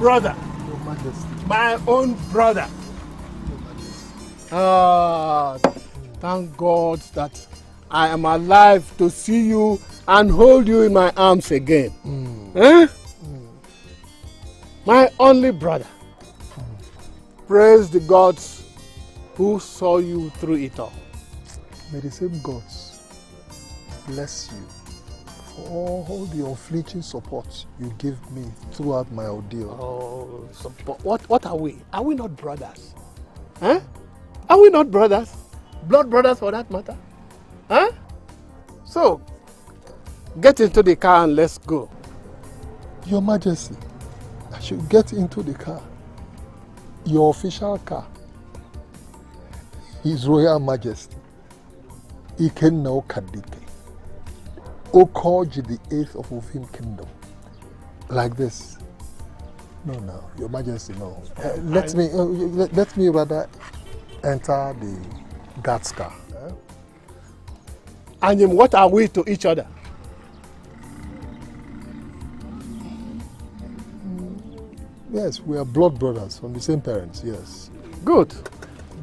brother. Your Majesty. My own brother. Your Majesty. Ah, thank God that I am alive to see you and hold you in my arms again. Eh? My only brother. Praise the gods who saw you through it all. May the same gods bless you for all the unflinching support you give me throughout my ordeal. Oh, support. What are we? Are we not brothers? Huh? Are we not brothers? Blood brothers for that matter? Huh? So, get into the car and let's go. Your Majesty, I should get into the car. Your official car. His Royal Majesty, Ekeocha, Okonkwo the 8th of Ovim Kingdom. Like this. No, Your Majesty, no. Let me rather enter the guard's car. And what are we to each other? Yes, we are blood brothers from the same parents, yes. Good.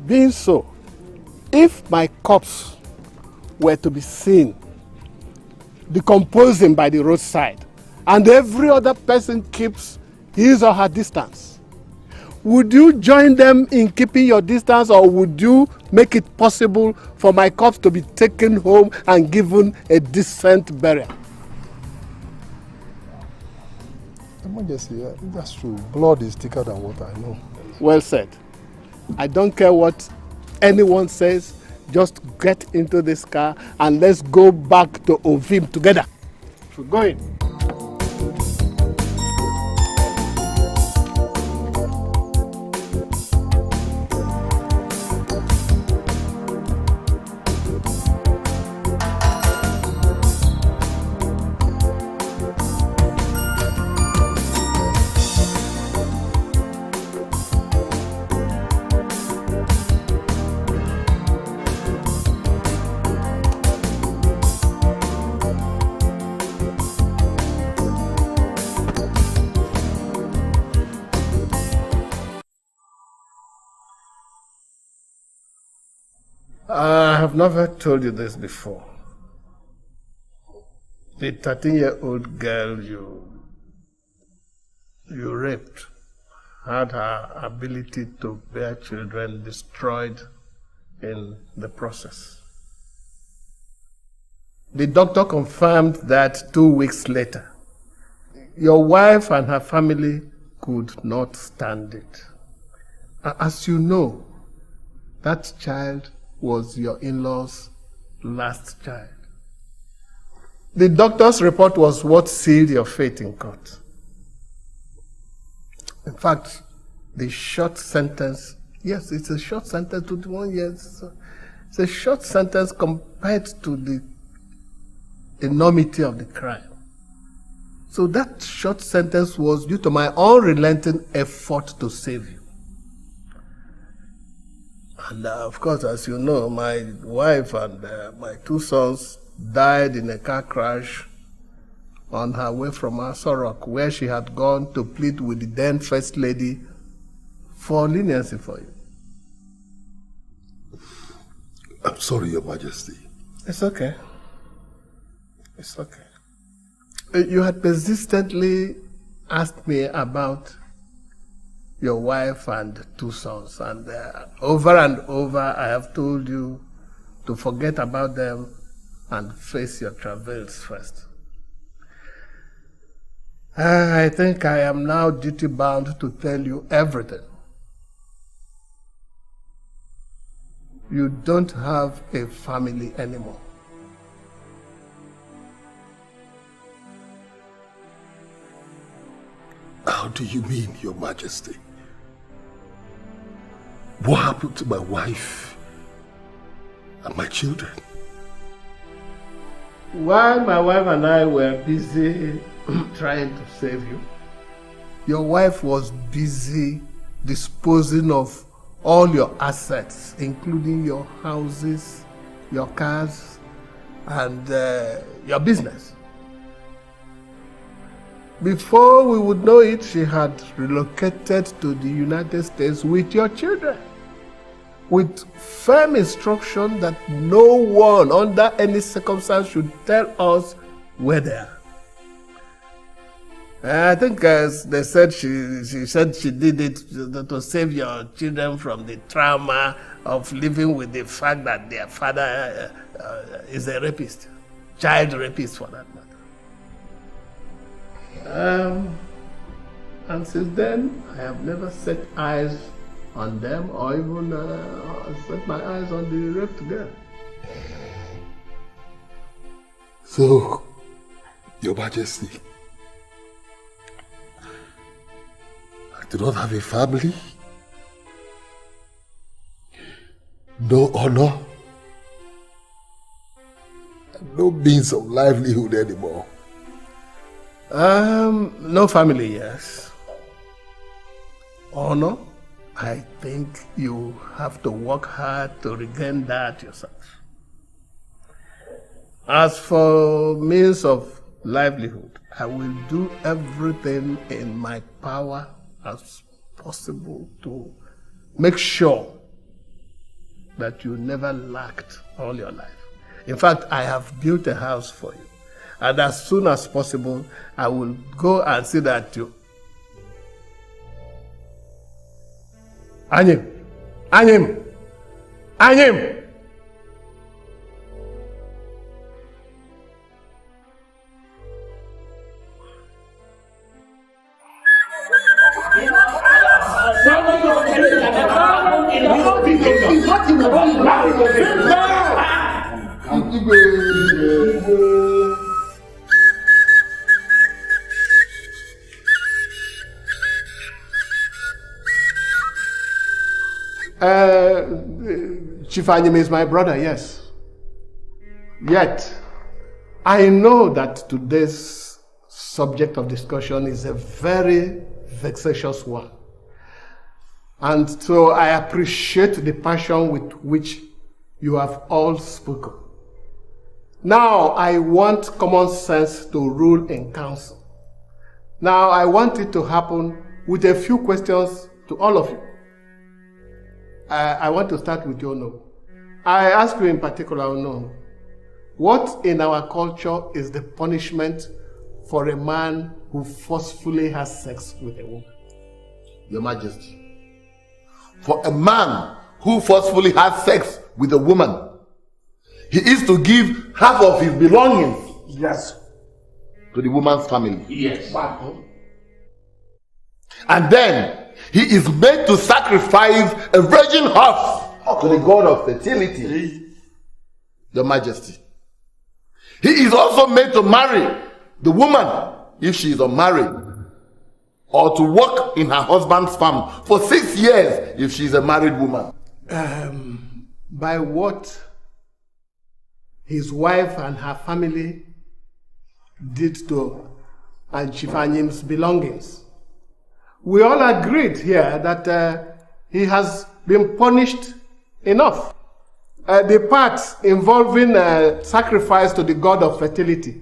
Being so, if my corpse were to be seen decomposing by the roadside and every other person keeps his or her distance, would you join them in keeping your distance, or would you make it possible for my corpse to be taken home and given a decent burial? Your Majesty, that's true. Blood is thicker than water, I know. Well said. I don't care what anyone says, just get into this car and let's go back to Ovim together. We're going. I have never told you this before. The 13-year-old girl you raped had her ability to bear children destroyed in the process. The doctor confirmed that 2 weeks later. Your wife and her family could not stand it. As you know, that child was your in-law's last child. The doctor's report was what sealed your fate in court. In fact, the short sentence, yes, it's a short sentence, 21 years. It's a short sentence compared to the enormity of the crime. So that short sentence was due to my unrelenting effort to save you. And of course, as you know, my wife and my 2 sons died in a car crash on her way from Asorok, where she had gone to plead with the then First Lady for leniency for you. I'm sorry, Your Majesty. It's okay. It's okay. You had persistently asked me about your wife and 2 sons, and over I have told you to forget about them and face your travails first. I think I am now duty-bound to tell you everything. You don't have a family anymore. How do you mean, Your Majesty? What happened to my wife and my children? While my wife and I were busy trying to save you, your wife was busy disposing of all your assets, including your houses, your cars, and your business. Before we would know it, she had relocated to the United States with your children, with firm instruction that no one under any circumstance should tell us where they are. I think they said she said she did it to save your children from the trauma of living with the fact that their father is a rapist, child rapist for that matter. And since then, I have never set eyes on them or even set my eyes on the raped girl. So, Your Majesty, I do not have a family, no honor, and no means of livelihood anymore. No family, yes. Honor, I think you have to work hard to regain that yourself. As for means of livelihood, I will do everything in my power as possible to make sure that you never lacked all your life. In fact, I have built a house for you. And as soon as possible, I will go and see that you... Anyim! Anyim! Anyim! Chief Anyim is my brother, yes. Yet, I know that today's subject of discussion is a very vexatious one. And so I appreciate the passion with which you have all spoken. Now I want common sense to rule in council. Now I want it to happen with a few questions to all of you. I want to start with you, Ono. I ask you in particular, Ono, what in our culture is the punishment for a man who forcefully has sex with a woman? Your Majesty, for a man who forcefully has sex with a woman, he is to give half of his belongings. Yes. To the woman's family. Yes. And then he is made to sacrifice a virgin horse to the god of fertility. Your Majesty. He is also made to marry the woman if she is unmarried, or to work in her husband's farm for 6 years if she is a married woman. By what his wife and her family did to Chief Anyim's belongings. We all agreed here that he has been punished enough. The part involving sacrifice to the god of fertility,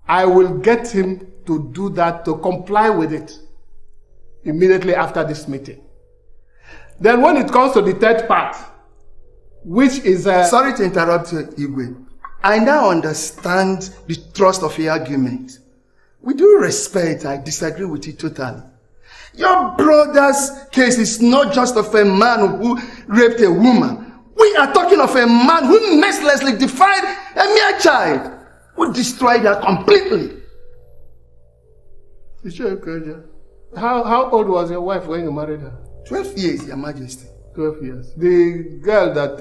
I will get him to do that, to comply with it immediately after this meeting. Then when it comes to the third part, which is... Sorry to interrupt you, Igwe. I now understand the thrust of your argument. With due respect, I disagree with you totally. Your brother's case is not just of a man who raped a woman. We are talking of a man who mercilessly defied a mere child, who destroyed her completely. How old was your wife when you married her? 12 years, Your Majesty. 12 years. The girl that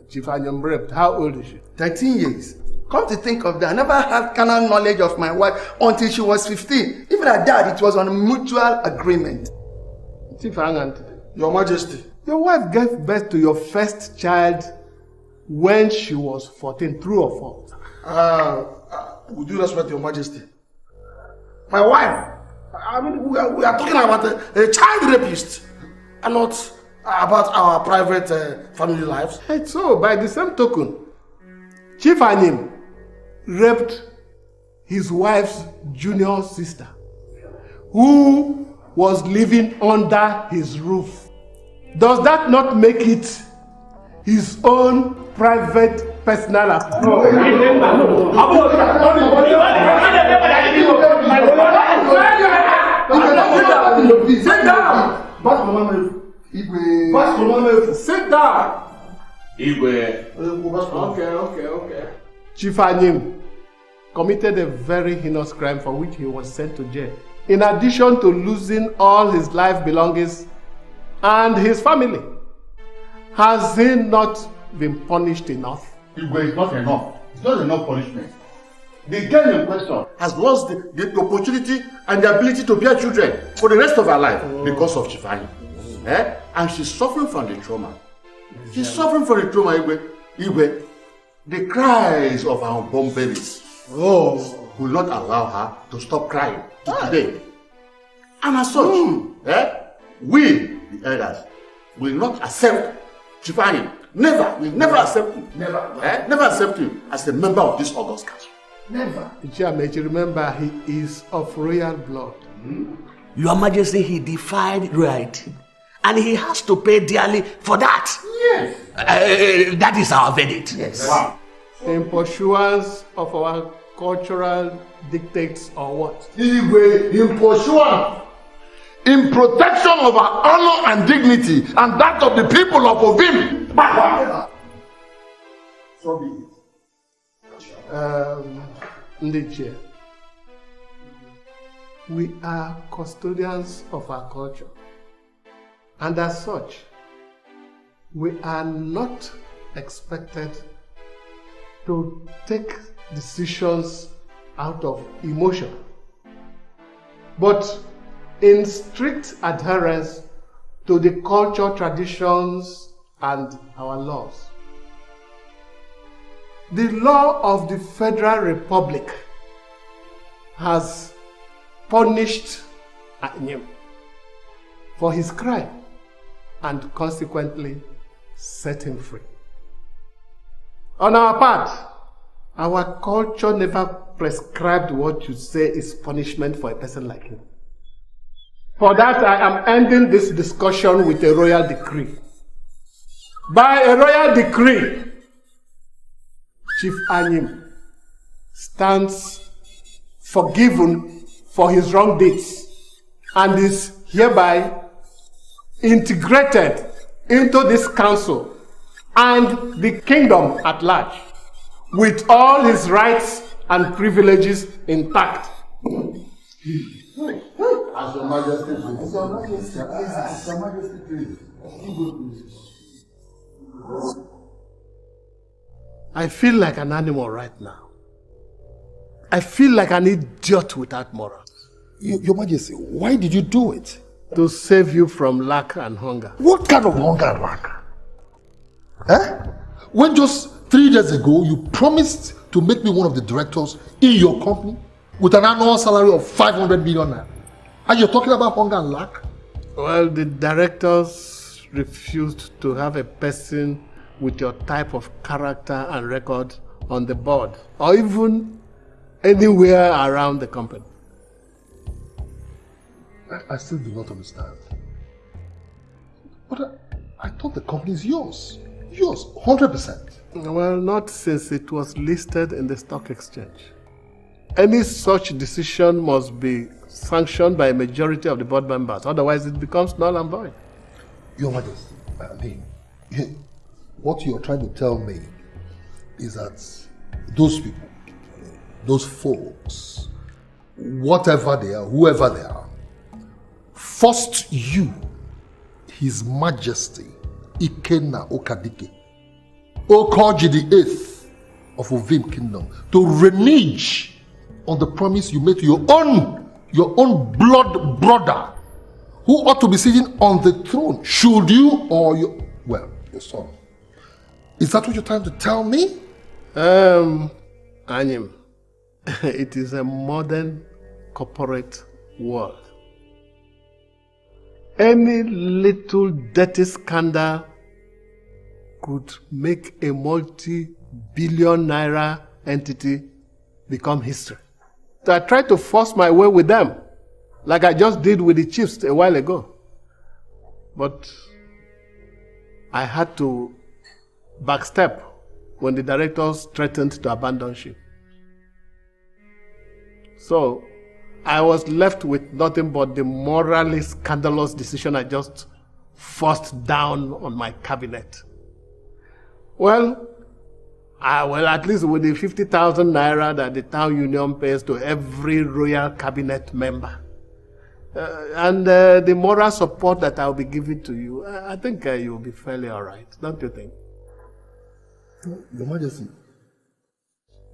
Chief Anyim raped, how old is she? 13 years. Come to think of that, I never had carnal knowledge of my wife until she was 15. Even at that, it was on a mutual agreement. Chief Anyim, Your Majesty. Your wife gave birth to your first child when she was 14, true or false? With due respect, Your Majesty. My wife, I mean, we are talking about a child rapist and not about our private family lives. And so, by the same token, Chief Anyim raped his wife's junior sister, who was living under his roof. Does that not make it his own private personal affair? Sit down! Sit down! Okay. Chief Anyim committed a very heinous crime for which he was sent to jail, in addition to losing all his life belongings and his family. Has he not been punished enough? Igwe, it's not enough. It's not enough punishment. The girl in question has lost the opportunity and the ability to bear children for the rest of her life because of Chief Anyim. And she's suffering from the trauma. She's suffering from the trauma, Igwe. The cries of her unborn babies will not allow her to stop crying today. And as such, we, the elders, will not accept Chief Anyim. We'll never accept him. Never accept him as a member of this August Council. Never. Njamenze, remember, he is of royal blood. Your Majesty, he defied royalty. And he has to pay dearly for that. Yes. That is our verdict. Yes. Wow. In pursuance of our cultural dictates or what? In pursuance, in protection of our honor and dignity and that of the people of Ovim. So be it. Ndiche, we are custodians of our culture, and as such, we are not expected to take decisions out of emotion, but in strict adherence to the culture, traditions, and our laws. The law of the Federal Republic has punished Anyim for his crime and consequently set him free. On our part, our culture never prescribed what you say is punishment for a person like him. For that, I am ending this discussion with a royal decree. By a royal decree, Chief Anyim stands forgiven for his wrong deeds and is hereby integrated into this council and the kingdom at large, with all his rights and privileges intact. As Your Majesty please. As Your Majesty please. I feel like an animal right now. I feel like an idiot without morals. Your Majesty, why did you do it? To save you from lack and hunger. What kind of hunger and lack? When just 3 days ago you promised to make me one of the directors in your company with an annual salary of 500 million naira. And you're talking about hunger and lack? Well, the directors refused to have a person with your type of character and record on the board, or even anywhere around the company. I still do not understand. But I thought the company is yours. Yours, 100%. Well, not since it was listed in the stock exchange. Any such decision must be sanctioned by a majority of the board members, otherwise it becomes null and void. Your Majesty, what you're trying to tell me is that those people, those folks, whatever they are, whoever they are, forced you, His Majesty, Ikenna Okadike, Okoji the 8th of Ovim Kingdom, to renege on the promise you made to your own blood brother, who ought to be sitting on the throne, should you or your son. Is that what you're trying to tell me? Anyim, it is a modern corporate world. Any little dirty scandal could make a multi-billion naira entity become history. I tried to force my way with them, like I just did with the chiefs a while ago. But I had to backstep when the directors threatened to abandon ship. So I was left with nothing but the morally scandalous decision I just forced down on my cabinet. Well, at least with the 50,000 naira that the town union pays to every royal cabinet member, and the moral support that I'll be giving to you, I think you'll be fairly all right, don't you think? Your Majesty,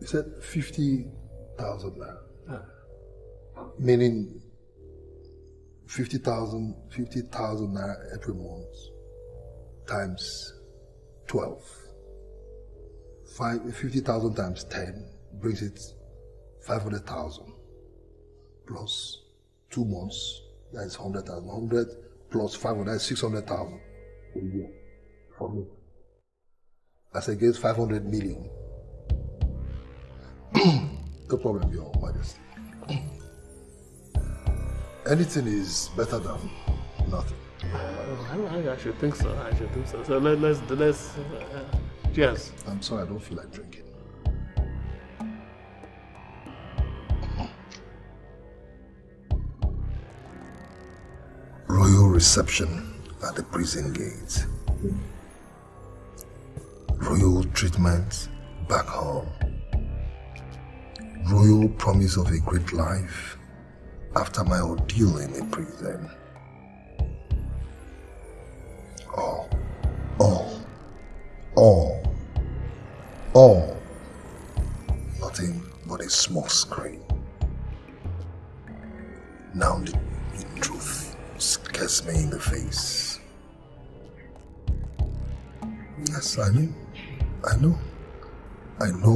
you said 50,000 naira. Meaning 50,000 naira every month times 12. 50,000 times 10 brings it 500,000 plus 2 months, that is 100,000. 100 plus 500, that is 600,000 a year for me. As against 500 million. No problem, Your Majesty. Anything is better than nothing. I should think so. So let's cheers. I'm sorry, I don't feel like drinking. Royal reception at the prison gate. Royal treatment back home. Royal promise of a great life after my ordeal in the prison. All. Nothing but a smoke screen. Now the truth scares me in the face. Yes, I know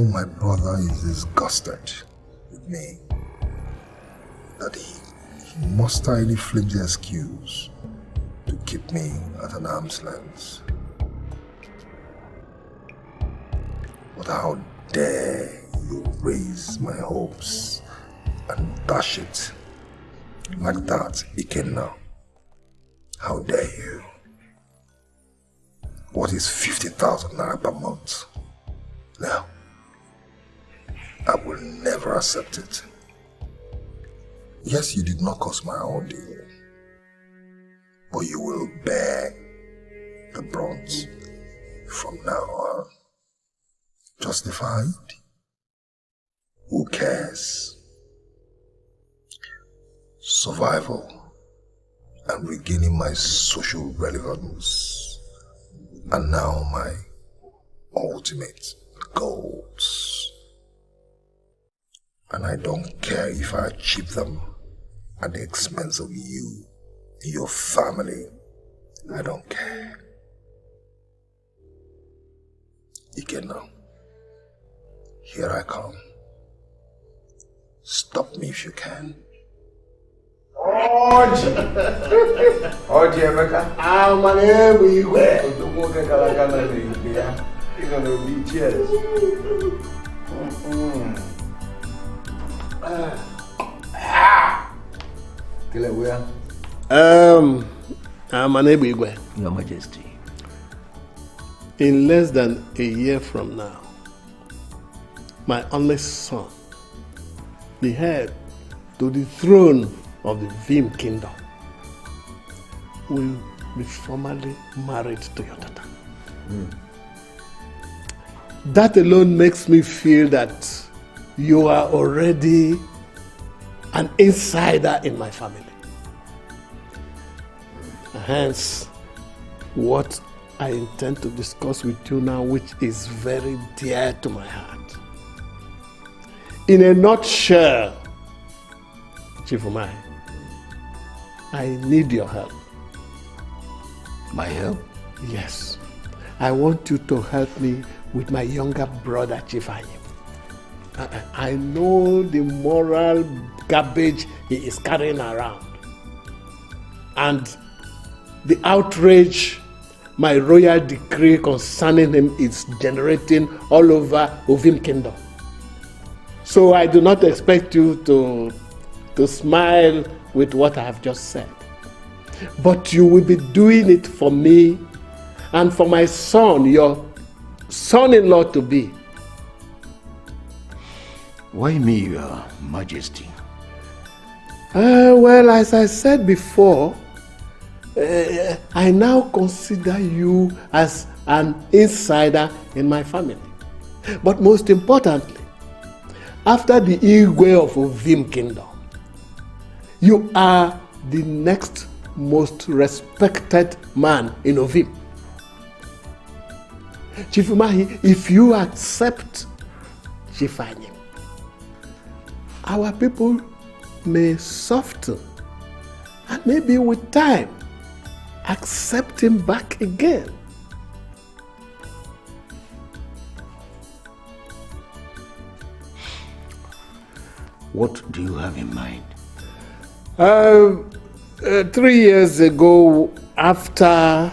my brother is disgusted with me. That he mustily flipped the excuse to keep me at an arm's length. But how dare you raise my hopes and dash it like that, Ikenna? How dare you? What is 50,000 naira per month? Now, I will never accept it. Yes, you did not cause my ordeal, but you will bear the brunt from now on. Justified? Who cares? Survival and regaining my social relevance are now my ultimate goals. And I don't care if I achieve them at the expense of you, your family. I don't care. Ikenna, here I come. Stop me if you can. Oji Emeka. My name is Igwe. You're gonna be cheers. My name is Igwe. Your Majesty. In less than a year from now, my only son, the heir to the throne of the Vim kingdom, will be formally married to your daughter. That alone makes me feel that you are already an insider in my family. Hence, what I intend to discuss with you now, which is very dear to my heart. In a nutshell, Chief Umai, I need your help. My help? Yes. I want you to help me with my younger brother, Chief Ayim. I know the moral garbage he is carrying around. And the outrage my royal decree concerning him is generating all over Ovim Kingdom. So I do not expect you to smile with what I have just said. But you will be doing it for me and for my son, your son-in-law to be. Why me, Your Majesty? Well, as I said before, I now consider you as an insider in my family. But most importantly, after the Igwe of Ovim Kingdom, you are the next most respected man in Ovim. Chief Umahi, if you accept Chief Anyim, our people may soften and maybe with time accept him back again. What do you have in mind? 3 years ago, after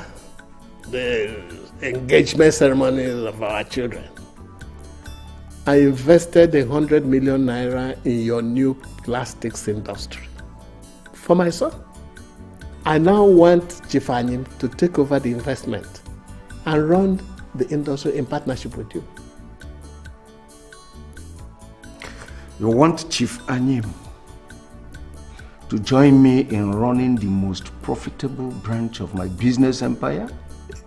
the engagement ceremonies of our children, I invested 100 million naira in your new plastics industry for my son. I now want Chief Anyim to take over the investment and run the industry in partnership with you. You want Chief Anyim to join me in running the most profitable branch of my business empire?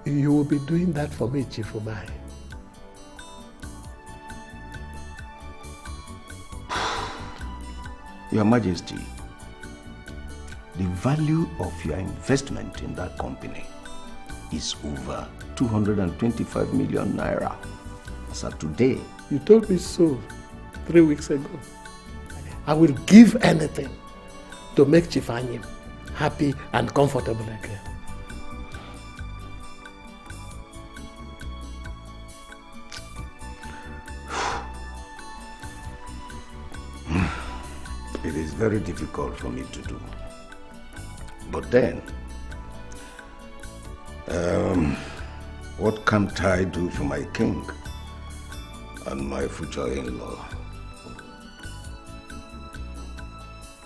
You will be doing that for me, Chief Umahi. Your Majesty, the value of your investment in that company is over 225 million naira as of today. You told me so 3 weeks ago. I will give anything to make Chief Anyim happy and comfortable again. It is very difficult for me to do. But then, what can't I do for my king and my future in-law?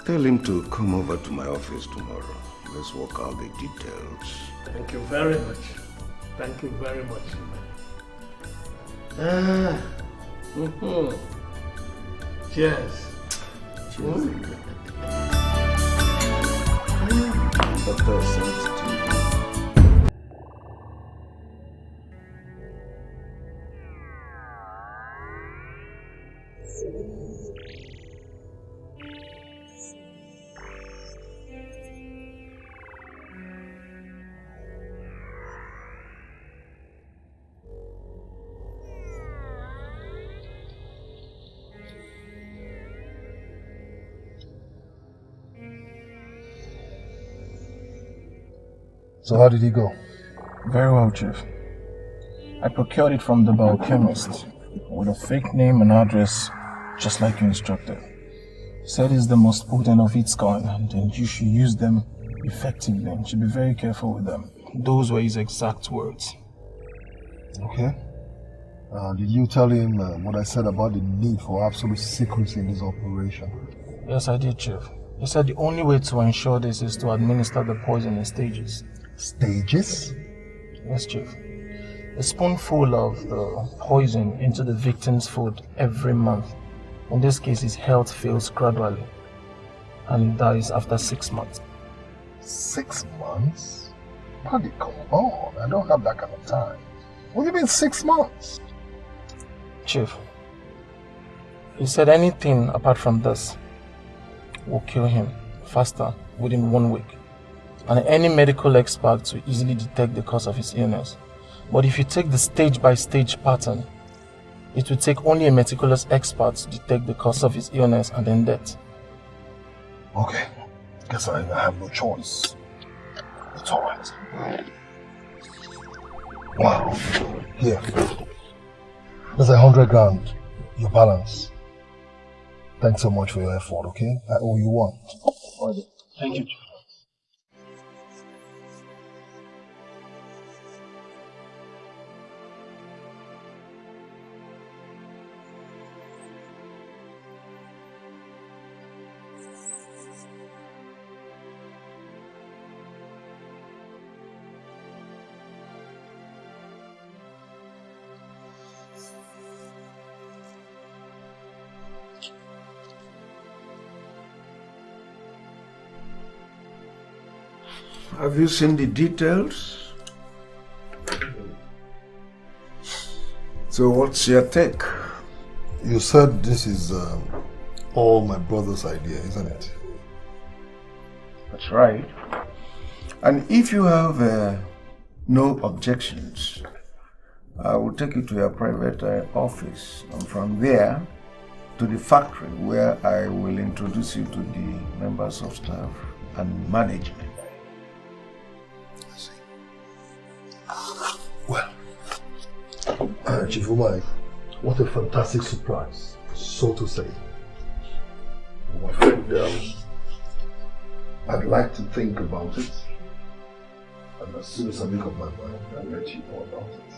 Tell him to come over to my office tomorrow. Let's work out the details. Thank you very much. Thank you very much. Cheers. Cheers. Doctor sent to you. So how did he go? Very well, Chief. I procured it from the biochemist with a fake name and address, just like you instructed. Said it's the most potent of its kind, and you should use them effectively and should be very careful with them. Those were his exact words. Okay. Did you tell him what I said about the need for absolute secrecy in this operation? Yes, I did, Chief. He said the only way to ensure this is to administer the poison in stages. Stages? Yes, Chief. A spoonful of the poison into the victim's food every month. In this case, his health fails gradually and he dies after 6 months. 6 months? Buddy, come on. I don't have that kind of time. What do you mean 6 months? Chief, he said anything apart from this will kill him faster within 1 week. And any medical expert will easily detect the cause of his illness. But if you take the stage-by-stage pattern, it will take only a meticulous expert to detect the cause of his illness and then death. Okay. Guess I have no choice. It's alright. Wow. Here. There's 100 grand. Your balance. Thanks so much for your effort, okay? I owe you one. Thank you. Have you seen the details? So what's your take? You said this is all my brother's idea, isn't it? That's right. And if you have no objections, I will take you to your private office, and from there to the factory where I will introduce you to the members of staff and management. I see. Well, Chief Umai, what a fantastic surprise, so to say. My friend, I'd like to think about it, and as soon as I make up my mind, I'll let you know about it.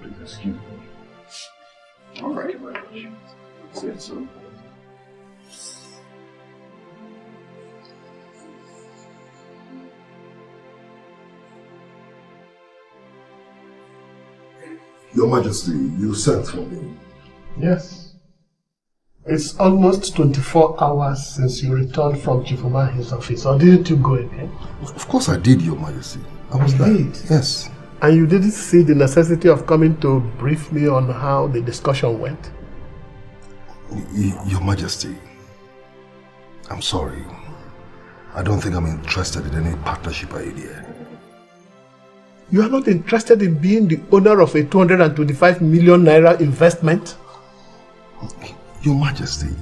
Please excuse me. All right, say so. Your Majesty, you sent for me. Yes. It's almost 24 hours since you returned from Chief Umahi's office, or didn't you go again? Of course I did, Your Majesty. I was there. Yes. And you didn't see the necessity of coming to brief me on how the discussion went? Your Majesty, I'm sorry. I don't think I'm interested in any partnership idea. You are not interested in being the owner of a 225 million naira investment? Your Majesty,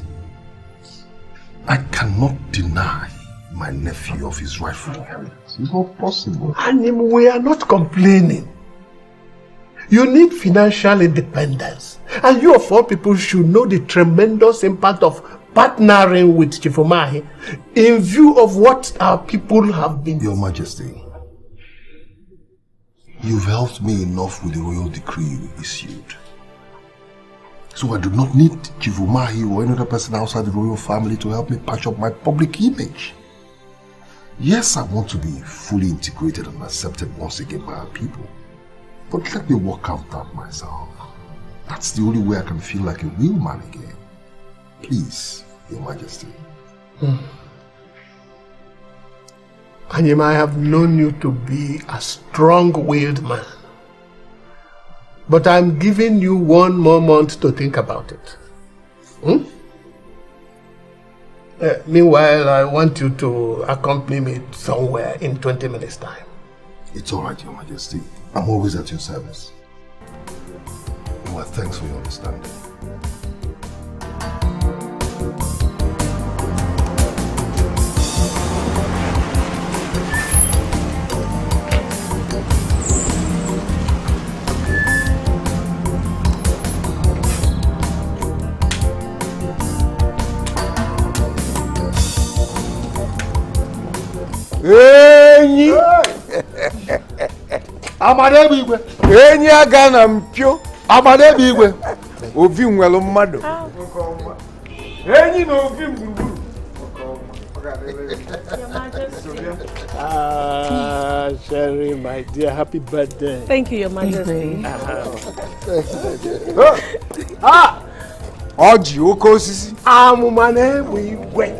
I cannot deny my nephew of his rightful inheritance. It's not possible. And we are not complaining. You need financial independence. And you of all people should know the tremendous impact of partnering with Chief Umahi in view of what our people have been... Your Majesty, you've helped me enough with the royal decree you issued. So I do not need Chief Umahi or any other person outside the royal family to help me patch up my public image. Yes, I want to be fully integrated and accepted once again by our people. But let me work out that myself. That's the only way I can feel like a real man again. Please, Your Majesty. Anyima, I have known you to be a strong-willed man. But I'm giving you 1 more month to think about it. Meanwhile, I want you to accompany me somewhere in 20 minutes' time. It's all right, Your Majesty. I'm always at your service. Well, thanks for your understanding. Enyi! Amadebe Igwe! Enyi aga na mpio! Amadebe Igwe! Ovi nwelu mmadu! Enyi na ovi mgburugburu! Sherry, my dear, happy birthday. Thank you, Your Majesty. Oji oke osisi! Amadebe Igwe!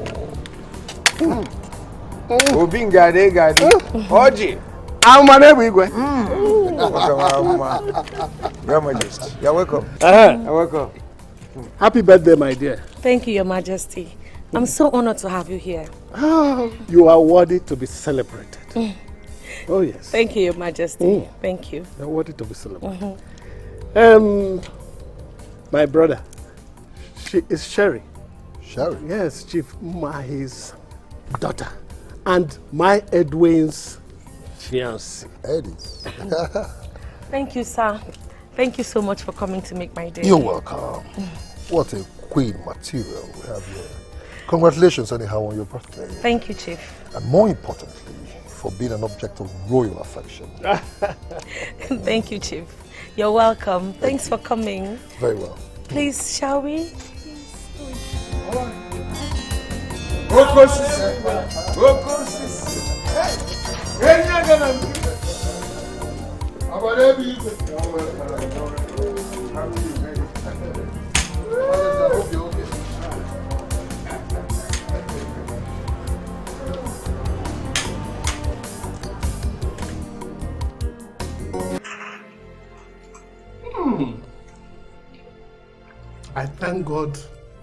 Obi ngade. Oji! Amadebe Igwe! Your Majesty, you're welcome. You're welcome. Happy birthday, my dear. Thank you, Your Majesty. I'm so honored to have you here. You are worthy to be celebrated. Oh, yes. Thank you, Your Majesty. Thank you. You're worthy to be celebrated. My brother, she is Sherry. Sherry? Yes, Chief Umahi's daughter. And my Edwin's fiancée. Edis. Thank you, sir. Thank you so much for coming to make my day. You're welcome. What a queen material we have here. Congratulations anyhow on your birthday. Thank you, Chief. And more importantly, for being an object of royal affection. Thank you, Chief. You're welcome. Thanks for coming. Very well. Please, shall we? I thank God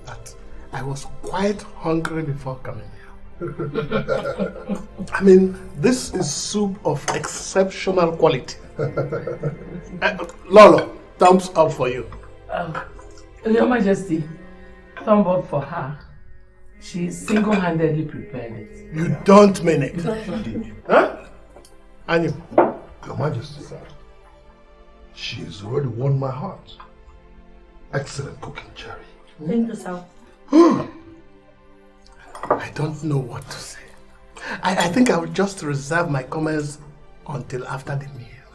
that I was quite hungry before coming here. I mean, this is soup of exceptional quality. Lolo, thumbs up for you. Your Majesty, thumb up for her. She single-handedly prepared it. You don't mean it. Huh? And you? Your Majesty, she's already won my heart. Excellent cooking, Cherry. Thank you, sir. I don't know what to say. I think I will just reserve my comments until after the meal.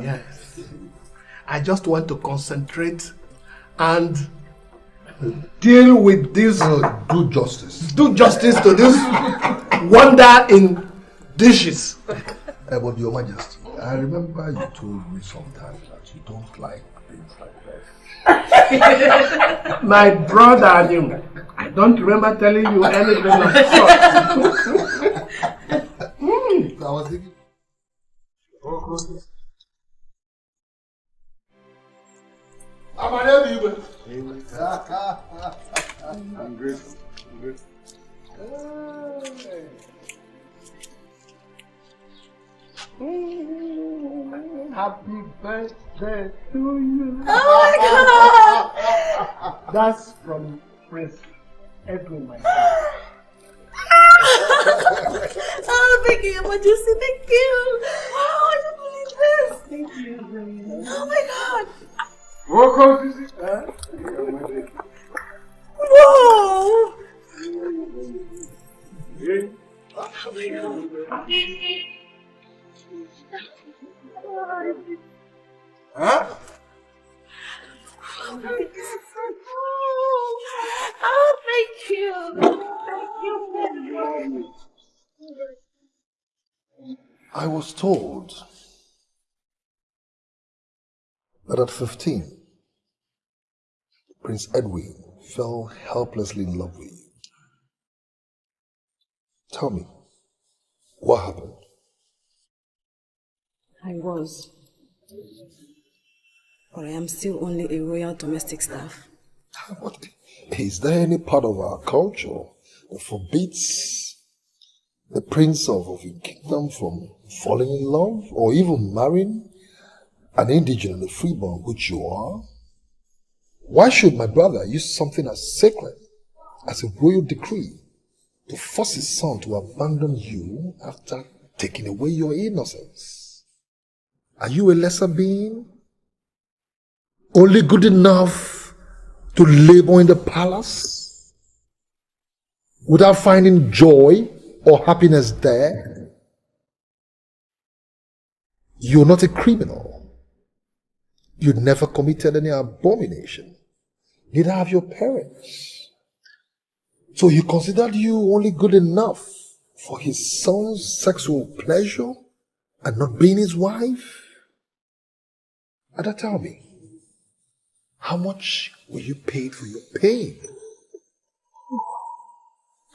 Yes. I just want to concentrate and deal with this. Do justice. Do justice to this wonder in dishes. But Your Majesty, I remember you told me sometimes that you don't like things like that. My brother and you, I don't remember telling you anything of the sort. I was thinking. I'm grateful. Happy birthday to you. Oh my God! That's from Prince Edwin, my son. Oh, thank you, Your Majesty. Thank you. Oh, I don't believe this. Thank you. Oh my God. Welcome to the Whoa. Huh? Oh, thank you. Thank you. I was told that at 15, Prince Edwin fell helplessly in love with you. Tell me, what happened? I was. But I am still only a royal domestic staff. What? Is there any part of our culture that forbids the prince of a kingdom from falling in love or even marrying an indigent and a freeborn, which you are? Why should my brother use something as sacred as a royal decree to force his son to abandon you after taking away your innocence? Are you a lesser being? Only good enough to labor in the palace without finding joy or happiness there? You're not a criminal. You never committed any abomination. Neither have your parents. So he considered you only good enough for his son's sexual pleasure and not being his wife? And tell me, how much were you paid for your pain?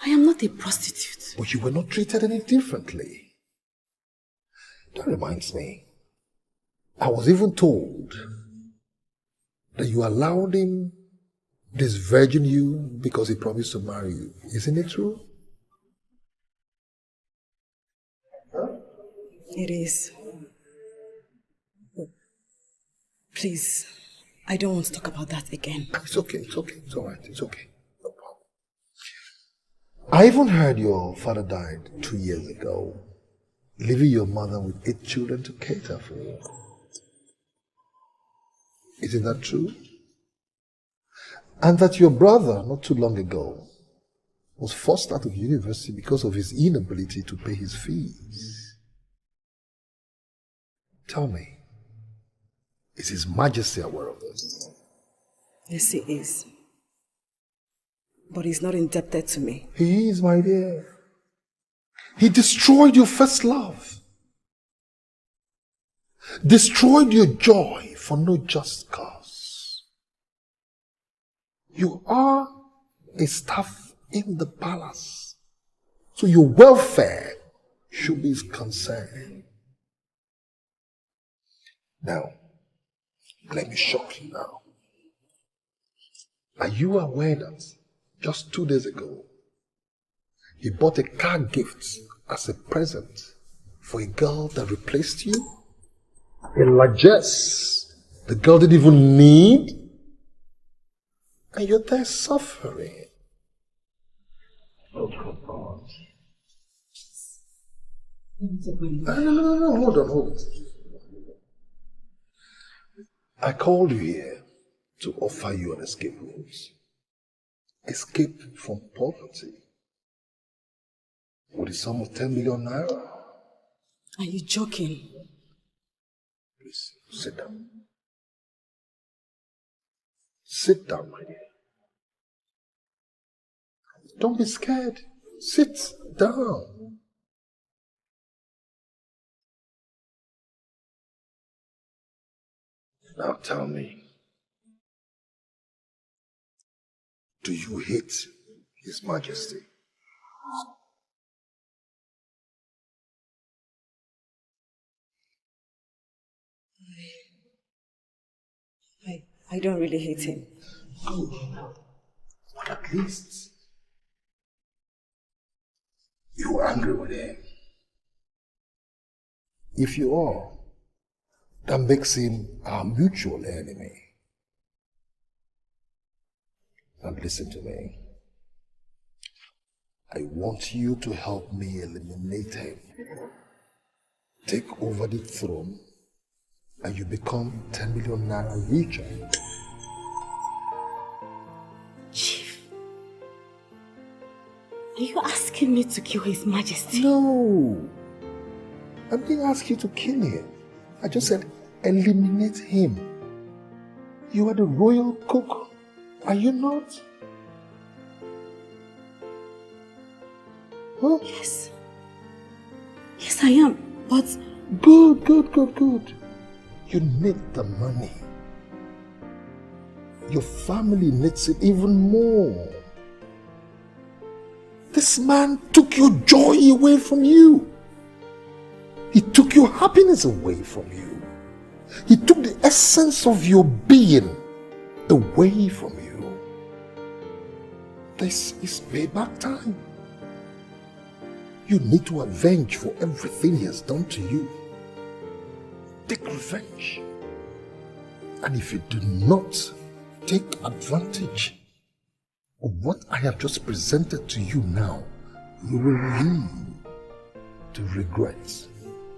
I am not a prostitute. But you were not treated any differently. That reminds me, I was even told that you allowed him this virgin you because he promised to marry you. Isn't it true? It is. Please, I don't want to talk about that again. It's okay, it's all right, it's okay. No problem. I even heard your father died 2 years ago, leaving your mother with 8 children to cater for. Isn't that true? And that your brother, not too long ago, was forced out of university because of his inability to pay his fees. Tell me, is His Majesty aware of this? Yes, he is. But he's not indebted to me. He is, my dear. He destroyed your first love. Destroyed your joy for no just cause. You are a staff in the palace, so your welfare should be his concern. Now, let me shock you now. Are you aware that just 2 days ago, he bought a car gift as a present for a girl that replaced you? A largesse the girl didn't even need? And you're there suffering. Oh, come on. No, hold on. I called you here to offer you an escape route. Escape from poverty. With a sum of 10 million naira. Are you joking? Please, sit down. Sit down, my dear. Don't be scared. Sit down. Now tell me, do you hate His Majesty? I don't really hate him. Good. But at least you're angry with him. If you are, that makes him our mutual enemy. And listen to me. I want you to help me eliminate him. Take over the throne and you become 10 million naira richer. Chief, are you asking me to kill His Majesty? No. I didn't ask you to kill him. I just said eliminate him. You are the royal cook, are you not? Huh? Yes. Yes, I am, but... Good. You need the money. Your family needs it even more. This man took your joy away from you. He took your happiness away from you. He took the essence of your being away from you. This is payback time. You need to avenge for everything he has done to you. Take revenge. And if you do not take advantage of what I have just presented to you now, you will lead to regret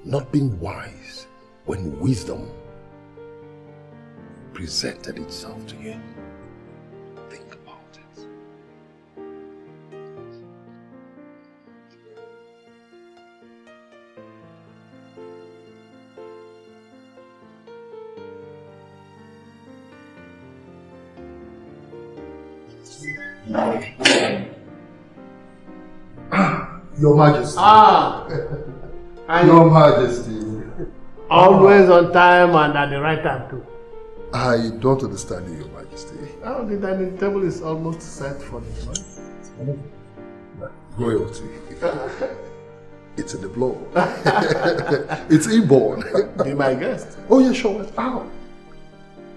not being wise when wisdom presented itself to you. Think about it. Your Majesty. Your Majesty. Always on time and at the right time too. I don't understand you, Your Majesty. Oh, the dining table is almost set for this one. Royalty. It's in the blood. It's inborn. Be my guest. Oh yeah, sure. Ow.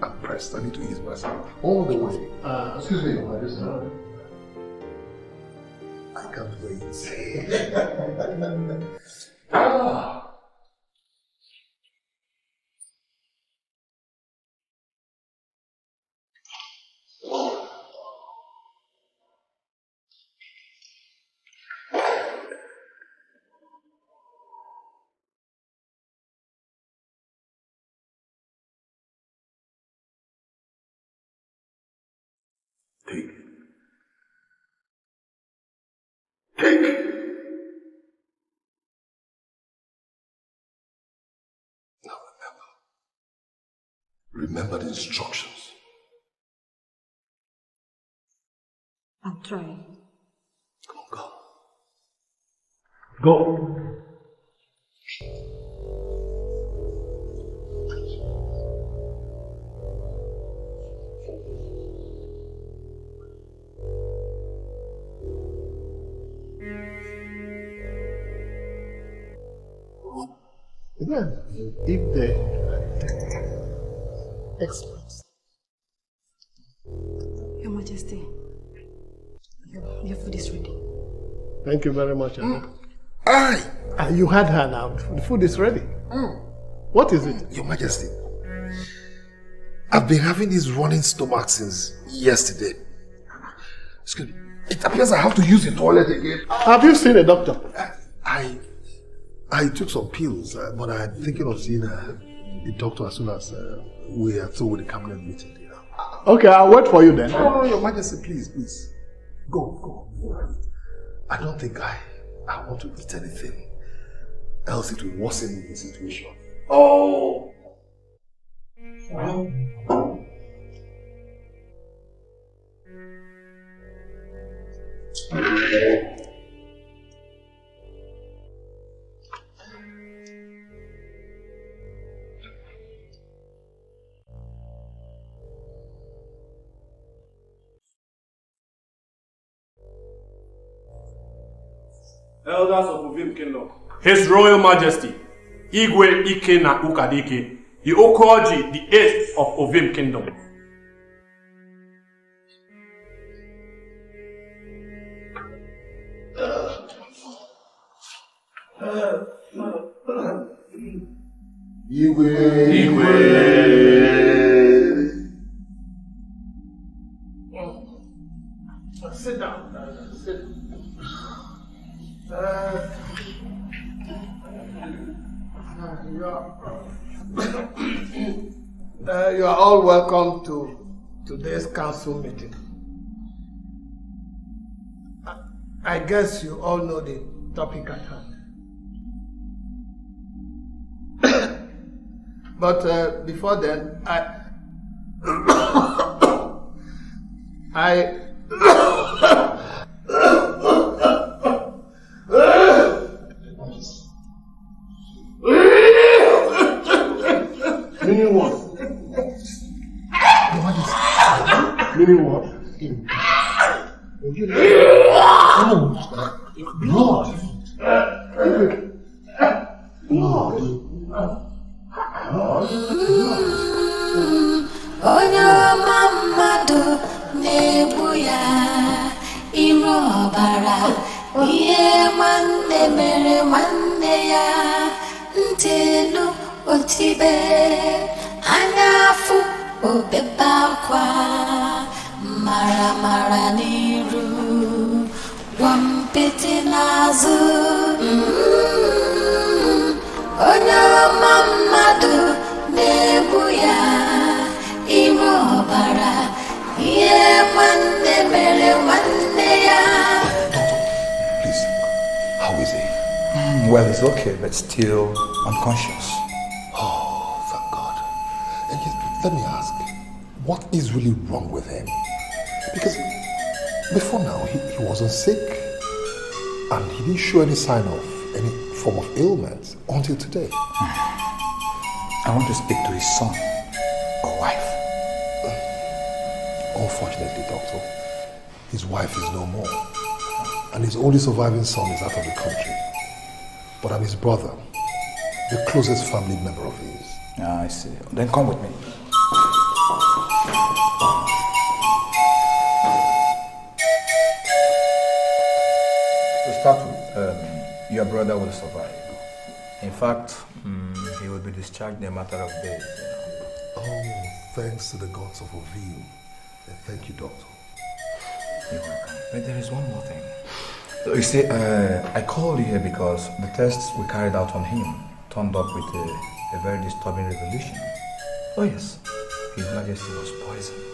I'm pressed. I need to ease myself all the way. Excuse me, Your Majesty. I can't wait. Now remember the instructions. I'm trying. Come on, go. Go. Again, if the experts. Your Majesty. Your food is ready. Thank you very much, Anna. Aye! You had her now. The food is ready. What is it? Your Majesty, I've been having this running stomach since yesterday. Excuse me. It appears I have to use the toilet again. Have you seen a doctor? I took some pills, but I'm thinking of seeing a doctor as soon as we are through with the cabinet meeting. Okay, I'll wait for you then. No, Your Majesty, please. Go. I don't think I want to eat anything. Else it will worsen the situation. Oh! Elders of Ovim Kingdom, His Royal Majesty, Igwe Ike na Ukadike, the Okoji, the 8th of Ovim Kingdom. Igwe. Sit down. You are all welcome to today's council meeting. I guess you all know the topic at hand. But before then, Meaning what? Meaning what? Blood. Onye mamadu na-egbu ya iro ọbara ihe nwanne mere nwanne ya ntelu otibe anya afụ obebe akwa mara n'iru gwampete n'azụ onye ọma mmadụ na-egbu ya iro ọbara ihe nwanne mere nwanne ya. Please, how is he? Well, he's okay, but still unconscious. Oh, thank God. And let me ask, what is really wrong with him? Because before now, he wasn't sick. And he didn't show any sign of any form of ailment until today. I want to speak to his son or wife. Unfortunately, doctor, his wife is no more. And his only surviving son is out of the country. But I'm his brother, the closest family member of his. I see. Then come with me. To start with, your brother will survive. In fact, he will be discharged in a matter of days. Oh, thanks to the gods of Ovim. Thank you, doctor. You're welcome. But there is one more thing. So you see, I called you here because the tests we carried out on him turned up with a very disturbing revelation. Oh yes, His Majesty was poisoned.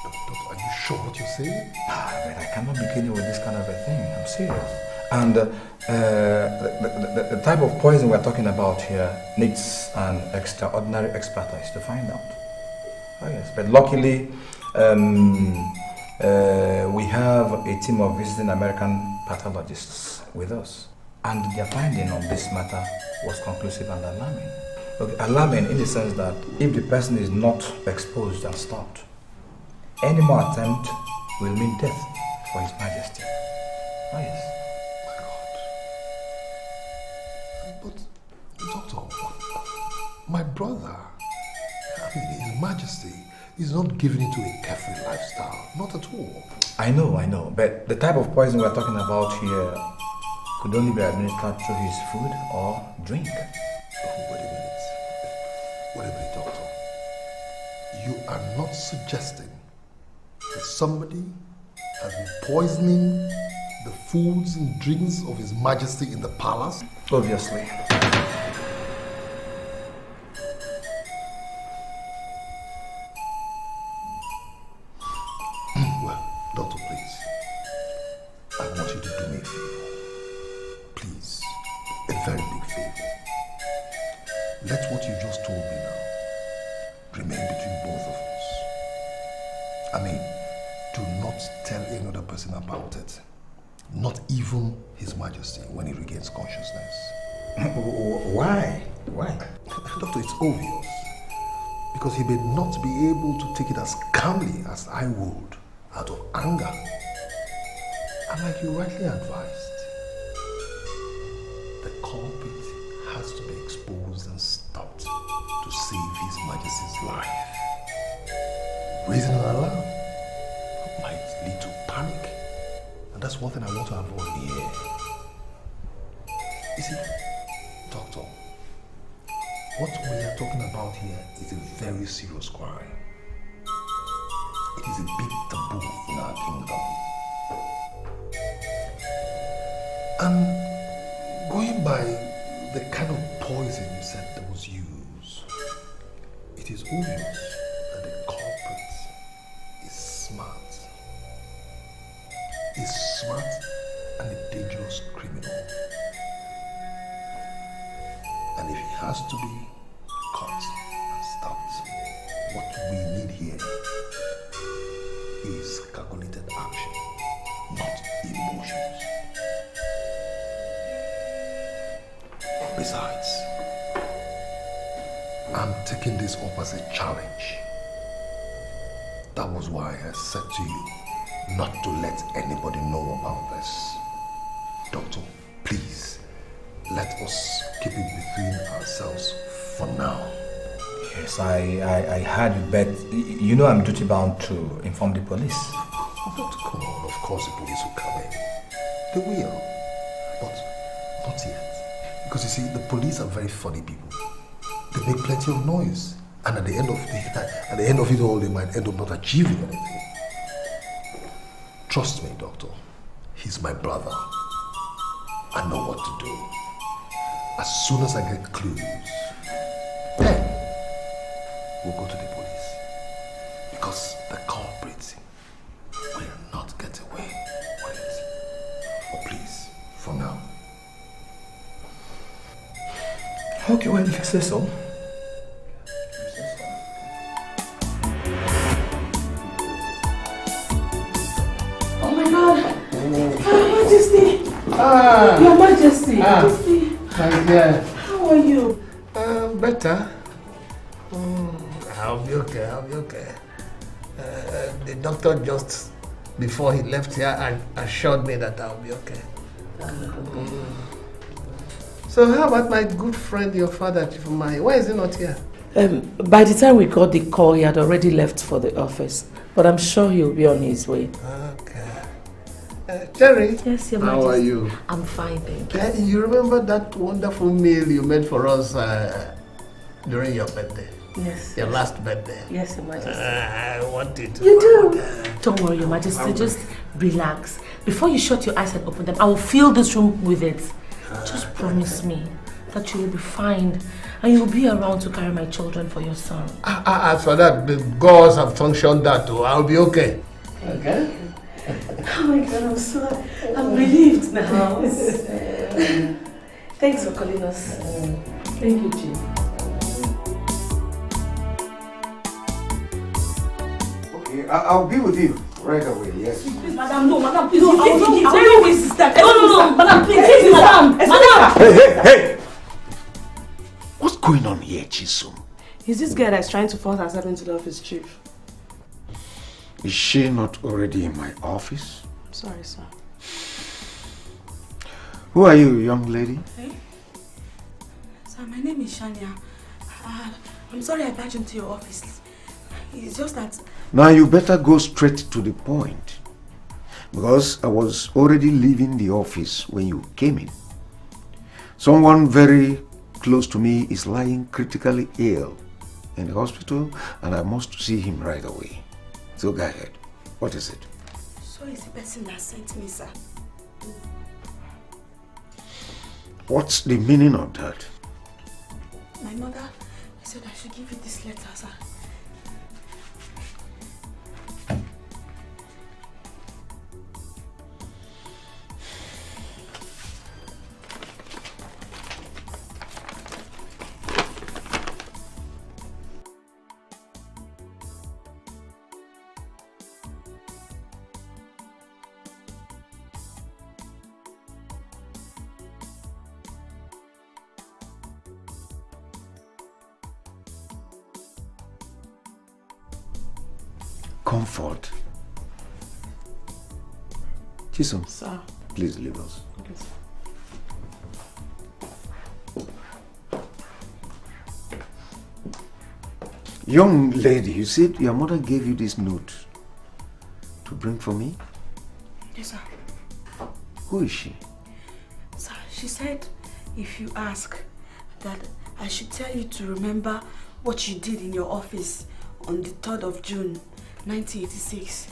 Doctor, are you sure what you're saying? But I cannot be kidding with this kind of a thing. I'm serious. And the type of poison we're talking about here needs an extraordinary expertise to find out. Oh yes, but luckily we have a team of visiting American pathologists with us. And their finding on this matter was conclusive and alarming. Okay, alarming in the sense that if the person is not exposed and stopped, any more attempt will mean death for His Majesty. Oh yes. But, doctor, my brother, I mean, His Majesty, He's not given into a carefree lifestyle. Not at all. I know. But the type of poison we're talking about here could only be administered through his food or drink. Oh, wait a minute, doctor. You are not suggesting that somebody has been poisoning the foods and drinks of His Majesty in the palace? Obviously. Well, doctor, please. I want you to do me a favor. Please. A very big favor. Let what you just told me now remain between both of us. I mean, do not tell any other person about it. Not even His Majesty when he regains consciousness. Why? Doctor, it's obvious. Because he may not be able to take it as calmly as I would, out of anger. And like you rightly advised, the culprit has to be exposed and stopped to save His Majesty's life. Raising an alarm might lead to panic. And that's one thing I want to avoid here. You see, Doctor, what we are talking about here is a very serious crime. It is a big taboo in our kingdom. And going by the kind of poison you said that was used, it is obvious that the culprit is smart. He's smart and a dangerous criminal. And if he has to be caught and stopped, what we need here is calculated action, not emotions. Besides, I'm taking this up as a challenge. That was why I said to you not to let anybody know about this. Doctor, please, let us keep it between ourselves for now. Yes, I heard you, but you know I'm duty bound to inform the police. But come on, of course the police will come in. They will, but not yet. Because you see, the police are very funny people. They make plenty of noise, and at the end of it all, they might end up not achieving anything. Trust me, Doctor. He's my brother. I know what to do. As soon as I get clues, then we'll go to the police. Because the culprit will not get away with it. Oh, please, for now. Okay, well, if you say so. Oh my God! Your Majesty! Your Majesty! Majesty! My dear. How are you? Better. I'll be okay. The doctor just, before he left here, assured me that I'll be okay. So how about my good friend, your father, Chief Mai? Why is he not here? By the time we got the call, he had already left for the office. But I'm sure he'll be on his way. Okay. Jerry? Yes, Your Majesty. How are you? I'm fine, thank you. You remember that wonderful meal you made for us during your birthday? Yes. Your last birthday? Yes, Your Majesty. I wanted to. You do? Don't worry, Your Majesty. Just relax. Before you shut your eyes and open them, I will fill this room with it. Just promise me that you will be fine and you will be around to carry my children for your son. As for that, the gods have functioned that too. I'll be okay. Okay? Oh my God, I'm relieved now. Thanks for calling us. Thank you, Chief. Okay, I'll be with you right away, yes. Please, madam, no, madam, please. No, Madam, please, madam. Hey! What's going on here, Chisum? He's this guy that's trying to force herself into the office, Chief. Is she not already in my office? Sorry, sir. Who are you, young lady? Hey? Sir, my name is Shania. I'm sorry I barged into your office. It's just that... Now you better go straight to the point. Because I was already leaving the office when you came in. Someone very close to me is lying critically ill in the hospital and I must see him right away. So go ahead. What is it? So is the person that sent me, sir. What's the meaning of that? My mother said I should give you this letter, sir. Comfort. Chisom, sir, please leave us. Okay, sir. Young lady, you said your mother gave you this note to bring for me? Yes, sir. Who is she? Sir, she said if you ask that I should tell you to remember what you did in your office on the 3rd of June 1986.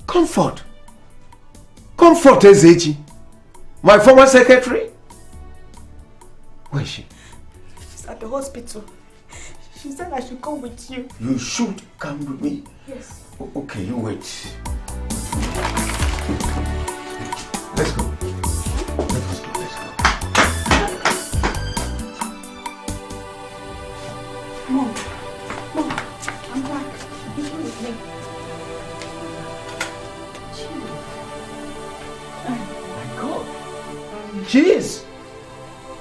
Comfort. Comfort, Ezeji. My former secretary. Where is she? She's at the hospital. She said I should come with you. You should come with me. Yes. Okay, you wait. Let's go. Let's go. Mom, I'm back. You come with me. My God. Jeez.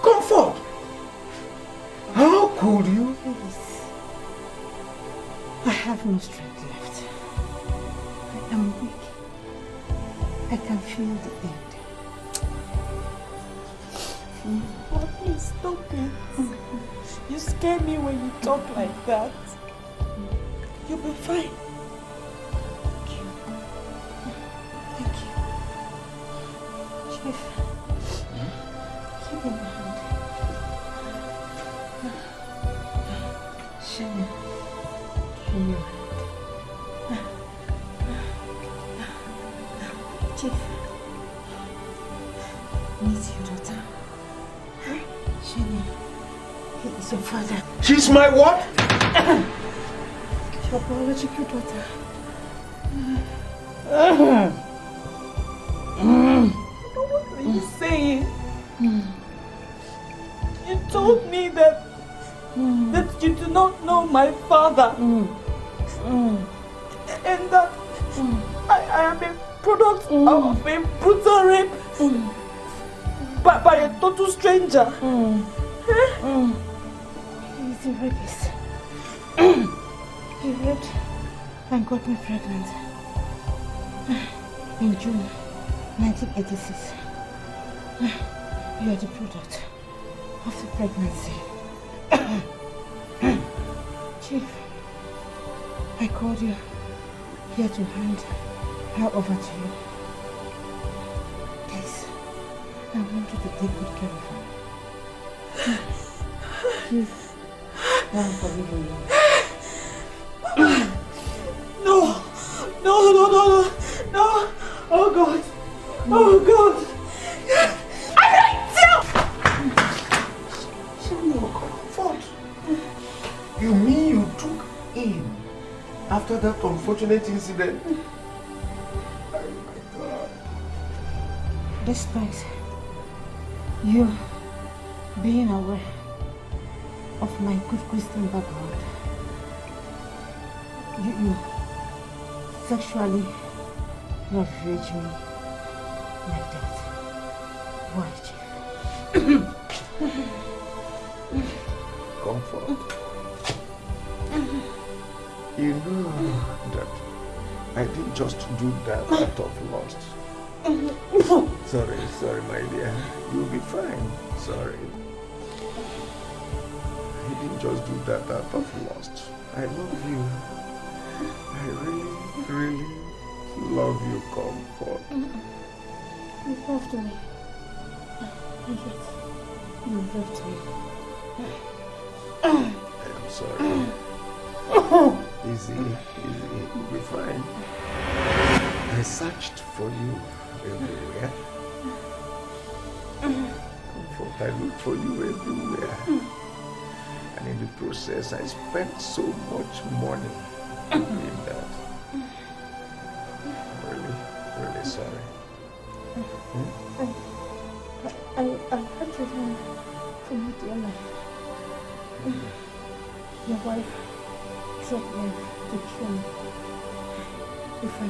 Comfort. How could you? Please. I have no strength left. I am weak. I can feel the end. Oh, please stop it. You scare me when you talk like that. You'll be fine. Thank you. Thank you. Chief, give me my hand. Shania, give me your hand. Chief, meet your daughter. Shania. He is your father. She's my what? Your biological daughter. What are you saying? You told me that you do not know my father. And that I am a product of a brutal rape by a total stranger. He's a rapist. He raped and got me pregnant in June 1986. You are the product of the pregnancy. Chief, I called you here to hand her over to you. Please, I want you to take good care of her. Please, I'm forgiving you. No! No! Oh God! Oh God! I hate you! Comfort. You mean you took in after that unfortunate incident? Oh my God. Despite you being aware of my good Christian background, you sexually ravage me like that. Why, Chief? Comfort. You know that I didn't just do that out of lust. Sorry, my dear. You'll be fine. Sorry. He didn't just do that out of lust. I love you. I really love you, Comfort. You loved me. And yet, you left me. I am sorry. Easy. You'll be fine. I searched for you everywhere. Comfort, I looked for you everywhere. And in the process, I spent so much money doing that. I'm really sorry. I had to run from you, dear life. Your wife dropped me to kill me. If I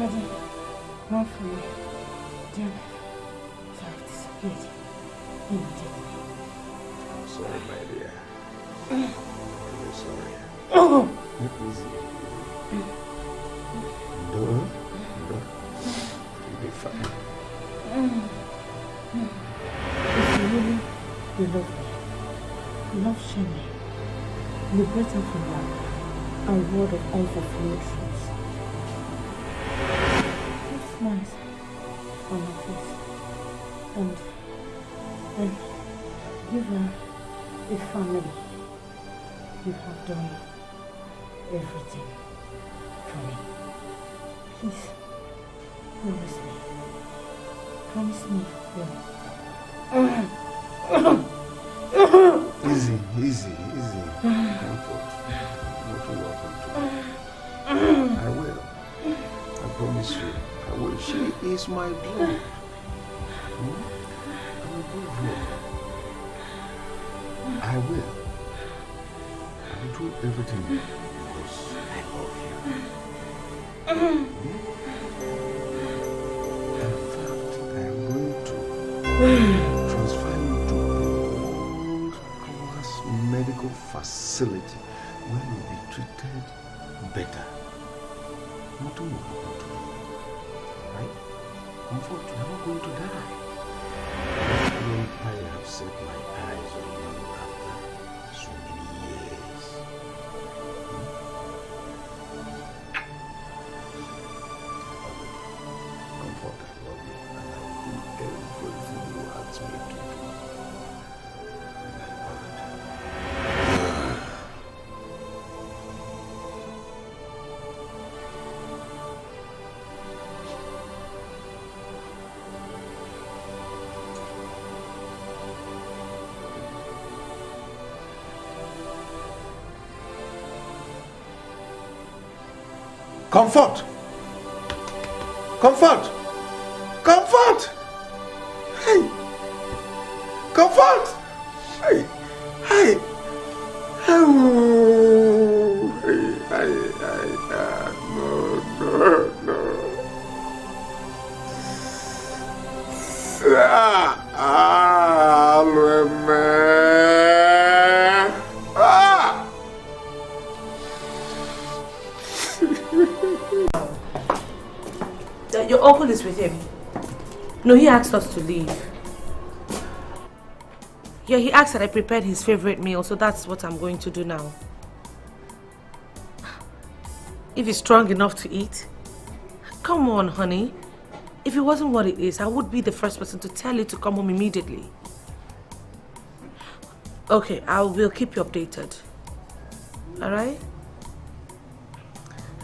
didn't run from you, dear life, so I disappeared immediately. I'm sorry, my dear. I'm sorry. Easy. No. You'll be fine. If you really love me, love Shemi, liberate her from that a word of unfulfilled truths. Put smiles on her face and give her a family. You have done everything for me. Please, promise me. Promise me. Easy. Comfort. You're welcome to me. I will. I promise you. I will. She is my blood. I will prove you. I will. I will do everything because I love you. In fact, I am going to transfer you to a world-class medical facility where you'll be treated better. Nothing will happen to you. Right? Comfort, you're not going to die. When I have set my eyes on you after so many years. Comfort, I love you, and I will do everything you ask me to do. Comfort! Comfort! Comfort! Hey! Comfort! Hey! Hey! Oh! Hey! No. Your uncle is with him. No, he asked us to leave. Yeah, he asked that I prepared his favorite meal, so that's what I'm going to do now. If he's strong enough to eat. Come on, honey. If it wasn't what it is, I would be the first person to tell you to come home immediately. Okay, I will keep you updated. Alright?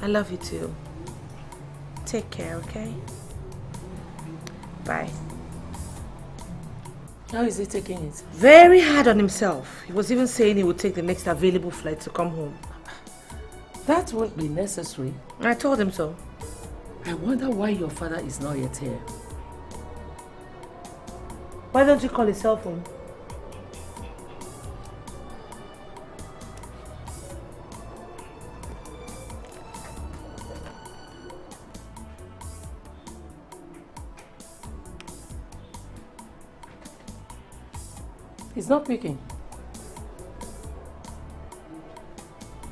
I love you too. Take care, okay? Bye. How is he taking it? Very hard on himself. He was even saying he would take the next available flight to come home. That won't be necessary. I told him so. I wonder why your father is not yet here. Why don't you call his cell phone? He's not picking.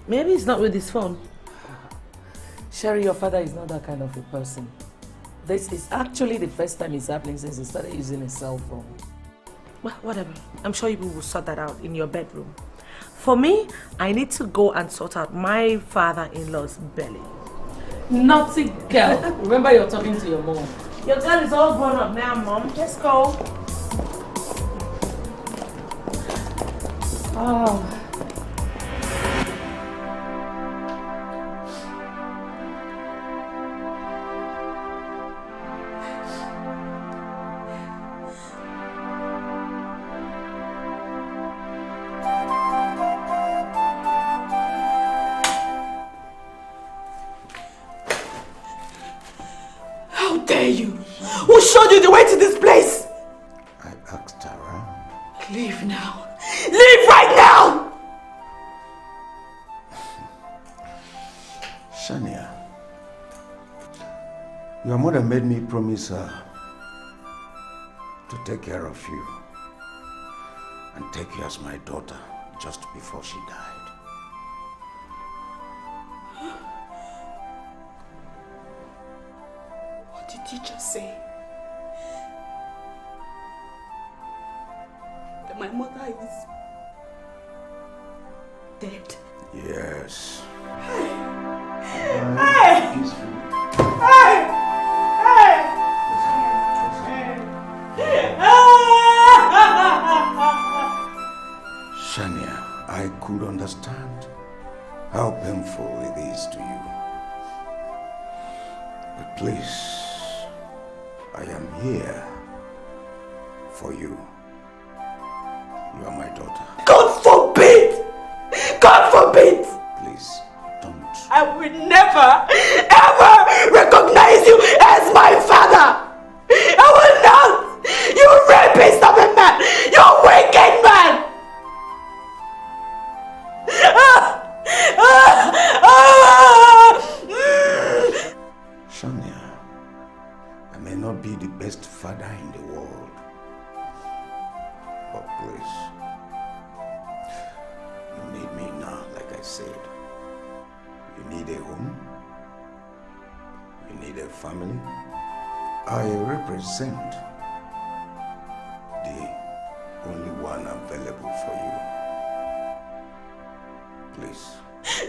Maybe he's not with his phone. Sherry, your father is not that kind of a person. This is actually the first time it's happening since he started using a cell phone. Well, whatever. I'm sure you will sort that out in your bedroom. For me, I need to go and sort out my father-in-law's belly. Naughty girl. Remember you're talking to your mom. Your girl is all grown up now, Mom. Let's go. Oh. How dare you? Who showed you the way to this place? I asked her around. Leave now. Leave right now! Shania, your mother made me promise her to take care of you and take you as my daughter just before she died. What did you just say? That my mother is dead? Yes. Hey! Peaceful. Hey! Shania, I could understand how painful it is to you. But please, I am here for you. You are my daughter. God forbid! God forbid! Please, don't. I will never, ever recognize you as my father! I will not! You rapist of a man! You wicked man! Shania, I may not be the best father in the world, but please, you need me now, like I said. You need a home, you need a family. I represent the only one available for you. Please.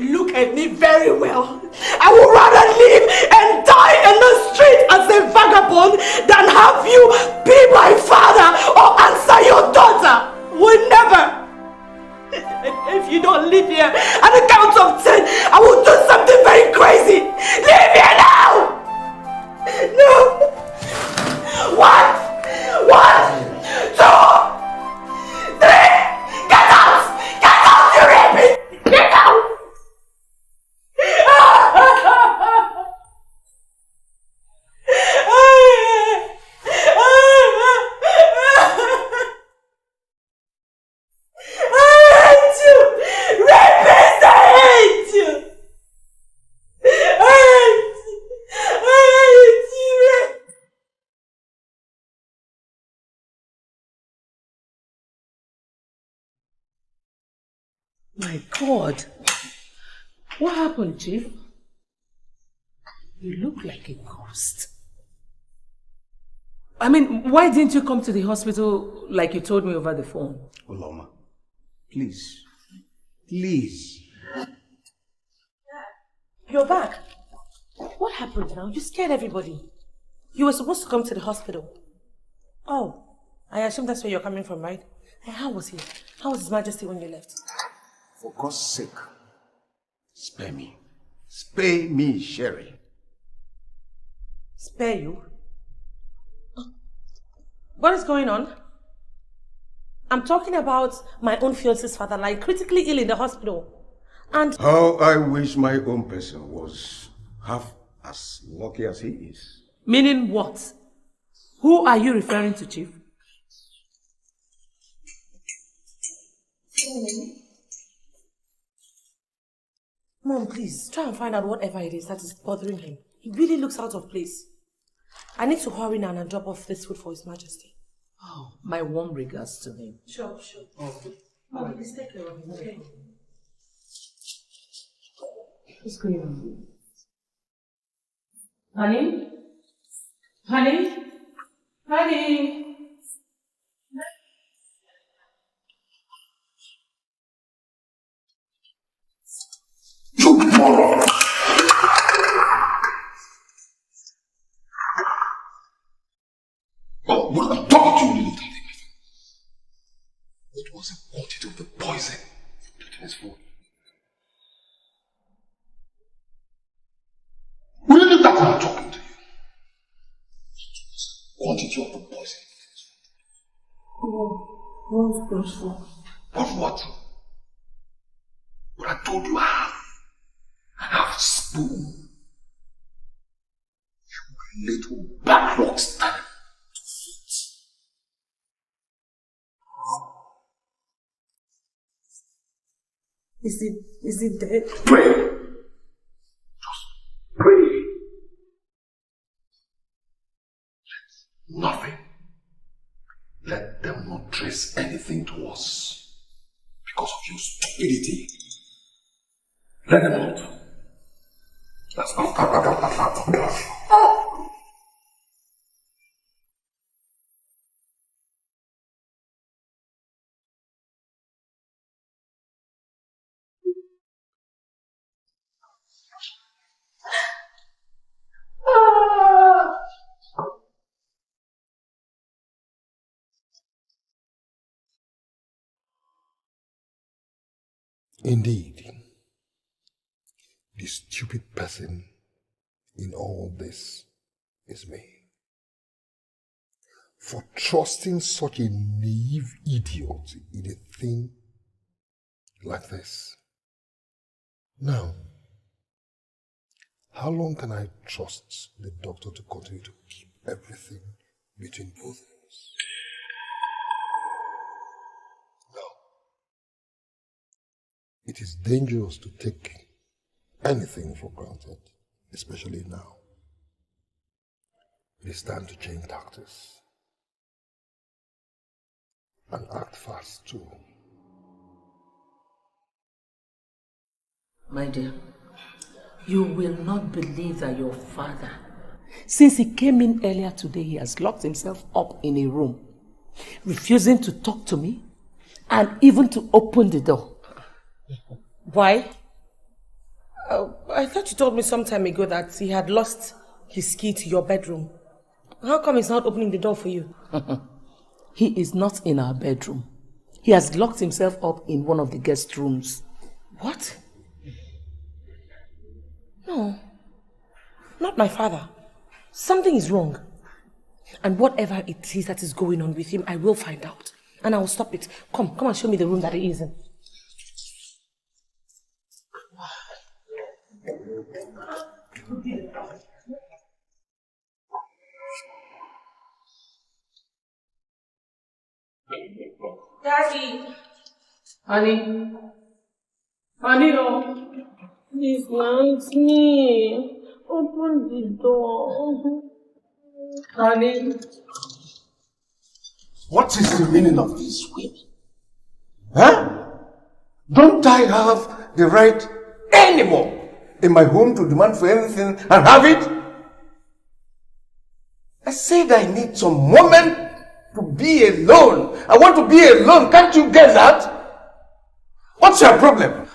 Look at me very well. I would rather live and die in the street as a vagabond than have you be my father or answer your daughter. Will never. If you don't live here at the count of 10, I will do something very crazy. Leave here now! No! 1, 2, 3! Get out! Get out, you rapist! Get out! My God. What happened, Chief? You look like a ghost. I mean, why didn't you come to the hospital like you told me over the phone? Uloma, please. Please. You're back. What happened now? You scared everybody. You were supposed to come to the hospital. Oh, I assume that's where you're coming from, right? And how was he? How was His Majesty when you left? For God's sake, spare me. Spare me, Sherry. Spare you? What is going on? I'm talking about my own fiance's father lying critically ill in the hospital. And how I wish my own person was half as lucky as he is. Meaning what? Who are you referring to, Chief? Mom, please, try and find out whatever it is that is bothering him. He really looks out of place. I need to hurry now and drop off this food for His Majesty. Oh, my warm regards to him. Sure. Okay. Mom, please take care of him, okay? What's going on? Honey? Honey? Honey? You moron! Oh, what I'm talking to you, little thing. What was the quantity of the poison you put in his food? Will you leave that when I'm talking to you? Quantity of the poison. Of what? What I told you, half a spoon. You little bad rock star. Is it dead? Pray. Just pray. Nothing. Let them not trace anything to us because of your stupidity. Let them not. That's not. Indeed, the stupid person in all this is me. For trusting such a naive idiot in a thing like this. Now, how long can I trust the doctor to continue to keep everything between both of us? No. It is dangerous to take anything for granted, especially now. It is time to change tactics. And act fast too. My dear, you will not believe that your father, Since he came in earlier today, he has locked himself up in a room, refusing to talk to me and even to open the door. Why? I thought you told me some time ago that he had lost his key to your bedroom. How come he's not opening the door for you? He is not in our bedroom. He has locked himself up in one of the guest rooms. What? No, not my father. Something is wrong. And whatever it is that is going on with him, I will find out. And I will stop it. Come and show me the room that he is in. Daddy! honey, oh. Please, now it's me. Open the door. honey. What is the meaning of this whip? Huh? Don't I have the right anymore in my home to demand for anything and have it? I said I need some moment to be alone. I want to be alone. Can't you get that? What's your problem?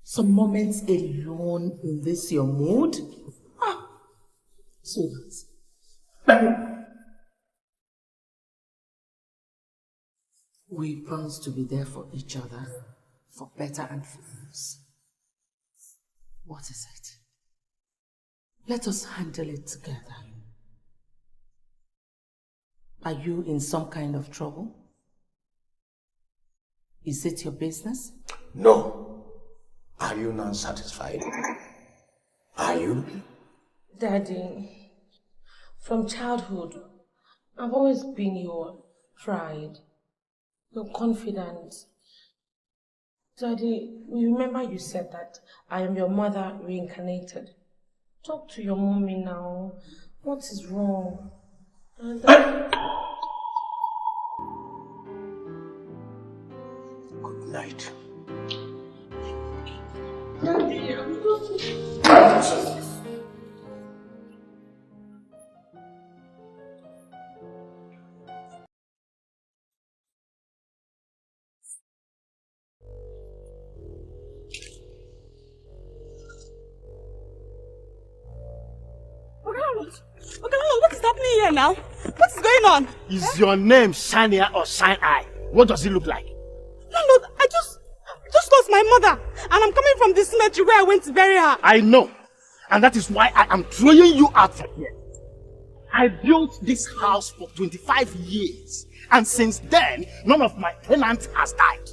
Some moments alone in this your mood? So that we promise to be there for each other, for better and for worse. What is it? Let us handle it together. Are you in some kind of trouble? Is it your business? No. Are you not satisfied? Are you? Daddy, from childhood, I've always been your pride, your confidence. Daddy, you remember you said that I am your mother reincarnated. Talk to your mommy now. What is wrong? Good night. Daddy, here now? What is going on? Is your name Shania or Shine Eye? What does it look like? Landlord, I just lost my mother. And I'm coming from the cemetery where I went to bury her. I know. And that is why I am throwing you out from here. I built this house for 25 years. And since then, none of my tenants has died.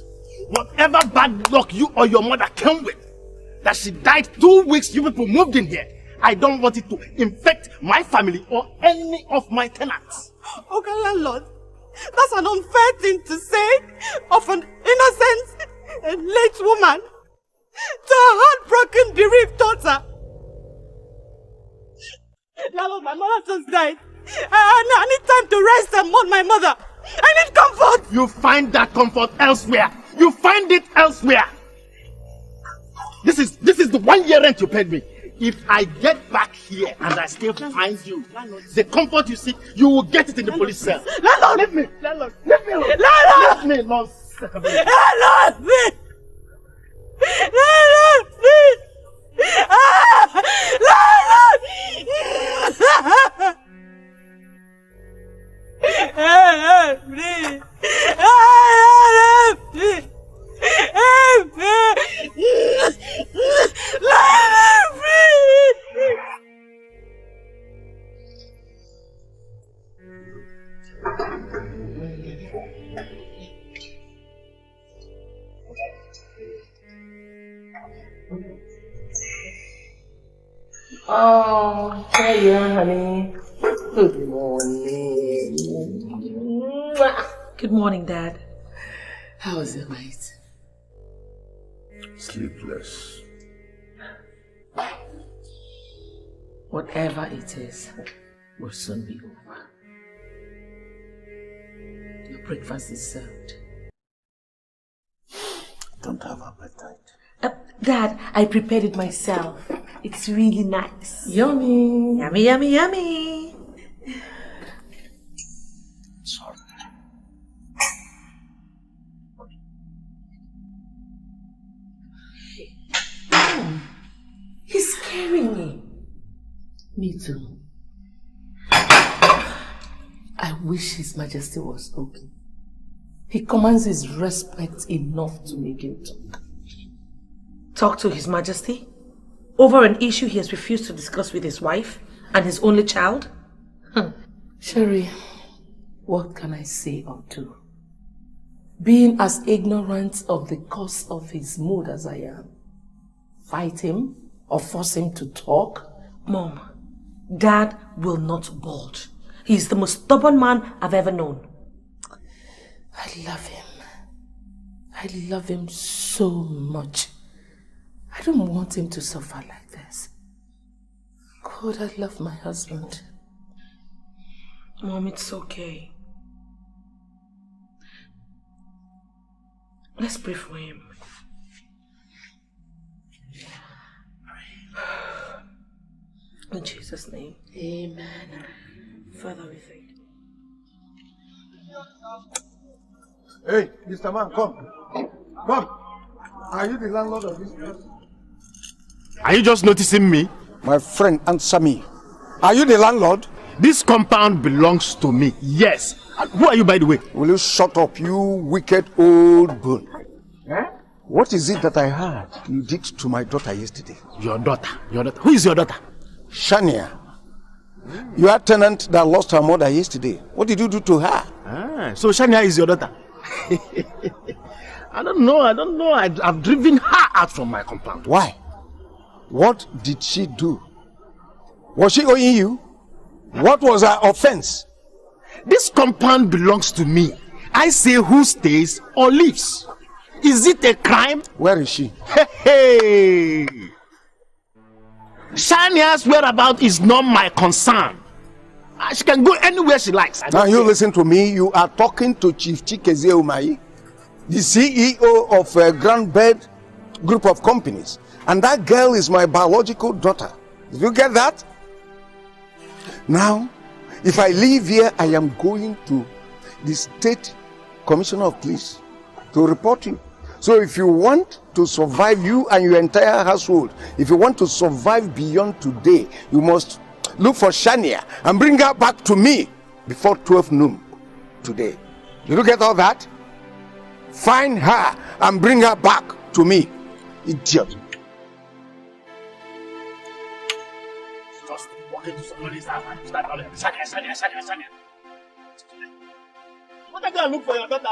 Whatever bad luck you or your mother came with, that she died 2 weeks you people moved in here, I don't want it to infect my family or any of my tenants. Okay, landlord. That's an unfair thing to say of an innocent and late woman to a heartbroken, bereaved daughter. Landlord, my mother just died. I need time to rest and mourn my mother. I need comfort. You find that comfort elsewhere. You find it elsewhere. This is the 1 year rent you paid me. If I get back here and I still find you, the comfort you seek, you will get it in the police cell. Landlord! Leave me! Landlord! Leave me alone! Landlord! Leave me alone! Landlord! Landlord! Landlord! Oh, hiya, honey. Good morning. Good morning, Dad. How was your night? Sleepless. Whatever it is will soon be over. Your breakfast is served. Don't have appetite. Dad, I prepared it myself. It's really nice. Yummy! Yummy, yummy, yummy! Sorry. He's scaring me. Me too. I wish His Majesty was okay. He commands his respect enough to make him talk. Talk to His Majesty? Over an issue he has refused to discuss with his wife and his only child? Sherry, what can I say or do? Being as ignorant of the cause of his mood as I am, fight him or force him to talk? Mom, Dad will not budge. He's the most stubborn man I've ever known. I love him. I love him so much. I don't want him to suffer like this. God, I love my husband. Mom, it's okay. Let's pray for him. In Jesus' name. Amen. Father, we thank you. Hey, Mr. Man, come. Come. Are you the landlord of this place? Are you just noticing me? My friend, answer me. Are you the landlord? This compound belongs to me, yes. Who are you, by the way? Will you shut up, you wicked old bull? Eh? What is it that I heard you did to my daughter yesterday? Your daughter. Who is your daughter? Shania. Your tenant that lost her mother yesterday. What did you do to her? So Shania is your daughter? I don't know. I've driven her out from my compound. Why? What did she do? Was she owing you? What was her offense? This compound belongs to me. I say who stays or leaves. Is it a crime? Where is she? Hey! Shania's whereabouts is not my concern. She can go anywhere she likes. Now you listen to me. You are talking to Chief Chikeze Umahi, the CEO of a Grand Bed group of companies. And that girl is my biological daughter. Did you get that? Now, if I leave here, I am going to the State Commissioner of Police to report you. So if you want to survive, you and your entire household, if you want to survive beyond today, you must look for Shania and bring her back to me before 12 noon today. Did you get all that? Find her and bring her back to me. Idiot. Just walk into somebody's house and start calling Shania. What are you going to look for your daughter?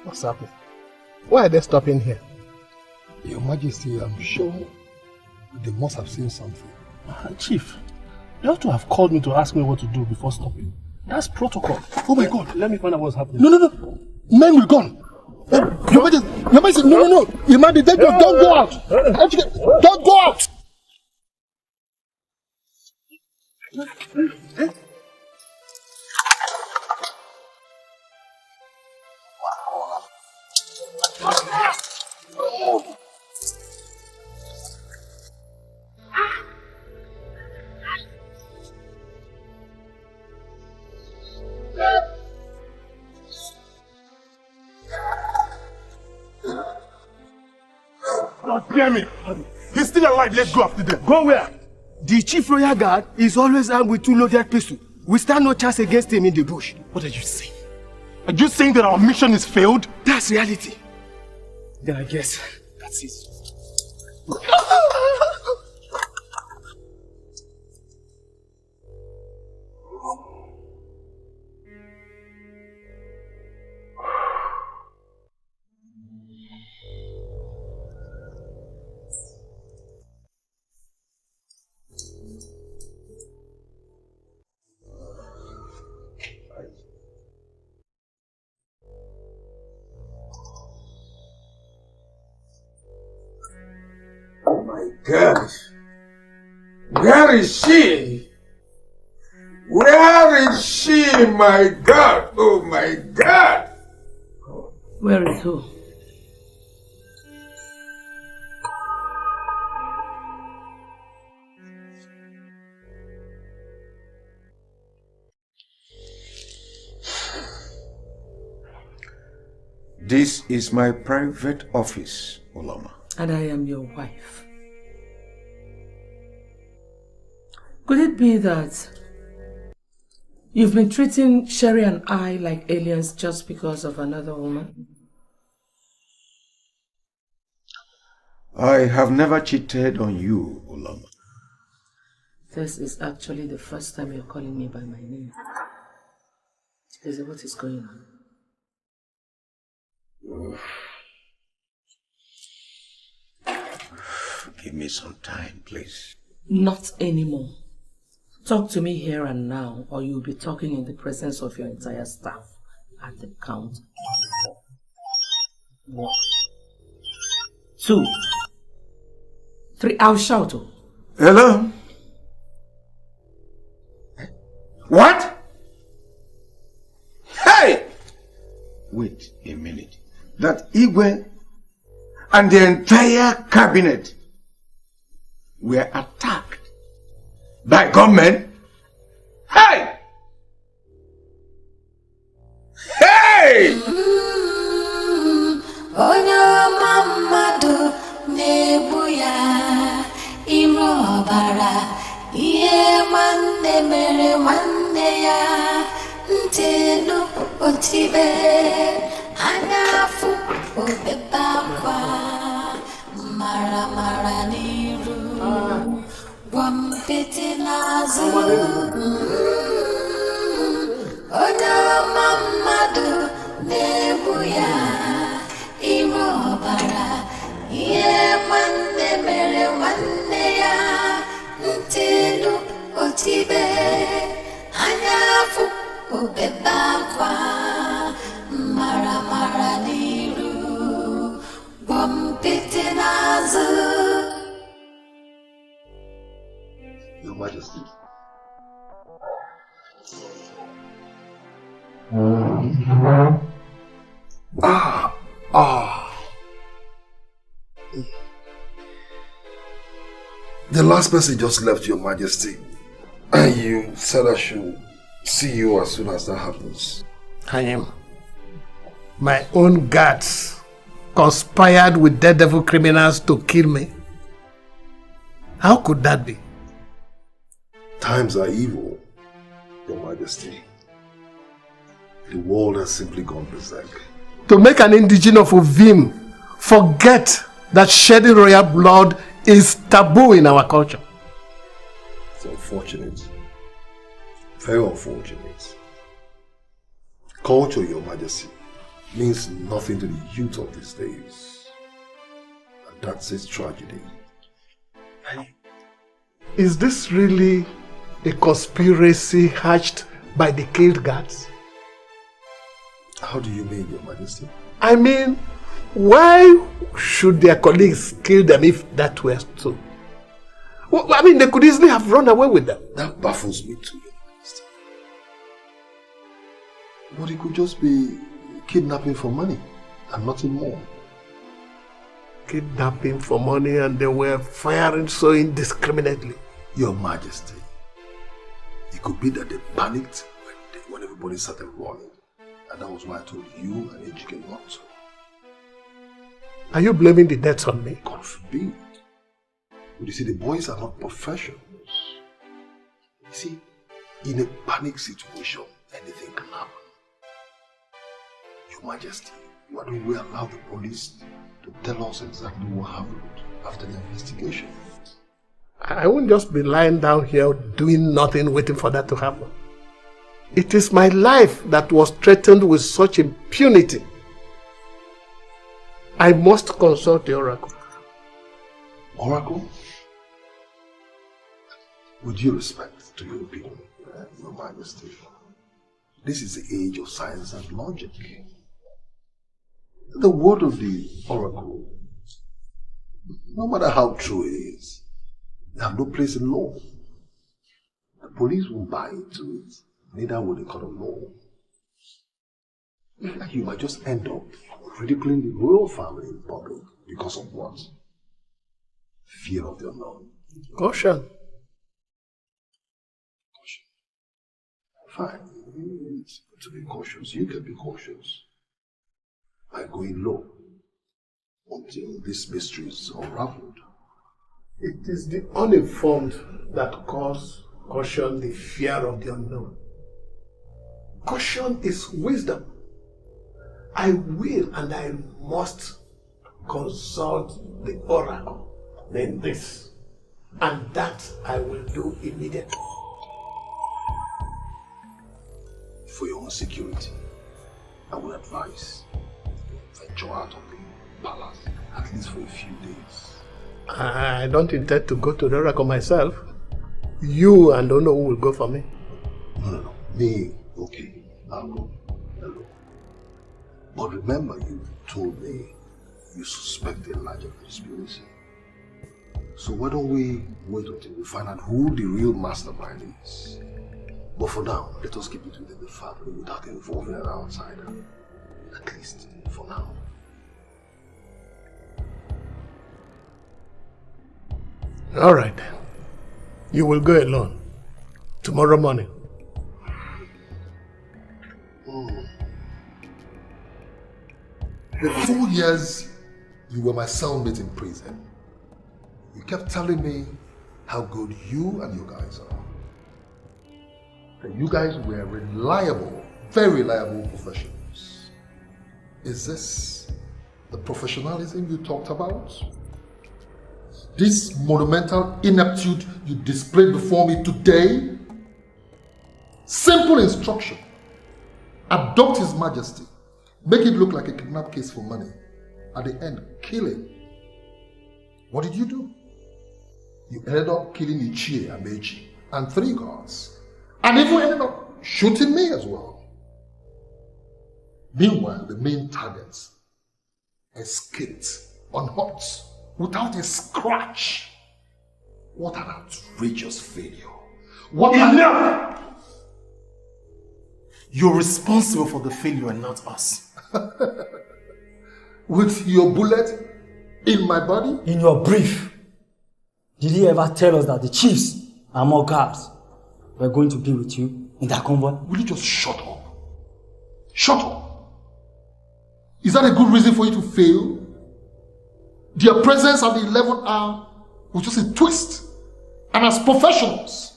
What's happening? Why are they stopping here? Your Majesty, I'm sure they must have seen something. Chief, you have to have called me to ask me what to do before stopping. That's protocol. Oh my God. Let me find out what's happening. No. Men will gone. Your Majesty, no. Your Majesty, don't go out. Don't go out. God damn it! He's still alive. Let's go after them. Go where? The chief royal guard is always armed with 2 loaded pistols. We stand no chance against him in the bush. What are you saying? Are you saying that our mission is failed? That's reality. Then I guess that's it. Gosh. Where is she? Where is she, my God? Oh my God! Where is who? This is my private office, Olama. And I am your wife. Could it be that you've been treating Sherry and I like aliens just because of another woman? I have never cheated on you, Olama. This is actually the first time you're calling me by my name. Is it what is going on? Give me some time, please. Not anymore. Talk to me here and now, or you'll be talking in the presence of your entire staff at the count of 4. 1, 2, 3. I'll shout. Hello? What? Hey! Wait a minute. That Igwe and the entire cabinet were attacked by gunmen? Hey! Hey! Onye mamadu nebu ya imo bara ihe nwanne mere nwanne ya ntelu otibe anafu obebakwa mara niru wampete nazu Onye mamadu nebu ya imo bara ihe nwanne mere nwanne ya ntelu otibe anyafu obeba Majesty. The last person just left, Your Majesty, and you said I should see you as soon as that happens. I am. My own guards conspired with daredevil criminals to kill me. How could that be? Times are evil, Your Majesty. The world has simply gone berserk. To make an indigene of Ovim forget that shedding royal blood is taboo in our culture. It's unfortunate. Very unfortunate. Culture, Your Majesty, means nothing to the youth of these days. And that's its tragedy. Is this really a conspiracy hatched by the killed guards? How do you mean, Your Majesty? I mean, why should their colleagues kill them if that were so? Well, I mean, they could easily have run away with them. That baffles me too, Your Majesty. But it could just be kidnapping for money and nothing more. Kidnapping for money, and they were firing so indiscriminately. Your Majesty, it could be that they panicked when everybody started running. And that was why I told you and Ejike not to. Are you blaming the deaths on me? God forbid. But you see, the boys are not professionals. You see, in a panic situation, anything can happen. Your Majesty, why don't we allow the police to tell us exactly what happened after the investigation? I won't just be lying down here doing nothing, waiting for that to happen. It is my life that was threatened with such impunity. I must consult the oracle. Oracle? With due respect to your opinion, Your Majesty, this is the age of science and logic. The word of the oracle, no matter how true it is, they have no place in law. The police won't buy into it, neither will the court of law. You might just end up ridiculing the royal family in public because of what? Fear of the unknown. Caution. Fine. It's good to be cautious. You can be cautious by going low until this mystery is unraveled. It is the uninformed that cause caution the fear of the unknown. Caution is wisdom. I will and I must consult the oracle in this, and that I will do immediately. For your own security, I would advise venture out of the palace, at least for a few days. I don't intend to go to the oracle myself. You and Ono will go for me. No. Me, okay, I'll go. Hello. But remember, you told me you suspect a larger conspiracy. So why don't we wait until we find out who the real mastermind is? But for now, let us keep it within the family without involving an outsider. At least for now. All right. You will go alone. Tomorrow morning. For 2 years, you were my cellmate in prison. You kept telling me how good you and your guys are. That you guys were reliable, very reliable professionals. Is this the professionalism you talked about? This monumental ineptitude you displayed before me today? Simple instruction. Adopt His Majesty. Make it look like a kidnap case for money. At the end, kill him. What did you do? You ended up killing Ichie and Meiji and 3 guards. And even ended up shooting me as well. Meanwhile, the main targets escaped unhurt, without a scratch. What an outrageous failure. Enough! You're responsible for the failure and not us. With your bullet in my body? In your brief, did he ever tell us that the chiefs and more guards were going to be with you in that convoy? Will you just shut up? Shut up! Is that a good reason for you to fail? Their presence at the 11th hour was just a twist. And as professionals,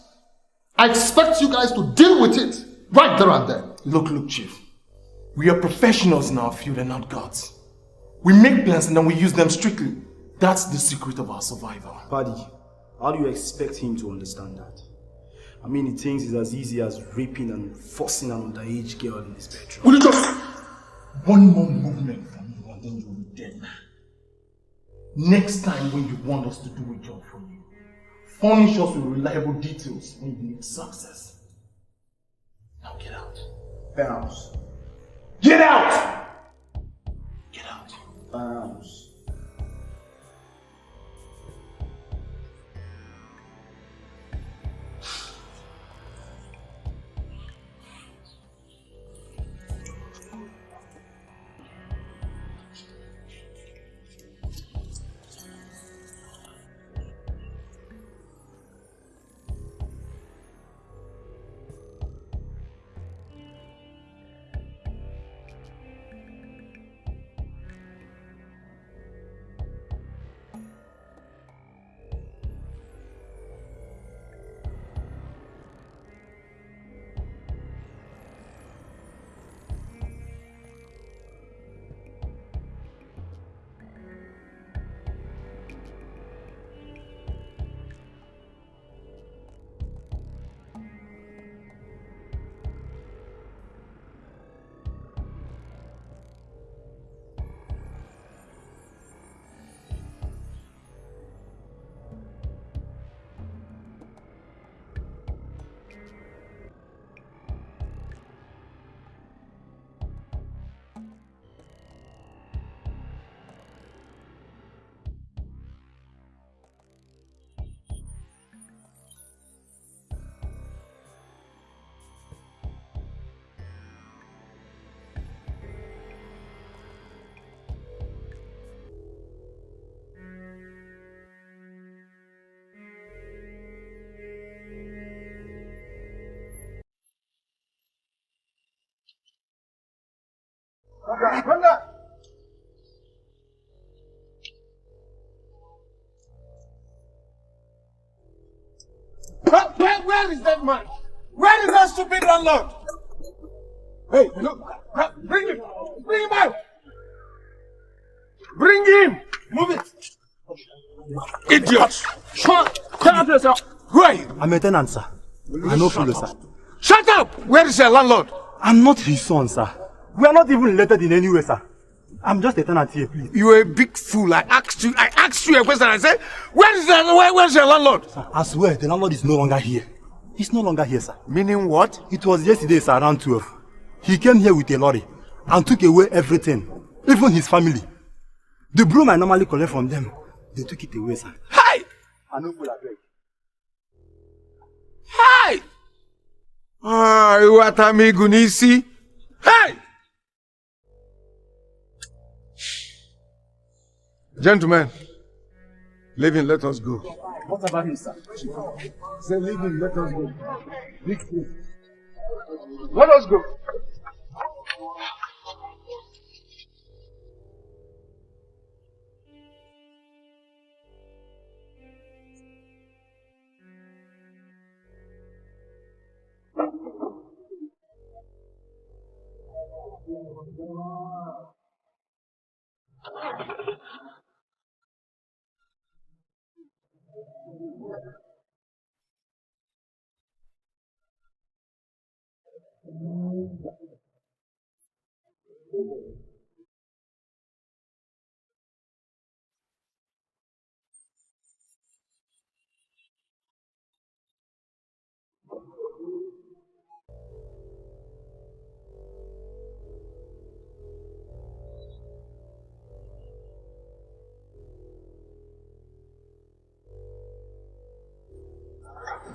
I expect you guys to deal with it right there and then. Look, Chief. We are professionals in our field and not gods. We make plans and then we use them strictly. That's the secret of our survival. Paddy, how do you expect him to understand that? I mean, he thinks it's as easy as raping and forcing an underage girl in his bedroom. Will you just... One more movement from you and then you'll be dead. Next time when you want us to do a job for you, furnish us with reliable details when you need success. Now get out. Bounce. Get out! Get out. Bounce. Where is that man? Where is that stupid landlord? Hey, look, bring him! Bring him out! Bring him! Move it! Idiot! Shut up yourself! Who are you? I'm a tenant, sir. I'm not fool, sir. Shut up! Where is your landlord? I'm not his son, sir. We are not even related in any way, sir. I'm just a tenant here, please. You are a big fool. I asked you a question. I said, where's your landlord? Sir, I swear, the landlord is no longer here. He's no longer here, sir. Meaning what? It was yesterday, sir, around 12. He came here with a lorry and took away everything, even his family. The broom I normally collect from them, they took it away, sir. Hi! I know fool, I beg. Hi! Ah, Iwatami Gunisi. Hi! Gentlemen, leave him, let us go. What about him, sir? Say, leave him, let us go. Let us go.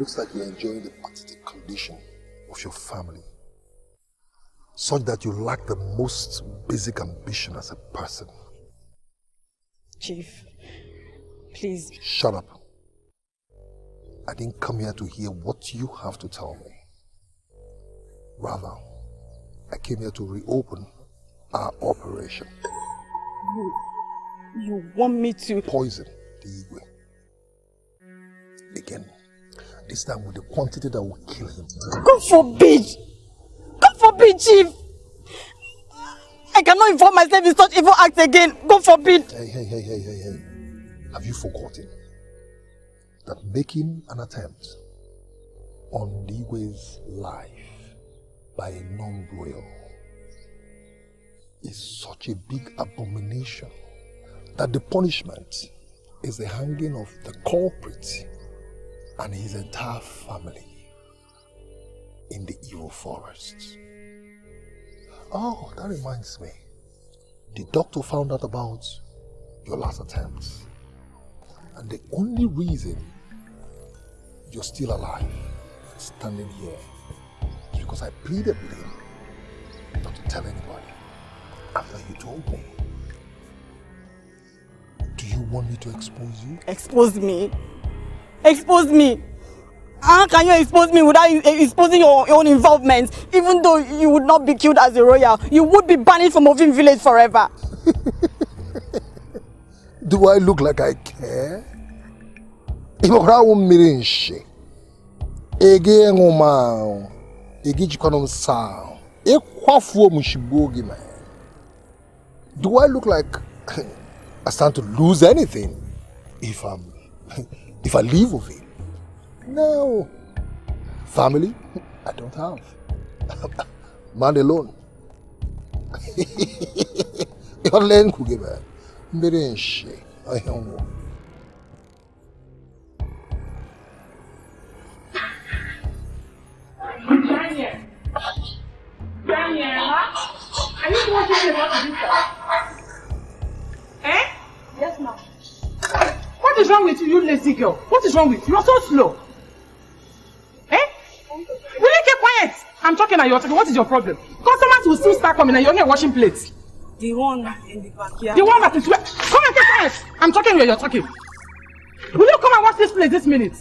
looks like you're enjoying the pathetic condition of your family, such that you lack the most basic ambition as a person. Chief, please. Shut up. I didn't come here to hear what you have to tell me. Rather, I came here to reopen our operation. You want me to poison the Igwe. Again, this time with the quantity that will kill him. God forbid! God forbid, Chief! I cannot involve myself in such evil acts again. God forbid! Hey. Have you forgotten that making an attempt on the Igwe's life by a non-royal is such a big abomination that the punishment is the hanging of the culprit and his entire family in the evil forest. Oh, that reminds me. The doctor found out about your last attempt. And the only reason you're still alive, standing here, is because I pleaded with him not to tell anybody after you told me. Do you want me to expose you? Expose me? Expose me? How can you expose me without exposing your own involvement? Even though you would not be killed as a royal, you would be banished from Ovim village forever. Do I look like I care? Imokra mirinshi. Ege ngoma. Ege jikonom sa. Ekwafu mushibogi man. Do I look like I stand to lose anything if I leave with him? No. Family, I don't have. Man alone. You're laying cookie man. Mirinshi. I don't know. Daniel, are you watching the what to do? Eh? Yes, ma'am. What is wrong with you, you lazy girl? What is wrong with you? You're so slow. Eh? Will you keep quiet? I'm talking and you're talking. What is your problem? Customers will still start coming and you're here washing plates. The one in the backyard. The one that is where. Come and keep quiet. I'm talking where you're talking. Will you come and wash this plate this minute?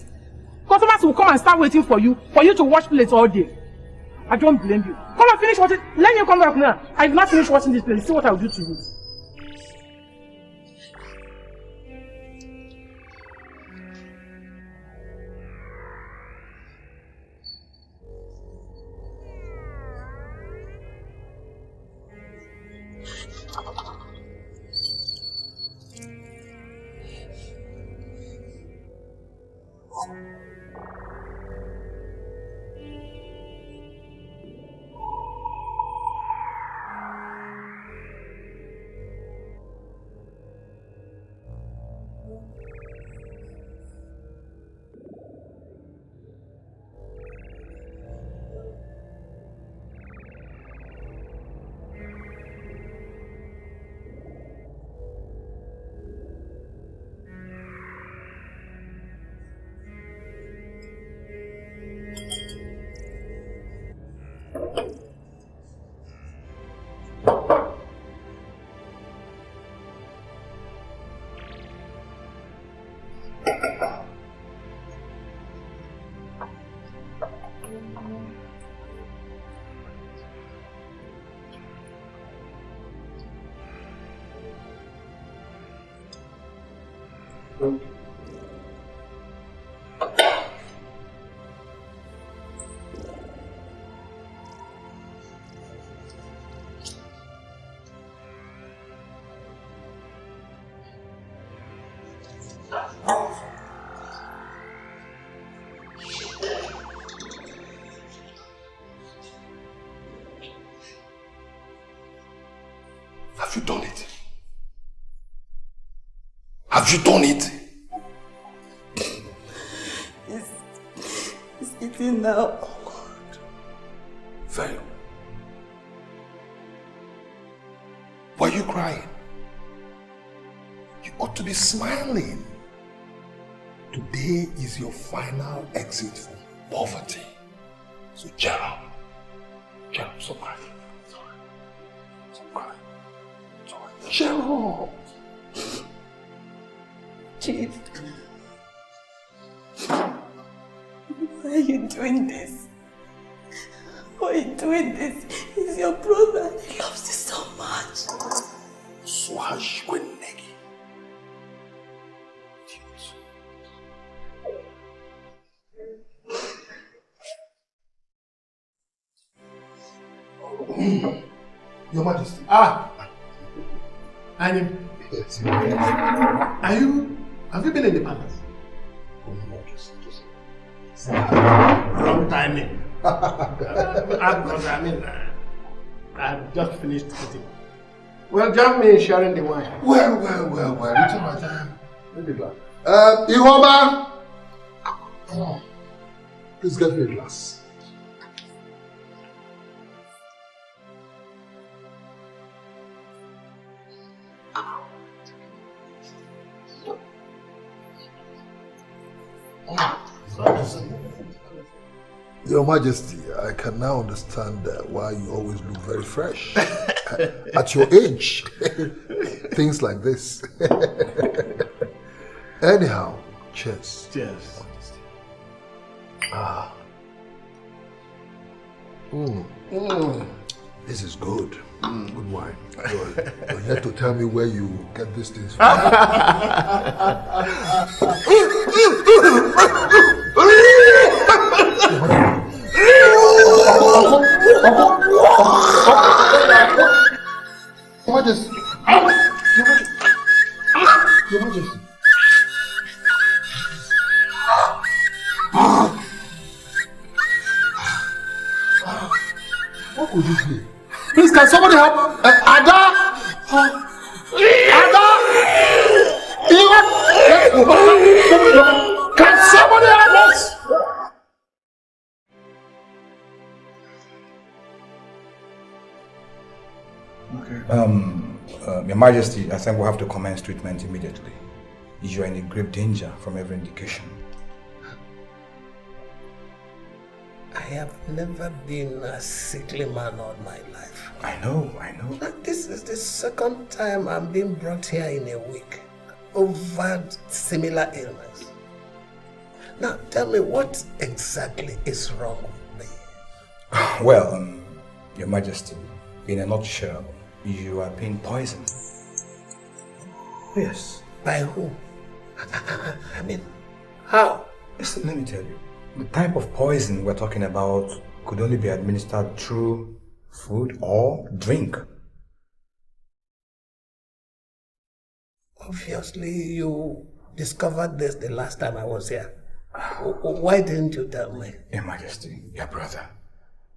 Customers will come and start waiting for you to wash plates all day. I don't blame you. Come and finish watching. Let me come back now. I've not finished watching this plate. See what I'll do to you. Have you done it? Have you done it? It's eating now. Oh God. Very. Why are you crying? You ought to be smiling. Today is your final exit from poverty. So Gerald, stop crying. Stop crying. Gerald! Chief, why are you doing this? Why are you doing this? He's your brother. He loves you so much. Swash Gwenegi. Your Majesty. Anim. Yes. Have you been in the palace? Wrong timing. I've just finished eating. Well, join me in sharing the wine. Well. It's my time. Maybe glass. Ihoma! Please get me a glass. Your Majesty, I can now understand why you always look very fresh. At your age, things like this. Anyhow, cheers. Cheers. This is good. Good wine. You're here to tell me where you get these things from. Your Majesty. Your Majesty. What could this be? Please, can somebody help? Ada! Can somebody help us? Your Majesty, I think we'll have to commence treatment immediately. You are in a grave danger from every indication. I have never been a sickly man all my life. I know. This is the second time I'm being brought here in a week over similar illness. Now, tell me, what exactly is wrong with me? Well, Your Majesty, in a nutshell, you are being poisoned. Yes. By whom? I mean, how? Listen, let me tell you. The type of poison we're talking about could only be administered through food or drink. Obviously, you discovered this the last time I was here. Why didn't you tell me? Your Majesty, your brother,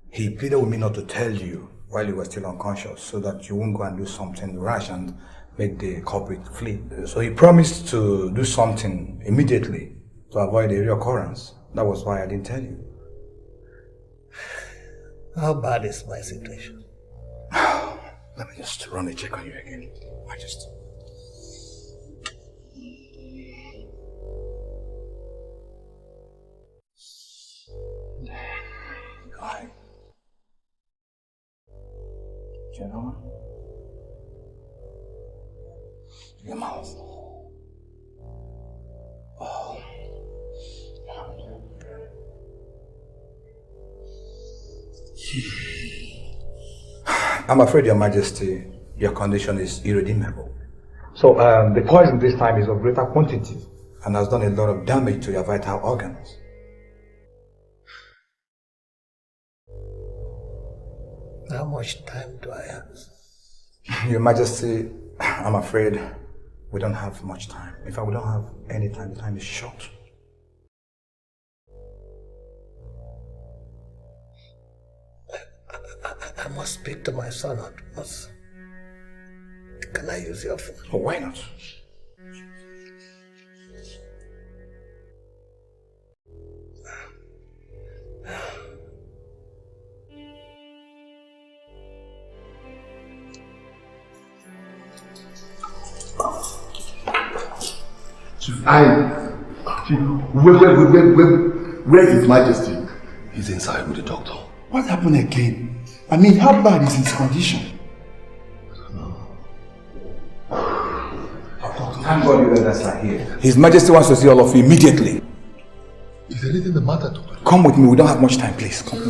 he pleaded with me not to tell you while you were still unconscious so that you won't go and do something rash and make the culprit flee. So he promised to do something immediately to avoid a reoccurrence. That was why I didn't tell you. How bad is my situation? Let me just run a check on you again, Majesty. Hi. Gentlemen. Your mouth. Oh. I'm afraid, Your Majesty, your condition is irredeemable. So the poison this time is of greater quantity and has done a lot of damage to your vital organs. How much time do I have? Your Majesty, I'm afraid we don't have much time. In fact, we don't have any time. The time is short. I must speak to my son at once. Can I use your phone? Oh, why not? Where is His Majesty? He's inside with the doctor. What happened again? I mean, how bad is his condition? Thank God you guys are here. His Majesty wants to see all of you immediately. Is there anything the matter, doctor? Come with me, we don't have much time, please. Come.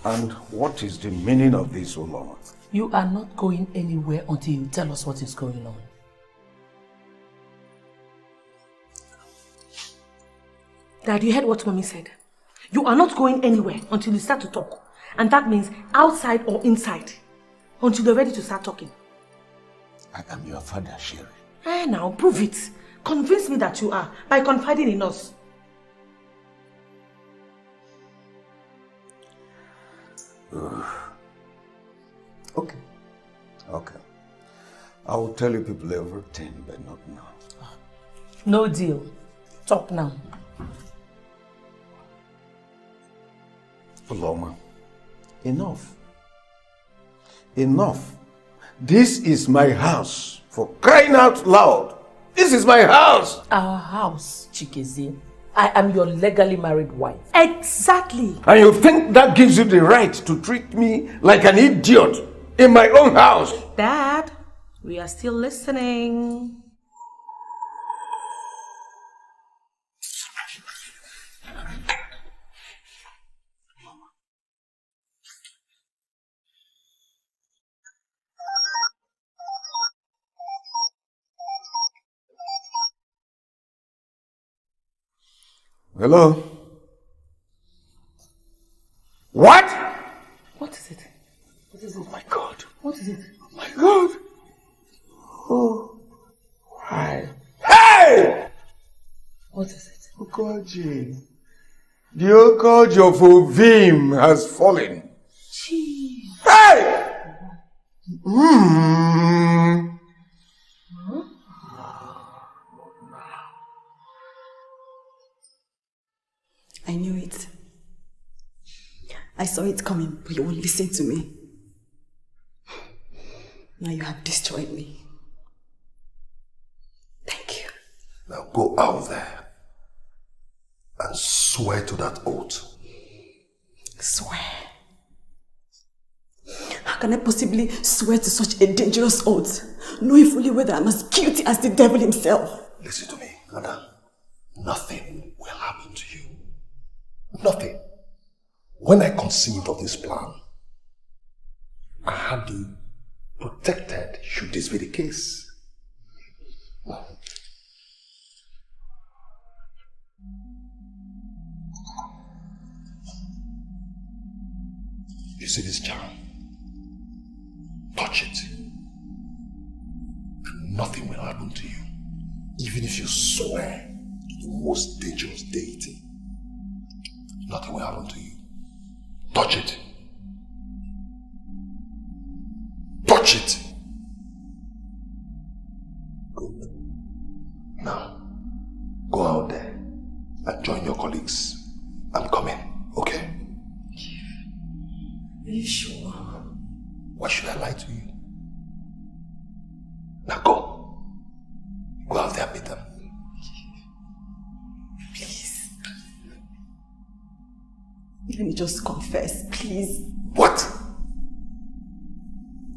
And what is the meaning of this, O Lord? You are not going anywhere until you tell us what is going on. Dad, you heard what Mommy said. You are not going anywhere until you start to talk. And that means outside or inside. Until you're ready to start talking. I am your father, Sherry. Now, prove it. Convince me that you are by confiding in us. Okay. I will tell you people everything, but not now. No deal. Talk now. Loma, enough. This is my house. For crying out loud. This is my house. Our house, Chikeze. I am your legally married wife. Exactly. And you think that gives you the right to treat me like an idiot in my own house? Dad, we are still listening. Hello? What? What is it? What is it? Oh my God. What is it? Oh my God. Oh. Why? Hey! What is it? Okoji. The Okoji of Ovim has fallen. Jeez. Hey! I knew it. I saw it coming, but you won't listen to me. Now you have destroyed me. Thank you. Now go out there and swear to that oath. Swear? How can I possibly swear to such a dangerous oath, knowing fully whether I'm as guilty as the devil himself? Listen to me, Madam. Nothing will happen to you. Nothing. When I conceived of this plan, I had you protected should this be the case. You see this charm? Touch it. And nothing will happen to you. Even if you swear to the most dangerous deity, nothing will happen to you. Touch it. Touch it. Good. Now, go out there and join your colleagues. I'm coming, okay? Are you sure? Why should I lie to you? Now go. Go out there and meet them. Please. Let me just confess, please. What?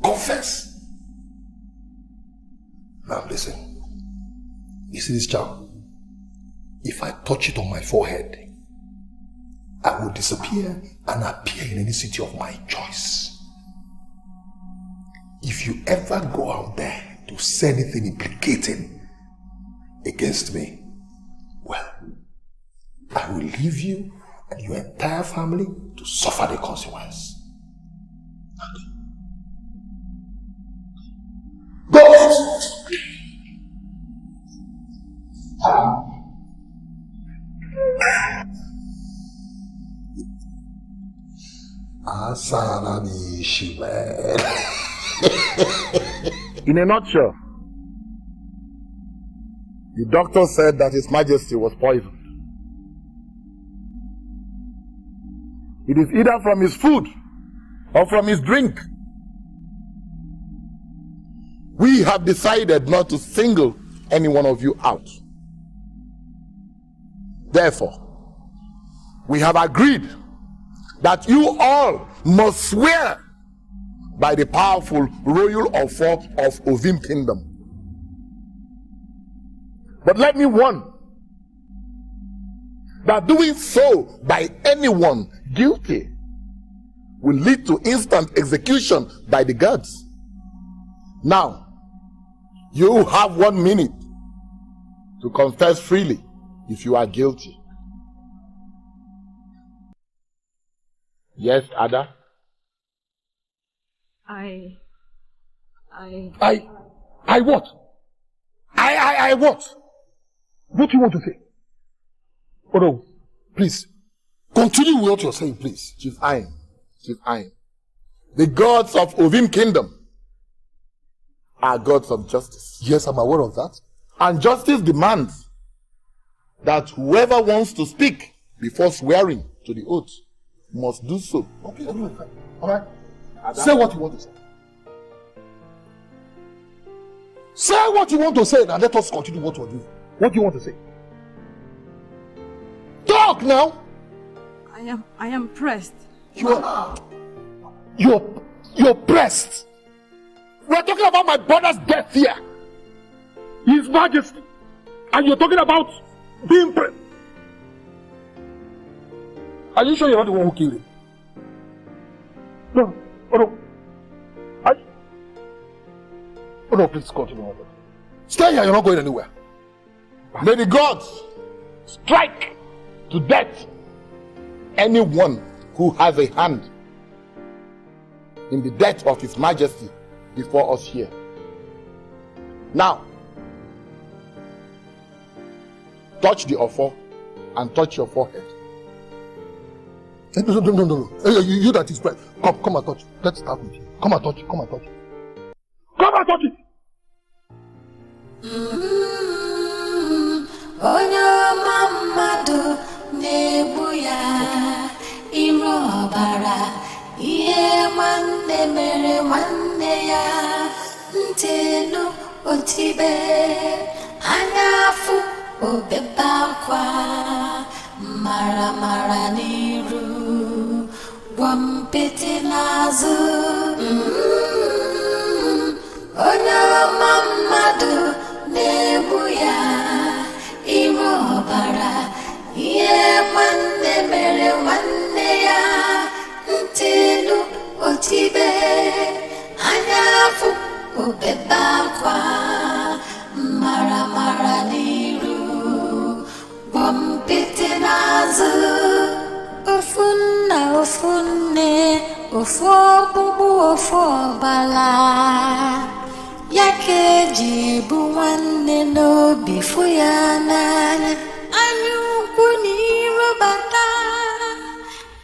Confess? Now listen. You see this charm? If I touch it on my forehead, I will disappear and appear in any city of my choice. If you ever go out there to say anything implicating against me, well, I will leave you and your entire family to suffer the consequence. Go! In a nutshell, the doctor said that His Majesty was poisoned. It is either from his food or from his drink. We have decided not to single any one of you out. Therefore, we have agreed that you all must swear by the powerful royal offer of Ovim Kingdom. But let me warn that doing so by anyone guilty will lead to instant execution by the gods. Now, you have 1 minute to confess freely if you are guilty. Yes, Ada? I what? I what? What do you want to say? Oh no, please, continue with what you're saying, please. Chief Ayin. The gods of Ovim Kingdom are gods of justice. Yes, I'm aware of that. And justice demands that whoever wants to speak before swearing to the oath must do so. Okay, fine. Alright. Say what you want to say. Say what you want to say and let us continue what we're doing. What do you want to say? Talk now! I am pressed. You're pressed. We're talking about my brother's death here. His Majesty. And you're talking about being pressed. Are you sure you're not the one who killed him? No. Oh no. Oh no, please continue. Stay here, you're not going anywhere. May the gods strike to death anyone who has a hand in the death of His Majesty before us here. Now, touch the offer and touch your forehead. No. You that is right. Come and touch. Let's start with you. Come and touch it. Come and touch it. Come and touch it. Onye mamadu nebu ya iro ọbara ihe nwanne mere nwanne ya ntelu otibe anya afụ obebe akwa mara n'iru gwampete n'azụ onye mamadu nebu ya iro ọbara ihe nwanne mere nwanne ya ntelu otibe anya afụ obebe akwa mara n'iru gwampete n'azụ ofu nna ofu nne ofu ọkpụkpụ ofu ọbala ya ka eji bụ nwanne n'obi fụ ya n'anya anya ukwu n'iru bata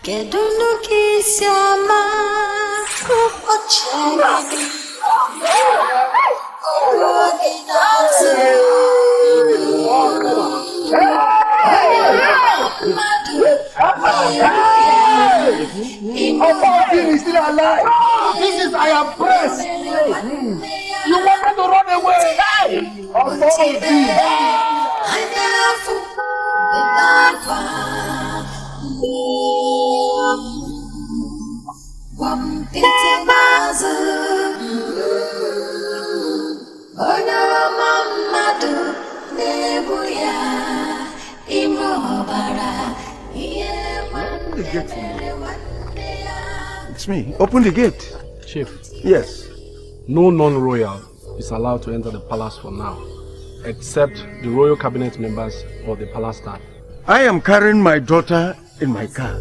kedu nnukwu isi ama ụbọchị agadi ọrụ gị n'azụ Ogba is still alive. This is I am pressed. You wanted to run away. the gate for me. It's me. Open the gate. Chief. Yes. No non-royal is allowed to enter the palace for now, except the royal cabinet members or the palace staff. I am carrying my daughter in my car,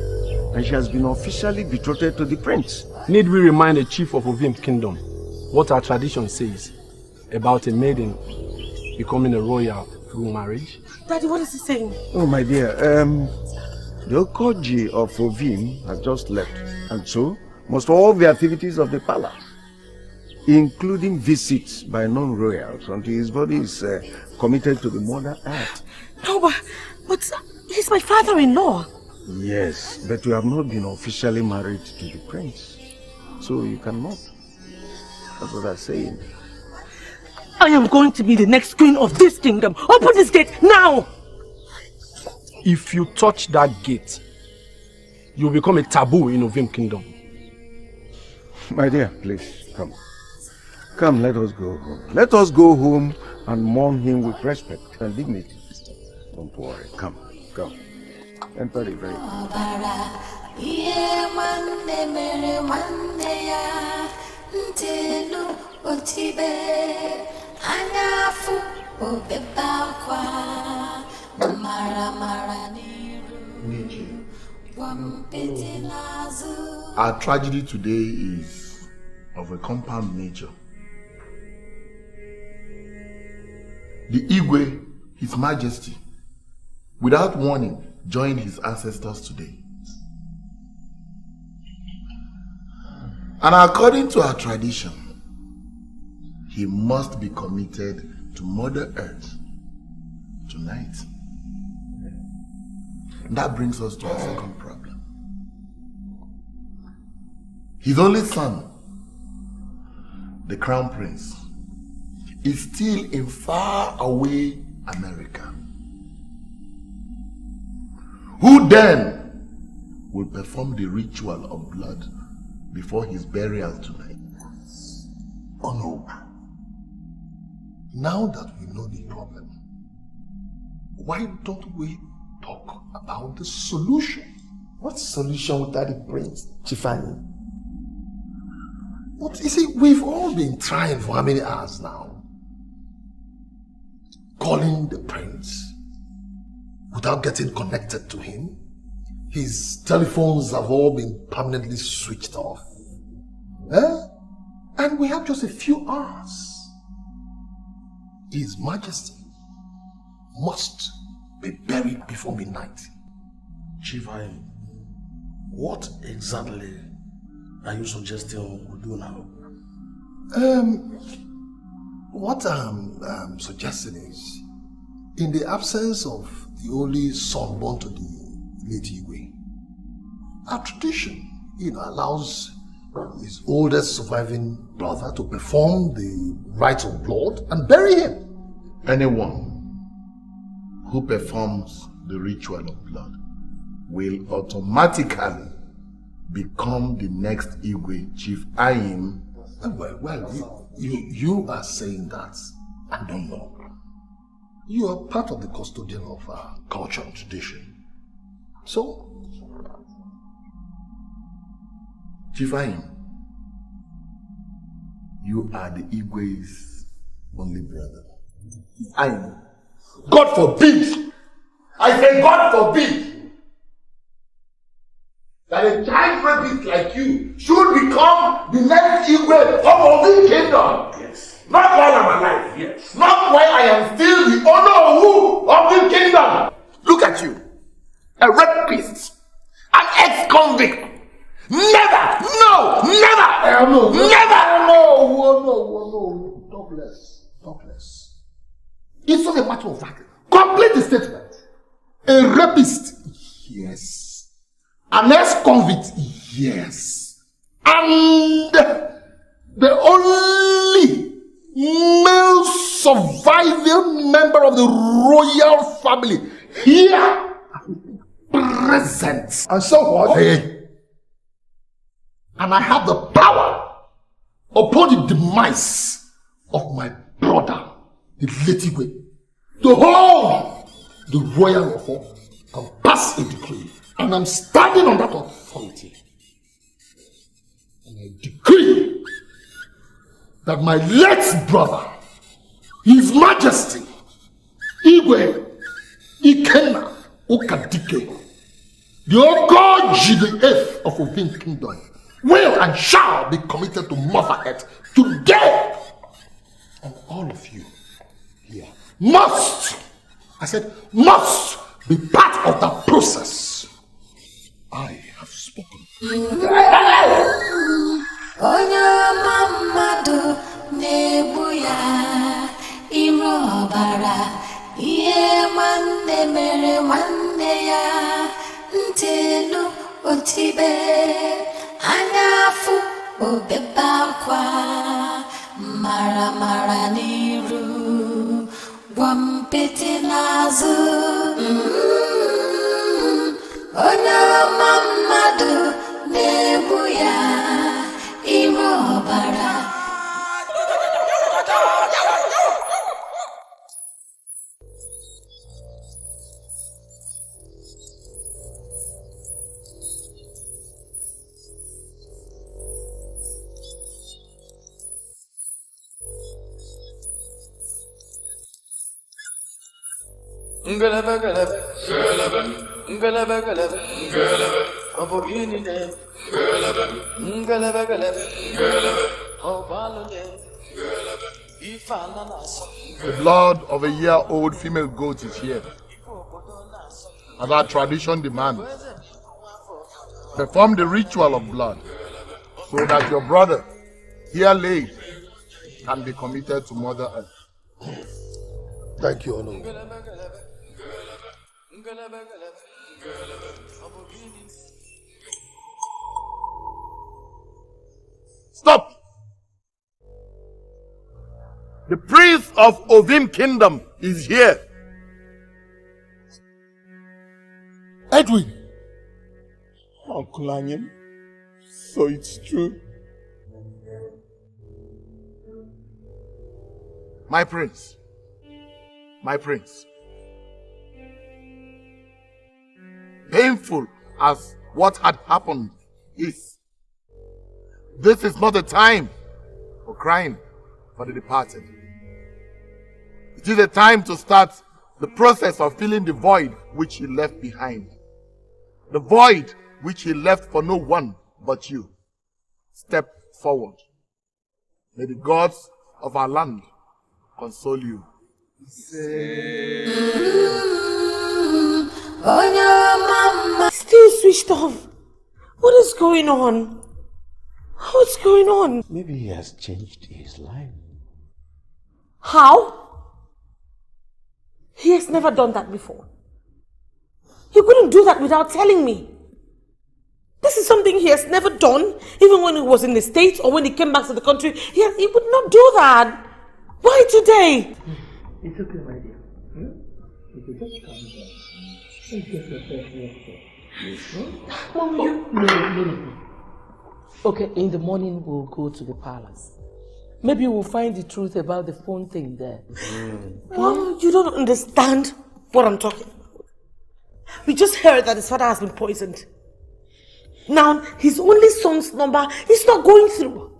and she has been officially betrothed to the prince. Need we remind the chief of Ovim's kingdom what our tradition says about a maiden becoming a royal through marriage? Daddy, what is he saying? Oh, my dear, the Okoji of Ovim has just left, and so must all the activities of the palace, including visits by non-royals until his body is committed to the Mother Earth. No, but he's my father-in-law. Yes, but you have not been officially married to the prince, so you cannot. That's what I'm saying. I am going to be the next queen of this kingdom. Open this gate now! If you touch that gate, you will become a taboo in Ovim kingdom. My dear, please, come. Come, let us go home. Let us go home and mourn him with respect and dignity. Don't worry. Come, come. Enter the very. Our tragedy today is of a compound nature. The Igwe, His Majesty, without warning, joined his ancestors today. And according to our tradition, he must be committed to Mother Earth tonight. And that brings us to our second problem. His only son, the Crown Prince, is still in far away America. Who then will perform the ritual of blood before his burial tonight? Oh no. Now that we know the problem, why don't we talk about the solution? What solution without the prince, Chifani? But you see, we've all been trying for how many hours now? Calling the prince without getting connected to him. His telephones have all been permanently switched off. And we have just a few hours. His Majesty must be buried before midnight. Chief, what exactly are you suggesting we do now? What I'm suggesting is, in the absence of the only son born to the late Igwe, our tradition, allows his oldest surviving brother to perform the rites of blood and bury him. Anyone who performs the ritual of blood will automatically become the next Igwe Chief Ayim. Well, you are saying that. I don't know. You are part of the custodian of our culture and tradition. So, Chief Ayim, you are the Igwe's only brother. Ayim, God forbid! I say God forbid! That a child rapist like you should become the next Igwe of Ovim kingdom. Yes. Not while I'm alive. Yes. Not while I am still the owner of Ovim kingdom. Look at you. A rapist. An ex-convict. Never! No! Never! No! Never! No! Talk less. It's not a matter of fact. Complete the statement. A rapist. Yes. An ex-convict. Yes. And the only male surviving member of the royal family here present. And so what? Hey. And I have the power upon the demise of my brother, the late Igwe, to hold the royal offer and pass a decree And I'm standing on that authority. And I decree that my late brother, His Majesty, Igwe Ikenna Ukadike, the Okoji the 8th of Ovin Kingdom, will and shall be committed to Mother Earth today. And all of you here must, I said must, be part of that process. I have spoken. Mara mara niru wampete nazu Onya mamadu nebuya imobara. Ngalaba galaba galaba ngalaba galaba galaba abogini ne galaba ngalaba galaba galaba obalone galaba ifana naso. The blood of a year-old female goat is here, as our tradition demands. Perform the ritual of blood, so that your brother, here laid, can be committed to Mother Earth. Thank you, Ono. Stop! The priest of Ovim Kingdom is here. Edwin! Uncle Anyam, so it's true. My prince. My prince. Painful as what had happened is, this is not a time for crying for the departed. It is a time to start the process of filling the void which he left behind. The void which he left for no one but you. Step forward. May the gods of our land console you. Still switched off. What is going on? What's going on? Maybe he has changed his life. How? He has never done that before. He couldn't do that without telling me. This is something he has never done, even when he was in the States or when he came back to the country. He would not do that. Why today? It's okay, my dear. You can just calm down. And get yourself rested. Mom, No. Okay, in the morning we'll go to the palace. Maybe we'll find the truth about the phone thing there. Mom, you don't understand what I'm talking about. We just heard that his father has been poisoned. Now, his only son's number is not going through.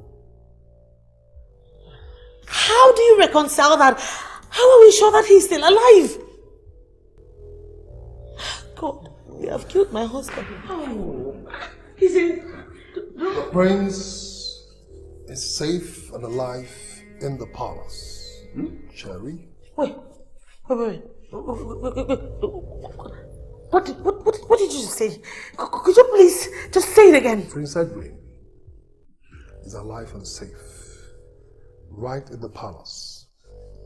How do you reconcile that? How are we sure that he's still alive? God, they have killed my husband. Oh, he's in... The prince is safe and alive in the palace. Cherry? Wait. What did you say? Could you please just say it again? Prince Edwin is alive and safe, right in the palace,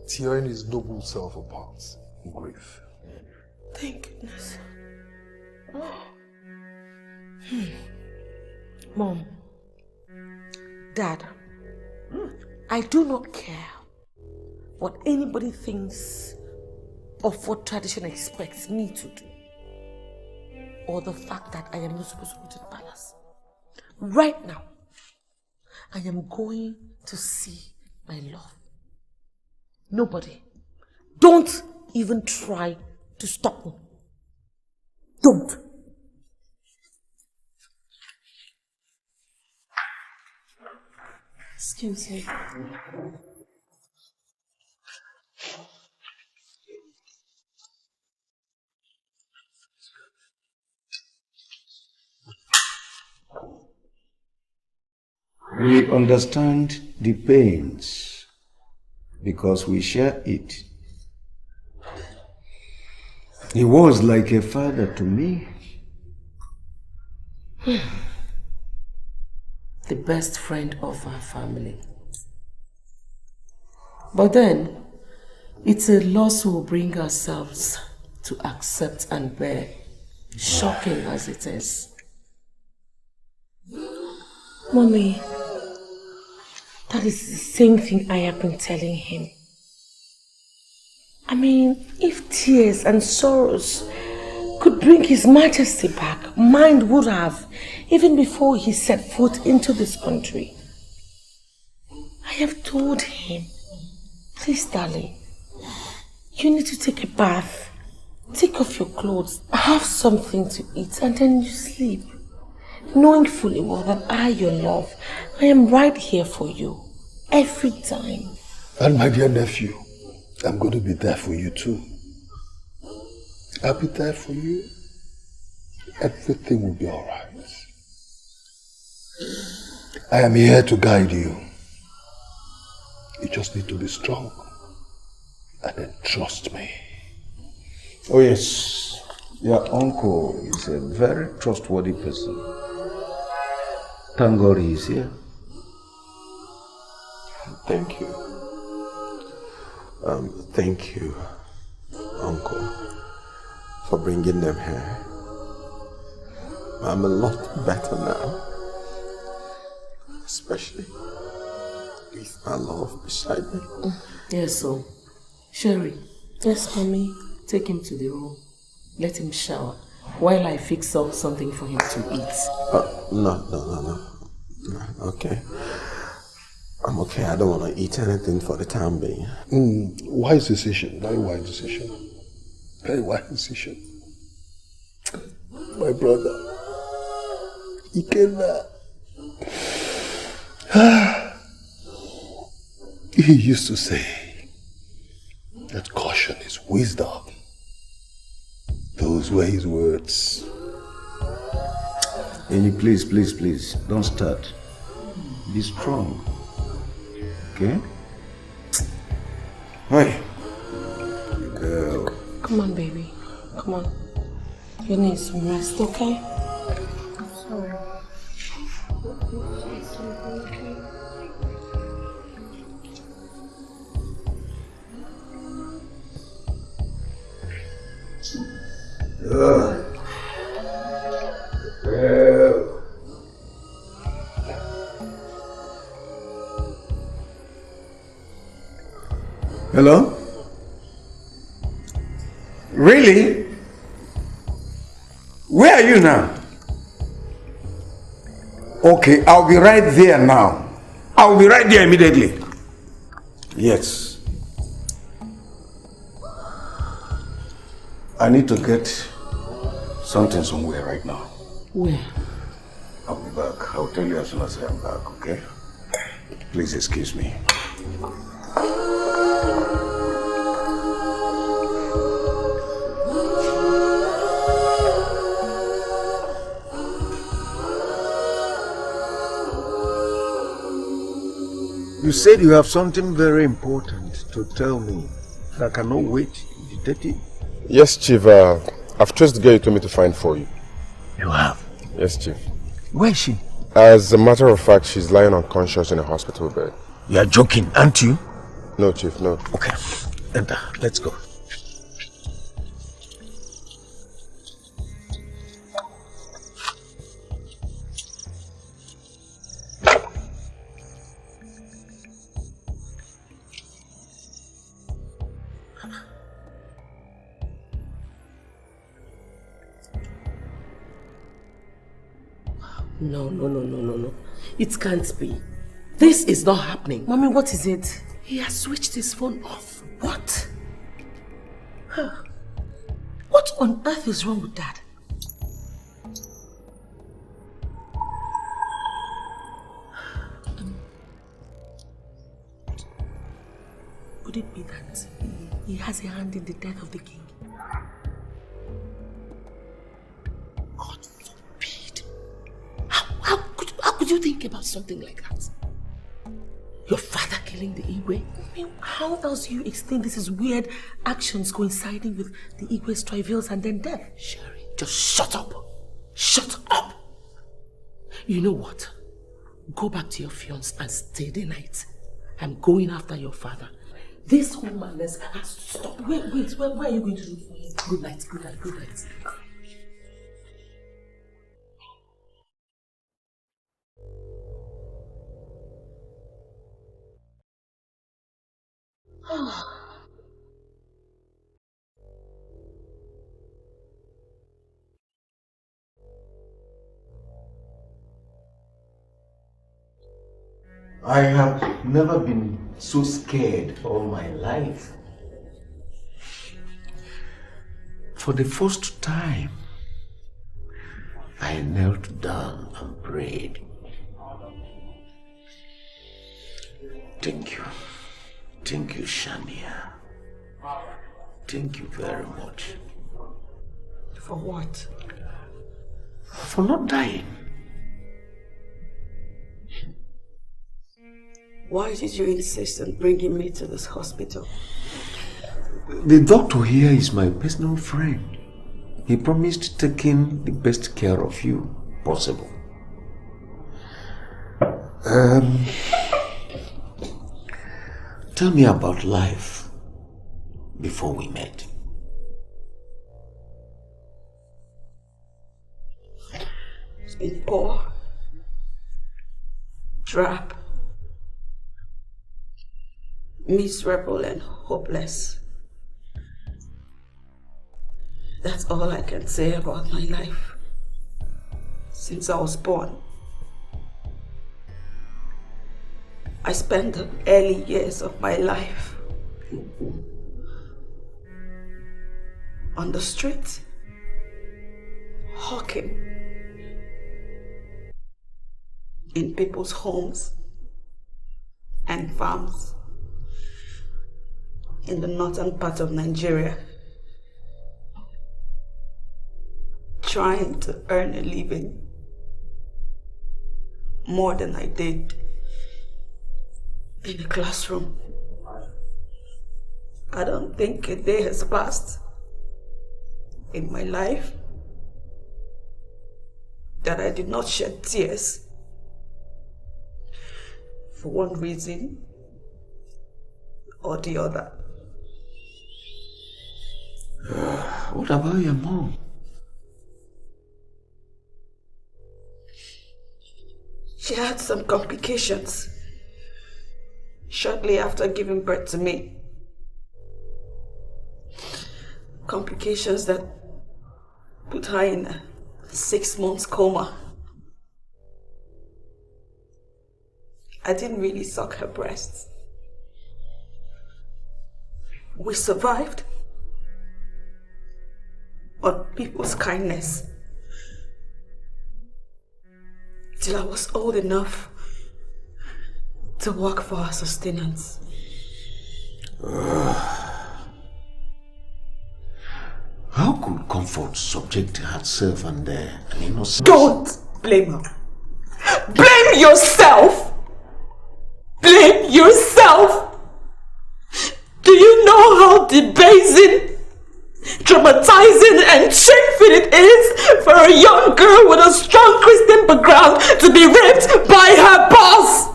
tearing his noble self apart in grief. Thank goodness. Mom, Dad, I do not care what anybody thinks of what tradition expects me to do, or the fact that I am not supposed to go to the palace. Right now, I am going to see my love. Nobody. Don't even try to stop me. Don't. Excuse me. We understand the pains because we share it. He was like a father to me. The best friend of our family. But then, it's a loss we'll bring ourselves to accept and bear, shocking as it is. Mommy, that is the same thing I have been telling him. I mean, if tears and sorrows could bring His Majesty back, mine would have, even before he set foot into this country. I have told him, please darling, you need to take a bath, take off your clothes, have something to eat, and then you sleep. Knowing fully well that I, your love, I am right here for you, every time. And my dear nephew, I'm going to be there for you too. I'll be there for you. Everything will be alright. I am here to guide you. You just need to be strong. And then trust me. Oh yes, your uncle is a very trustworthy person. Thank God he is here. Thank you. Thank you, Uncle, for bringing them here. I'm a lot better now. Especially with my love beside me. Yes, so, Sherry. Yes, Mommy. Take him to the room. Let him shower while I fix up something for him to eat. No. Okay. I'm okay. I don't want to eat anything for the time being. Wise decision. Very wise decision. Very wise decision. My brother. Ikenna. He used to say that caution is wisdom. Those were his words. Annie, please, don't start. Be strong. Okay? Hey. Girl. Come on, baby. Come on. You need some rest, okay? I'm sorry. Hello? Really? Where are you now? Okay, I'll be right there now. I'll be right there immediately. Yes. I need to get something somewhere right now. Where? I'll be back. I'll tell you as soon as I am back, okay? Please excuse me. You said you have something very important to tell me. I cannot wait, Detective. Yes, Chief. I've traced the girl you told me to find for you. You have? Yes, Chief. Where is she? As a matter of fact, she's lying unconscious in a hospital bed. You are joking, aren't you? No, Chief, no. Okay, enter. Let's go. No. It can't be. This is not happening. Mommy, what is it? He has switched his phone off. What? What on earth is wrong with Dad? he has a hand in the death of the king. God forbid. How could you think about something like that? Your father killing the Igwe? I mean, how else do you explain this is weird actions coinciding with the Igwe's travails and then death? Sherry, just shut up. Shut up. You know what? Go back to your fiancé and stay the night. I'm going after your father. This whole madness has to stop. Wait, where are you going to do for him? Good night, good night, good night. I have never been so scared all my life. For the first time, I knelt down and prayed. Thank you. Thank you, Shania. Thank you very much. For what? For not dying. Why did you insist on bringing me to this hospital? The doctor here is my personal friend. He promised taking the best care of you possible. Tell me about life before we met. It's been poor, drab, miserable and hopeless. That's all I can say about my life since I was born. I spent the early years of my life on the street, hawking in people's homes and farms in the northern part of Nigeria, trying to earn a living more than I did in a classroom. I don't think a day has passed in my life that I did not shed tears for one reason or the other. What about your mom? She had some complications shortly after giving birth to me. Complications that put her in a 6-month coma. I didn't really suck her breasts. We survived on people's kindness till I was old enough to work for our sustenance. How could comfort subject herself and an innocent... Don't blame her. Blame yourself! Blame yourself! Do you know how debasing, traumatizing and shameful it is for a young girl with a strong Christian background to be raped by her boss?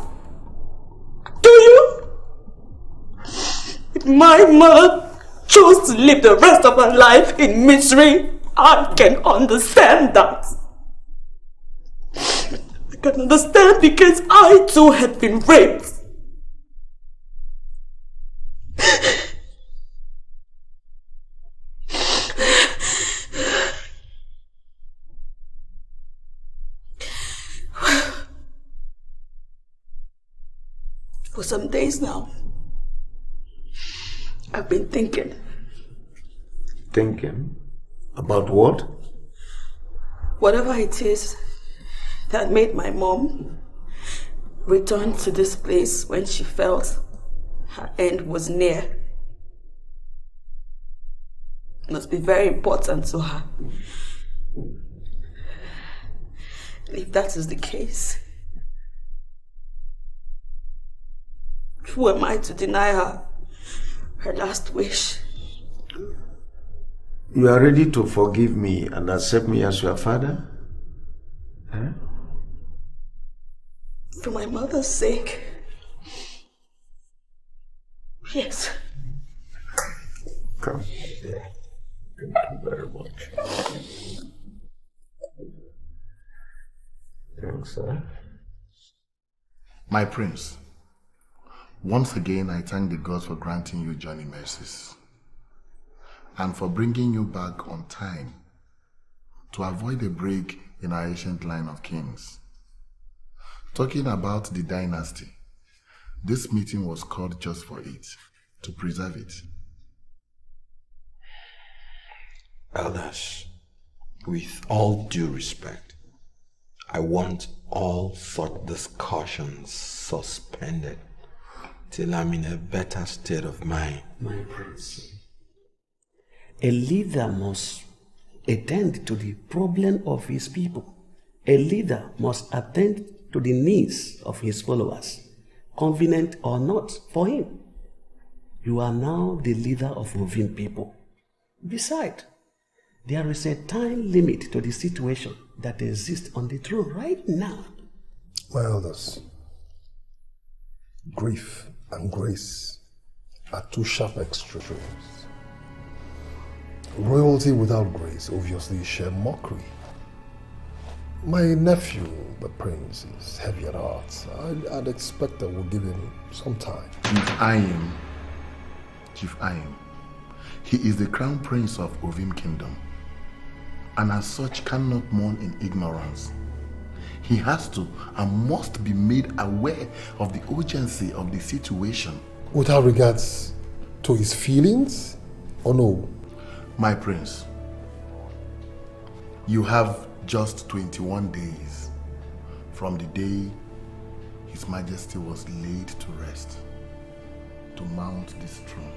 Do you? If my mother chose to live the rest of her life in misery, I can understand that. I can understand because I too had been raped. For some days now, I've been thinking. Thinking? About what? Whatever it is that made my mom return to this place when she felt her end was near. must be very important to her. If that is the case, who am I to deny her last wish? You are ready to forgive me and accept me as your father? Huh? For my mother's sake. Yes. Come. Thank you very much. Thanks, sir. My prince, once again I thank the gods for granting you journey mercies and for bringing you back on time to avoid a break in our ancient line of kings. Talking about the dynasty, this meeting was called just for it, to preserve it. Elders, with all due respect, I want all such discussions suspended till I'm in a better state of mind. My prince, a leader must attend to the problem of his people. A leader must attend to the needs of his followers, convenient or not for him. You are now the leader of Ovin people. Besides, there is a time limit to the situation that exists on the throne right now. My elders, grief and grace are two sharp extremes. Royalty without grace obviously is sheer mockery. My nephew, the prince, is heavy at heart. I'd expect that we'll give him some time. Chief Ayim, he is the crown prince of Ovim Kingdom, and as such cannot mourn in ignorance. He has to and must be made aware of the urgency of the situation. Without regards to his feelings, or no? My prince, you have just 21 days from the day His Majesty was laid to rest to mount this throne.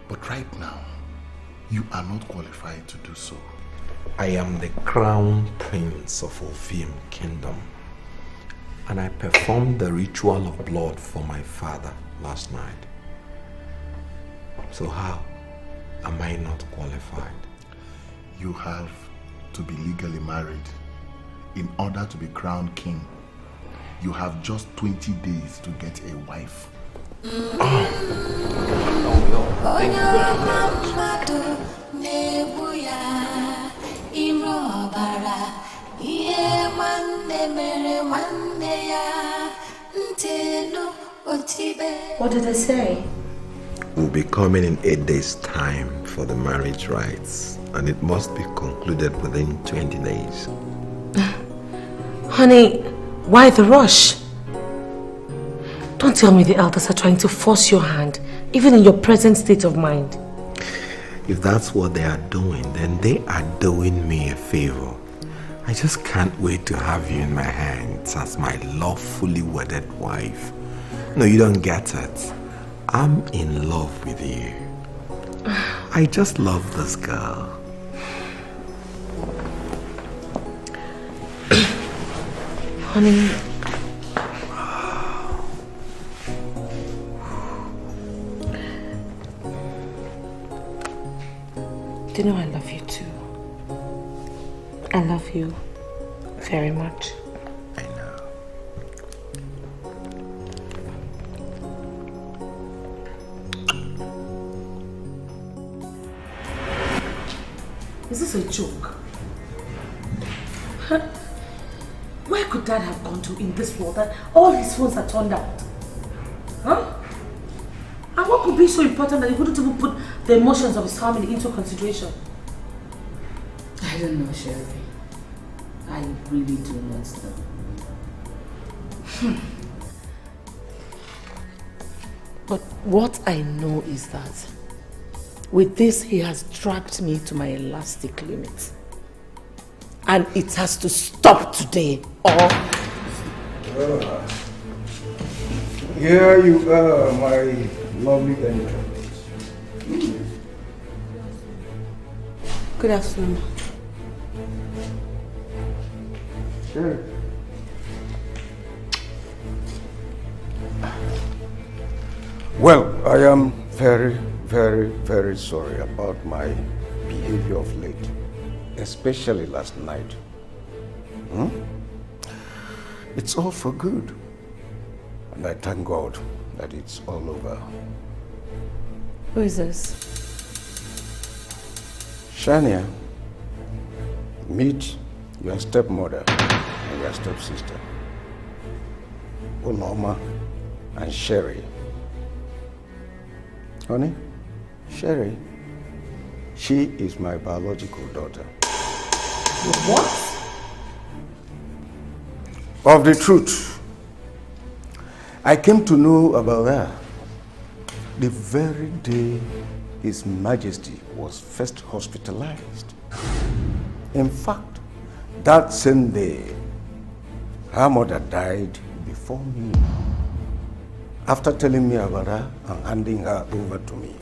But right now, you are not qualified to do so. I am the crown prince of Ovim Kingdom, and I performed the ritual of blood for my father last night. So how am I not qualified? You have to be legally married in order to be crowned king. You have just 20 days to get a wife. What did I say? We'll be coming in 8 days' time for the marriage rites, and it must be concluded within 20 days. Honey, why the rush? Don't tell me the elders are trying to force your hand, even in your present state of mind. If that's what they are doing, then they are doing me a favor. I just can't wait to have you in my hands as my lawfully wedded wife. No, you don't get it. I'm in love with you. I just love this girl. Honey, do you know I love you too? I love you very much. I know. Is this a joke? Where could Dad have gone to in this world that all his phones are turned out? Huh? And what could be so important that he wouldn't even put the emotions of his family into consideration? I don't know, Sherry. I really do not know. But what I know is that with this, he has dragged me to my elastic limit. And it has to stop today, or... Here you are, my lovely angel. Good afternoon. Sure. Well, I am very, very, very sorry about my behavior of late, especially last night. It's all for good, and I thank God that it's all over. Who is this? Shania, meet your stepmother and your stepsister, Uloma and Sherry. Honey, Sherry, she is my biological daughter. What? Of the truth, I came to know about her the very day His Majesty was first hospitalized. In fact, that same day, her mother died before me. After telling me about her and handing her over to me.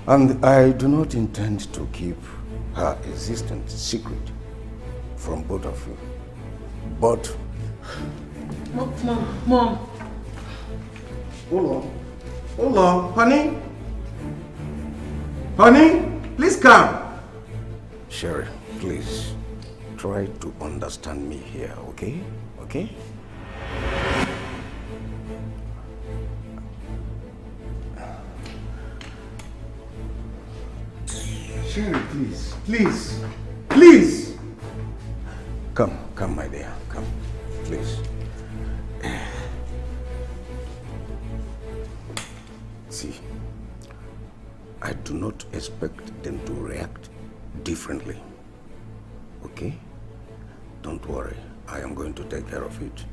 And I do not intend to keep her existence secret from both of you. But... Mom. Hold on, honey. Honey, please come. Sherry, please, try to understand me here, okay? Okay? Sherry, please, please, please. Come, my dear, come, please. See, I do not expect them to react differently, okay? Don't worry, I am going to take care of it.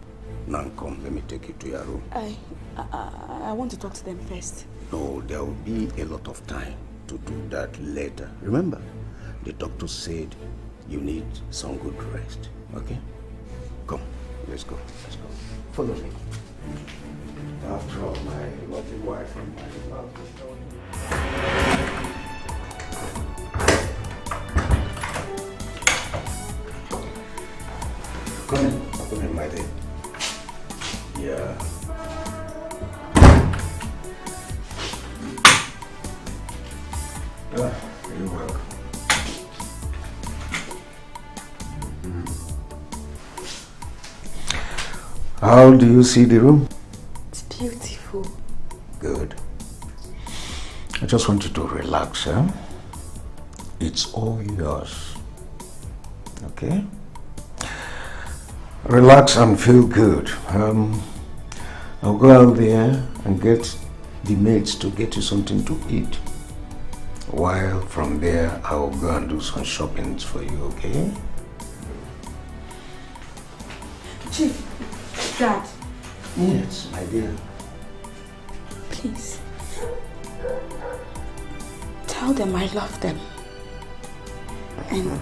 Now come, let me take you to your room. I want to talk to them first. No, there will be a lot of time to do that later. Remember, the doctor said you need some good rest, okay? Come, let's go, Follow me. After all, my lovely wife and my lovely daughter. Come in, my dear. Yeah. You're welcome. How do you see the room? It's beautiful. Good. I just want you to relax, huh? It's all yours. Okay? Relax and feel good. I'll go out there and get the maids to get you something to eat. While from there, I'll go and do some shopping for you, okay? Chief, Dad. Yes, my dear. Please. Tell them I love them. And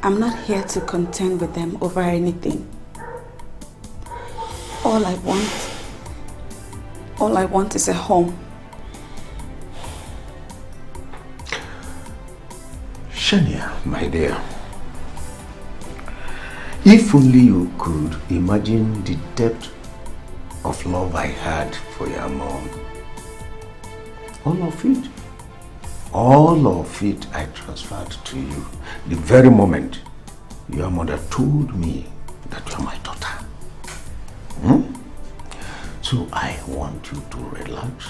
I'm not here to contend with them over anything. All I want is a home. Shania, my dear, if only you could imagine the depth of love I had for your mom. All of it I transferred to you the very moment your mother told me that you're my daughter. So I want you to relax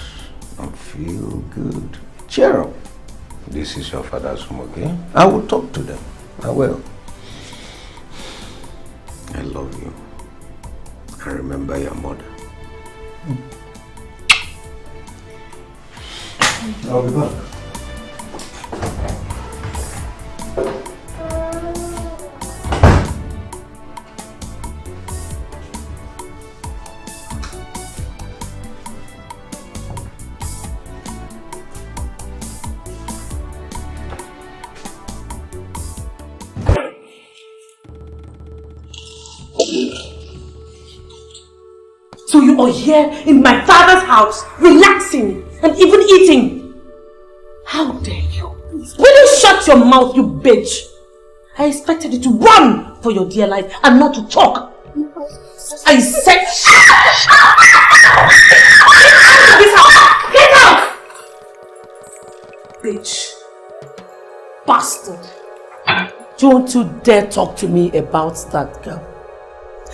and feel good. Cheer up. This is your father's home, okay? I will talk to them. I will. I love you. I remember your mother. I'll be back. So you are here in my father's house, relaxing and even eating. How Shut your mouth, you bitch! I expected you to run for your dear life and not to talk. I said, get out! Bitch. Bastard. Don't you dare talk to me about that girl.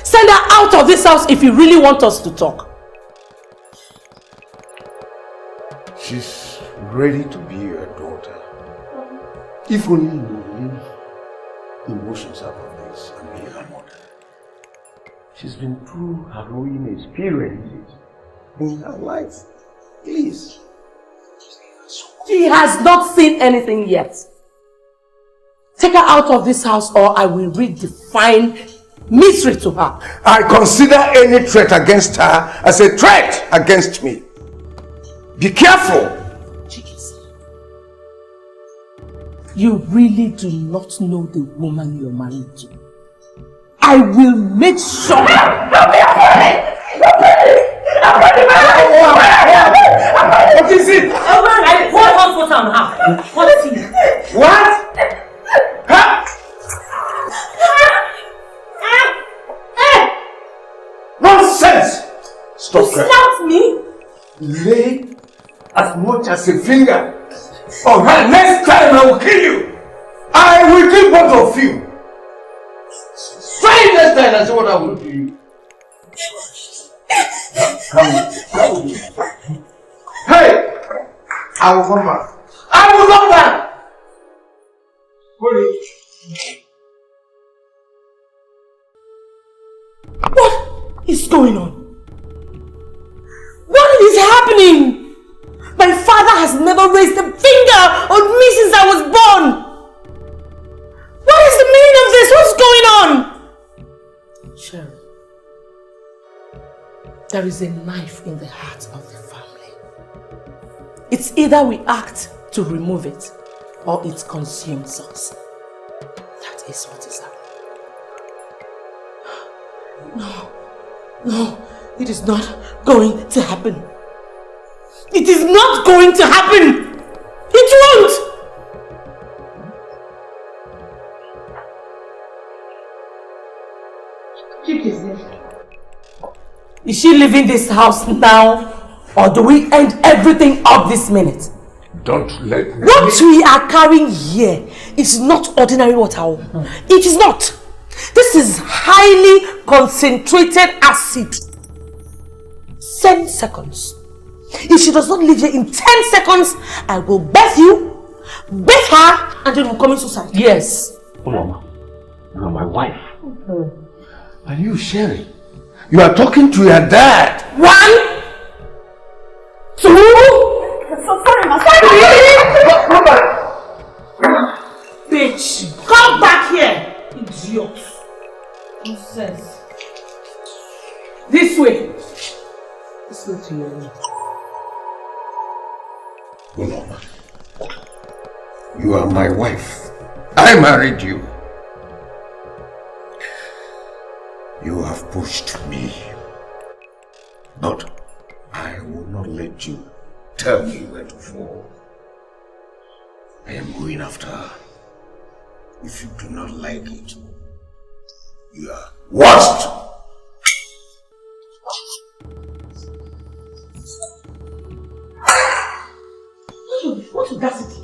Send her out of this house if you really want us to talk. She's ready to be your daughter. If only you leave emotions out of this and be her mother. She's been through harrowing experiences in her life. Please. She has not seen anything yet. Take her out of this house or I will redefine misery to her. I consider any threat against her as a threat against me. Be careful. Jeez. You really do not know the woman you're married to. I will make sure. What is it? I poured hot water on her. What is it? What? Huh? Nonsense! Stop You slapped me? Lay as much as a finger on her. Next time I will kill you. I will kill both of you. Try next time and see what I will do to you. Come. Hey! I will come back. I will come back! What is going on? What is happening? My father has never raised a finger on me since I was born. What is the meaning of this? What's going on? Cheryl, there is a knife in the heart of the family. It's either we act to remove it or it consumes us. That is what is happening. No, it is not going to happen. It is not going to happen. It won't. Is she leaving this house now, or do we end everything up this minute? Don't let me. What we are carrying here is not ordinary water. It is not. This is highly concentrated acid. 10 seconds. If she does not leave here in 10 seconds, I will birth you, birth her, and then we'll commit suicide. Yes. Oh, Mama, you are my wife. And you, Sherry, you are talking to your dad. 1, 2. So sorry, ma. Bitch, come back here, idiot. Nonsense. This way. This way to your room. Oh, Mama, you are my wife. I married you. You have pushed me, but I will not let you tell me where to fall. I am going after her. If you do not like it, you are worst. What audacity?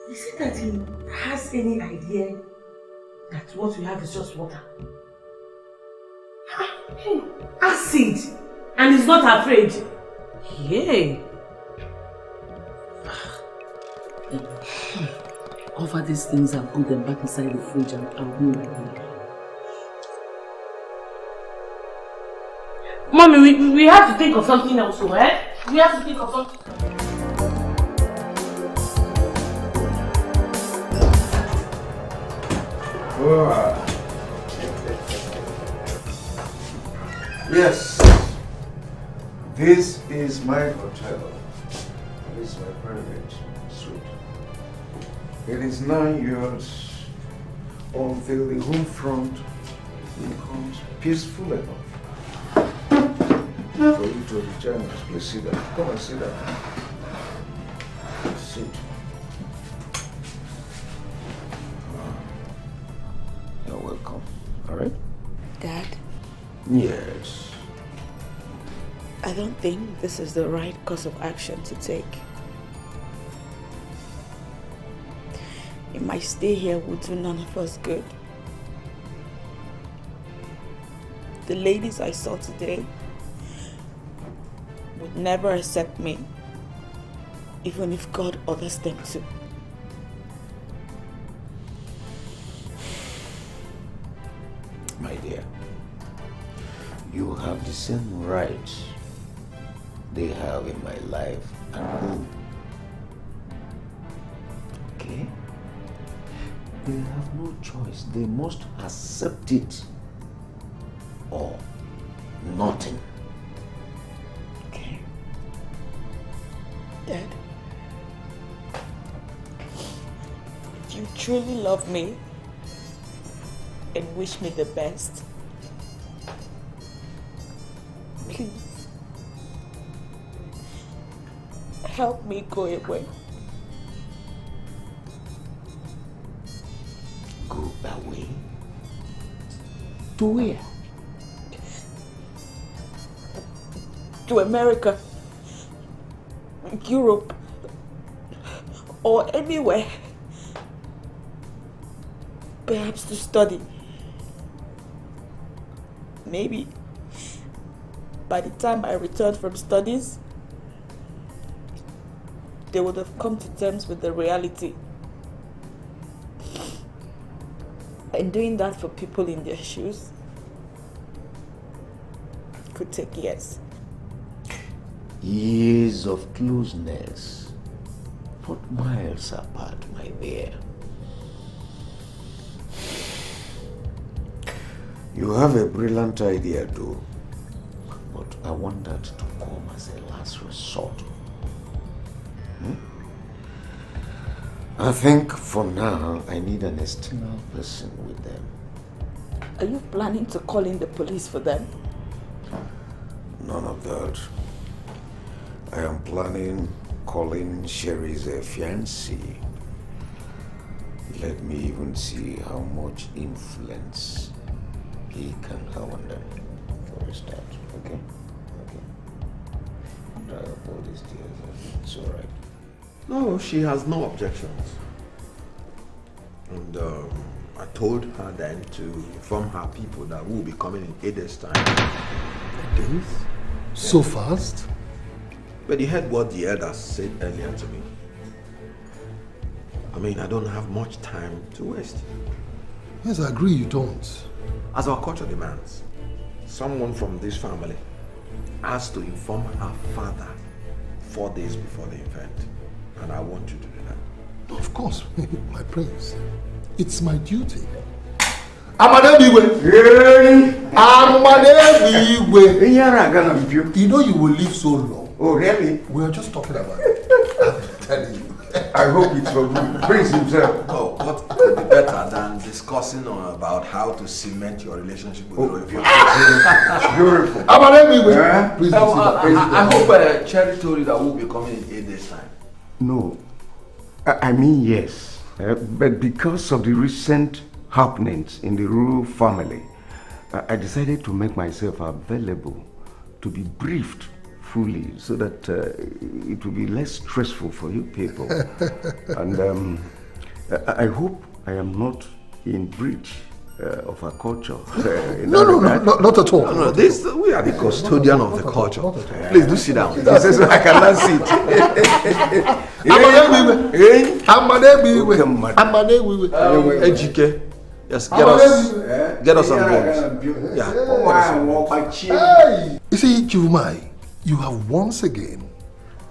Is it that he has any idea that what we have is just water? Acid! And he's not afraid. Yay! Cover these things and put them back inside the fridge and I'll be right back. Mommy, we have to think of something else, eh? We have to think of something. Wow. Yes, this is my hotel. This is my private suite. It is 9 years until the home front becomes peaceful enough for you to return. Please sit down. Come and sit down. Sit. You're welcome. All right? Dad, Yes. I don't think this is the right course of action to take. My stay here would do none of us good. The ladies I saw today would never accept me, even if God orders them to. My dear, you have the same rights they have in my life and home. Okay? They have no choice. They must accept it or nothing. Okay. Dad, if you truly love me and wish me the best, please help me go away. Go away? To where? To America, Europe, or anywhere. Perhaps to study. Maybe by the time I returned from studies, they would have come to terms with the reality. And doing that for people in their shoes could take years. Years of closeness, but miles apart, my dear. You have a brilliant idea too, but I want that to come as a last resort. I think for now, I need an external person with them. Are you planning to call in the police for them? None of that. I am planning calling Sherry's fiancé. Let me even see how much influence he can have on them for a start. Okay? Okay. Dry up all these tears. It's alright. No, she has no objections. And I told her then to inform her people that we'll be coming in 8 days' time. 8 days? So fast? But you heard what the elders said earlier to me. I mean, I don't have much time to waste. Yes, I agree you don't. As our culture demands, someone from this family has to inform her father 4 days before the event. And I want you to do that. Of course, my prince. It's my duty. You know you will live so long. Oh, really? We are just talking about it. I'm telling you. I hope it's for good. Prince himself. Oh, what could be better than discussing about how to cement your relationship with the royal family? Beautiful. I hope Cherry told you that we'll be coming in 8 days' time. No. I mean, yes. But because of the recent happenings in the royal family, I decided to make myself available to be briefed fully so that it will be less stressful for you people. And I hope I am not in breach of our culture. No, not at all. No, we are the custodian of the culture. Please do sit down. I cannot sit. Ejike. Yes, get us some bones. Yeah. You see, Chivumai, you have once again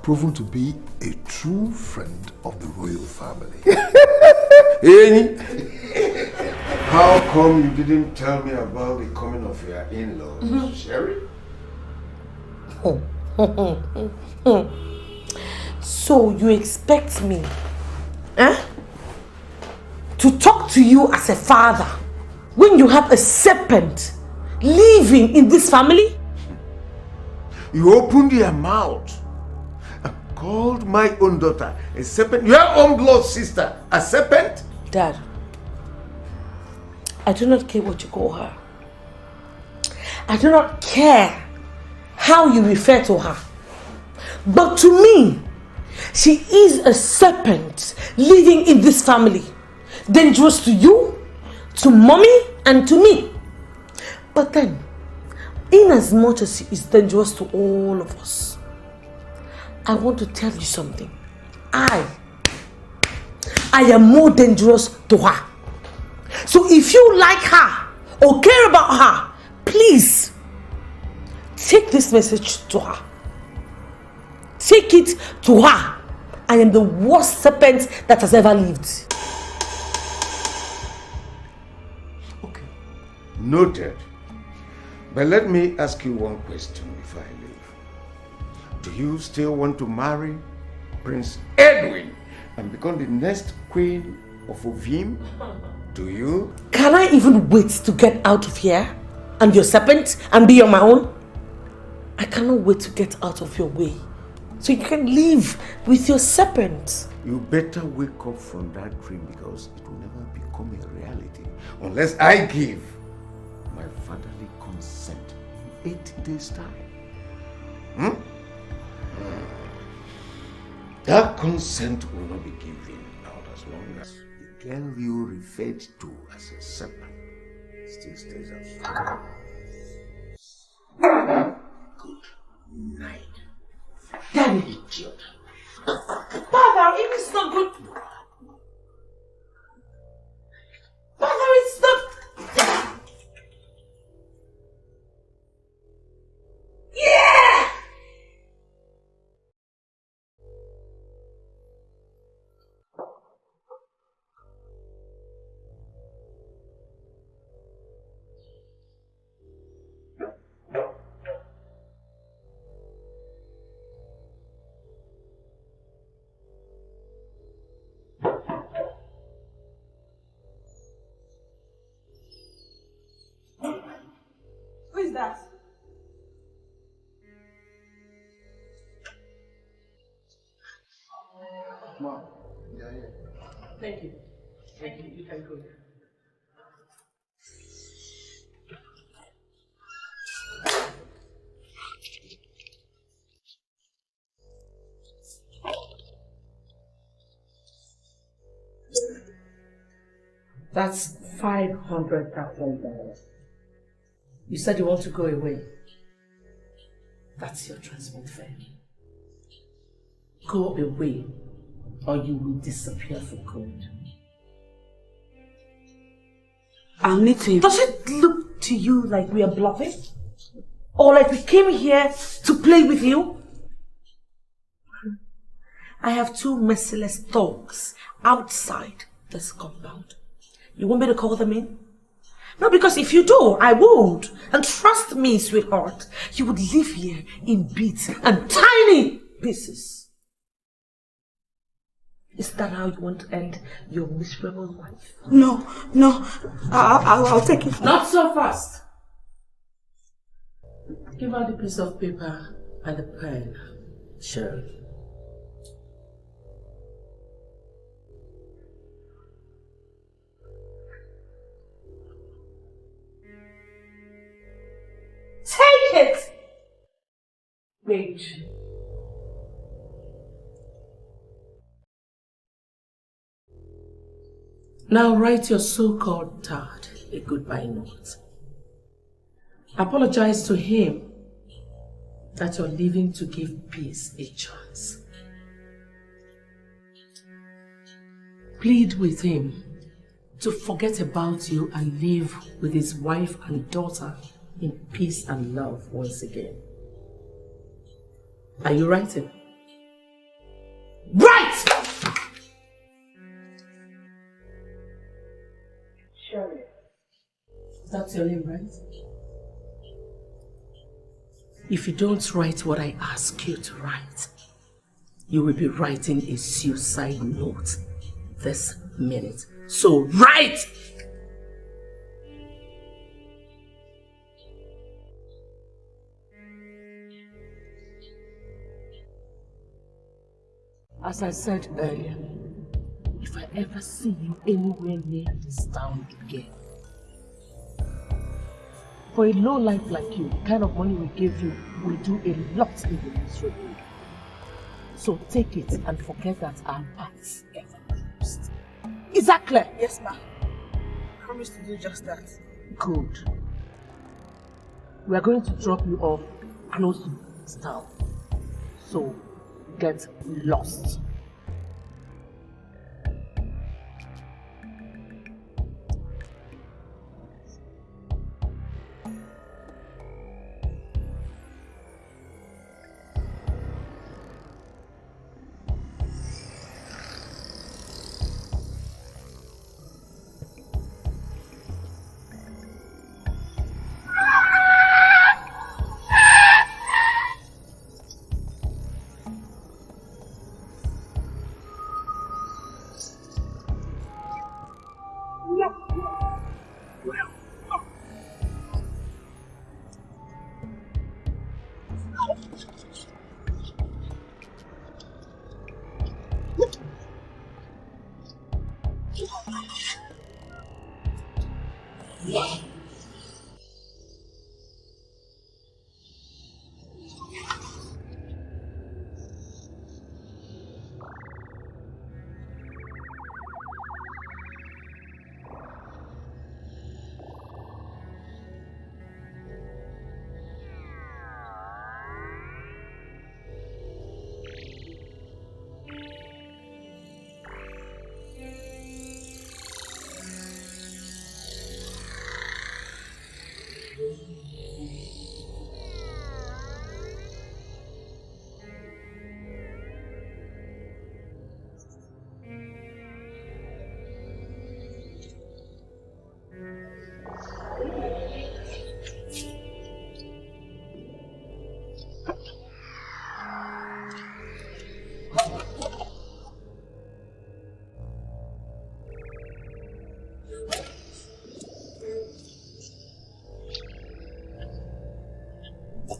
proven to be a true friend of the royal family. How come you didn't tell me about the coming of your in-laws, Sherry? So you expect me to talk to you as a father when you have a serpent living in this family? You opened your mouth called my own daughter a serpent, your own blood sister a serpent? Dad, I do not care what you call her. I do not care how you refer to her. But to me, she is a serpent living in this family. Dangerous to you, to mommy, and to me. But then, in as much as she is dangerous to all of us, I want to tell you something. I am more dangerous to her. So if you like her or care about her, please take this message to her. Take it to her. I am the worst serpent that has ever lived. Okay. Noted. But let me ask you one question before I leave. Do you still want to marry Prince Edwin and become the next queen of Ovim? Do you? Can I even wait to get out of here and your serpent and be on my own? I cannot wait to get out of your way so you can live with your serpent. You better wake up from that dream because it will never become a reality unless I give my fatherly consent in 8 days' time. That consent will not be given out as long as the girl you referred to as a serpent still stays outside. Good night. Damn idiot. Father, it is not good. Father, it's not. Yeah! Who is that? Mom, yeah, yeah. Thank you. Thank you. You can go. That's $500,000. You said you want to go away. That's your transport fare. Go away, or you will disappear for good. I'll need to. Does it look to you like we are bluffing? Or like we came here to play with you? I have 2 merciless dogs outside this compound. You want me to call them in? No, because if you do, I would. And trust me, sweetheart, you would live here in bits and tiny pieces. Is that how you want to end your miserable life? No. I'll take it. Not so fast. Give her the piece of paper and the pen, Sheriff. Take it! Wait. Now write your so-called dad a goodbye note. Apologize to him that you're leaving to give peace a chance. Plead with him to forget about you and live with his wife and daughter in peace and love once again. Are you writing? Right! Surely. That's your name, right? If you don't write what I ask you to write, you will be writing a suicide note this minute. So write! As I said earlier, if I ever see you anywhere near this town again, for a low life like you, the kind of money we gave you will do a lot in the miserable. So take it and forget that our paths ever crossed. Is that clear? Yes, ma'am. Promise to do just that. Good. We are going to drop you off close to this town. So get lost.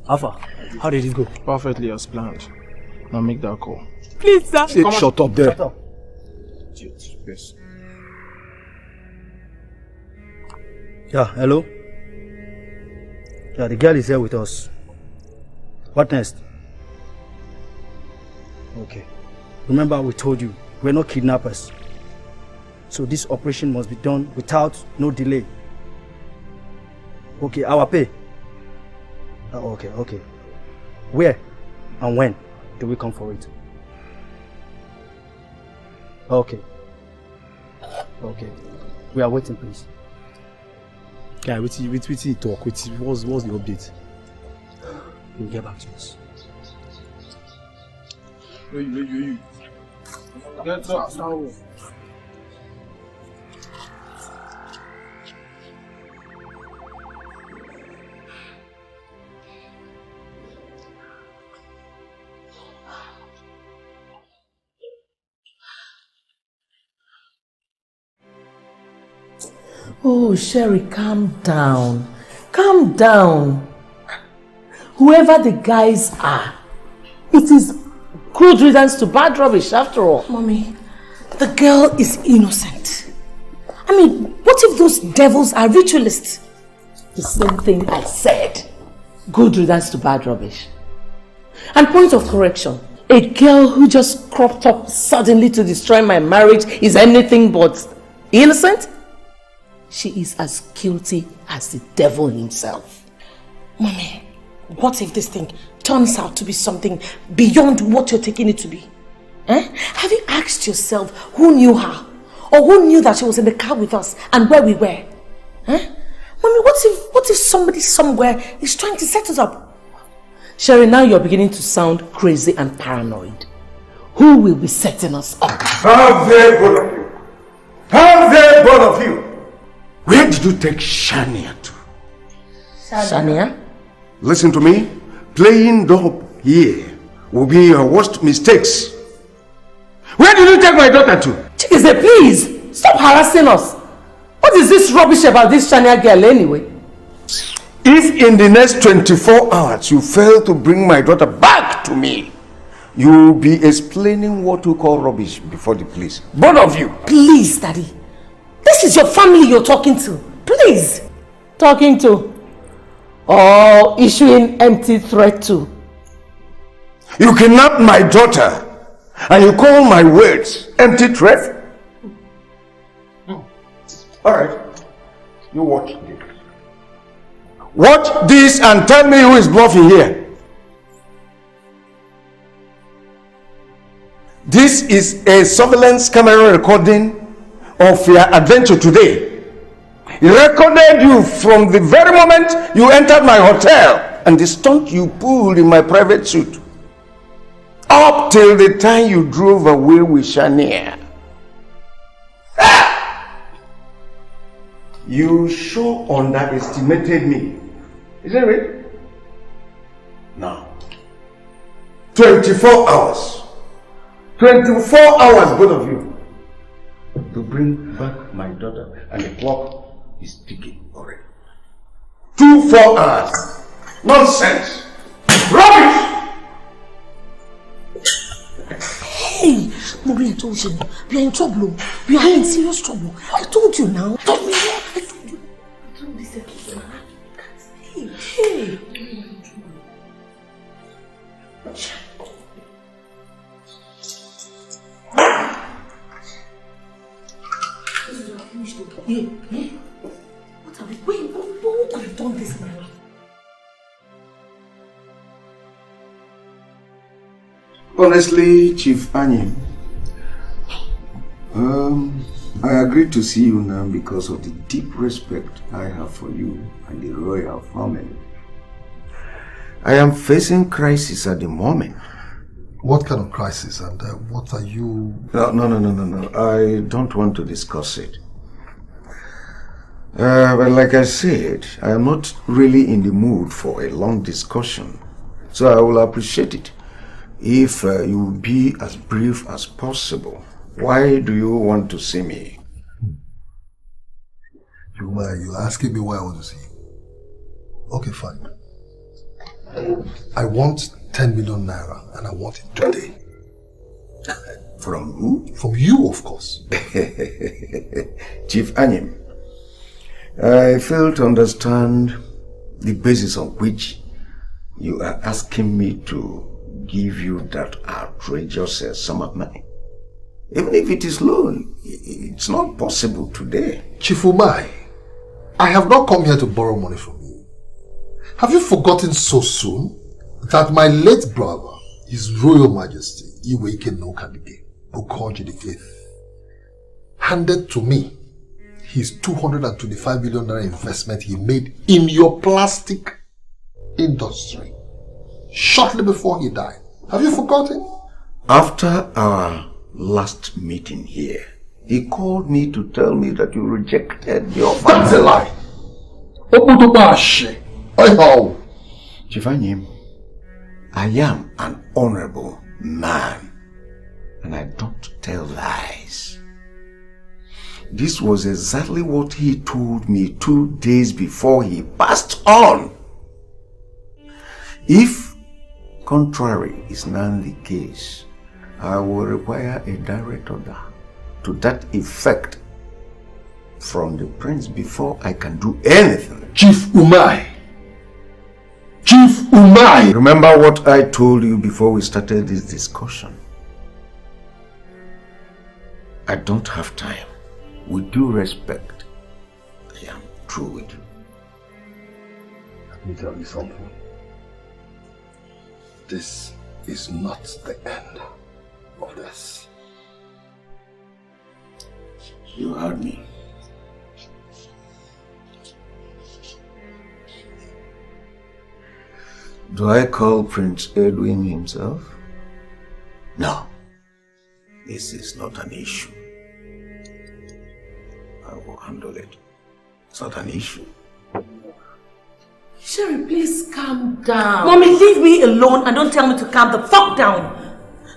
Alpha, how did it go? Perfectly as planned. Now make that call. Please, sir. Shut up there. Shut up. Yes. Yeah, hello? Yeah, the girl is here with us. What next? Okay. Remember we told you, we're not kidnappers. So this operation must be done without no delay. Okay, our pay. Okay. Where and when do we come for it? Okay. We are waiting, please. Guy, what's the talk? What's the update? We'll get back to us. You. Get up, stand. Oh, Sherry, calm down. Calm down. Whoever the guys are, it is good riddance to bad rubbish after all. Mommy, the girl is innocent. I mean, what if those devils are ritualists? The same thing I said. Good riddance to bad rubbish. And point of correction, a girl who just cropped up suddenly to destroy my marriage is anything but innocent? She is as guilty as the devil himself. Mommy, what if this thing turns out to be something beyond what you're taking it to be? Have you asked yourself who knew her? Or who knew that she was in the car with us and where we were? Mommy, what if somebody somewhere is trying to set us up? Sherry, now you're beginning to sound crazy and paranoid. Who will be setting us up? How very both of you! How very both of you! Where did you take Shania to? Shania? Listen to me. Playing dope here will be your worst mistakes. Where did you take my daughter to? Chikize, please! Stop harassing us! What is this rubbish about this Shania girl anyway? If in the next 24 hours you fail to bring my daughter back to me, You will be explaining what you call rubbish before the police. Both of you. Please, Daddy. This is your family you're talking to. Please. Talking to? Or issuing empty threat to? You kidnapped my daughter and you call my words empty threat? Alright. You watch this. Watch this and tell me who is bluffing here. This is a surveillance camera recording of your adventure today. It recorded you from the very moment you entered my hotel and the stunt you pulled in my private suit. Up till the time you drove away with Shania. You sure underestimated me. Isn't it? Now, 24 hours. 24 hours, both of you, to bring back my daughter, and the clock is ticking already. 24 hours. Nonsense. Rubbish! Hey, Maria told you, we are in trouble. We are in serious trouble. I told you now. I told you. I told this again. Hey. Yeah. What have we? Wait, what have you done this now? Honestly, Chief Anyim, I agreed to see you now because of the deep respect I have for you and the royal family. I am facing crisis at the moment. What kind of crisis, and what are you... No. I don't want to discuss it. But like I said, I am not really in the mood for a long discussion. So I will appreciate it if you will be as brief as possible. Why do you want to see me? You're asking me why I want to see you. Okay, fine. I want 10 million naira and I want it today. From who? From you, of course. Chief Anyim, I fail to understand the basis on which you are asking me to give you that outrageous sum of money. Even if it is loan, it's not possible today. Chief Umai, I have not come here to borrow money from you. Have you forgotten so soon that my late brother, His Royal Majesty, Ekeocha the 8th, handed to me his 225 million naira investment he made in your plastic industry shortly before he died? Have you forgotten? After our last meeting here, he called me to tell me that you rejected the offer. That's a lie! Chief Anyim, I am an honorable man and I don't tell lies. This was exactly what he told me 2 days before he passed on. If contrary is not the case, I will require a direct order to that effect from the prince before I can do anything. Chief Umai! Chief Umai! Remember what I told you before we started this discussion. I don't have time. With due respect, I am through with you. Let me tell you something. This is not the end of this. You heard me. Do I call Prince Edwin himself? No. This is not an issue. I will handle it. It's not an issue. Sherry, please calm down. Mommy, leave me alone and don't tell me to calm the fuck down.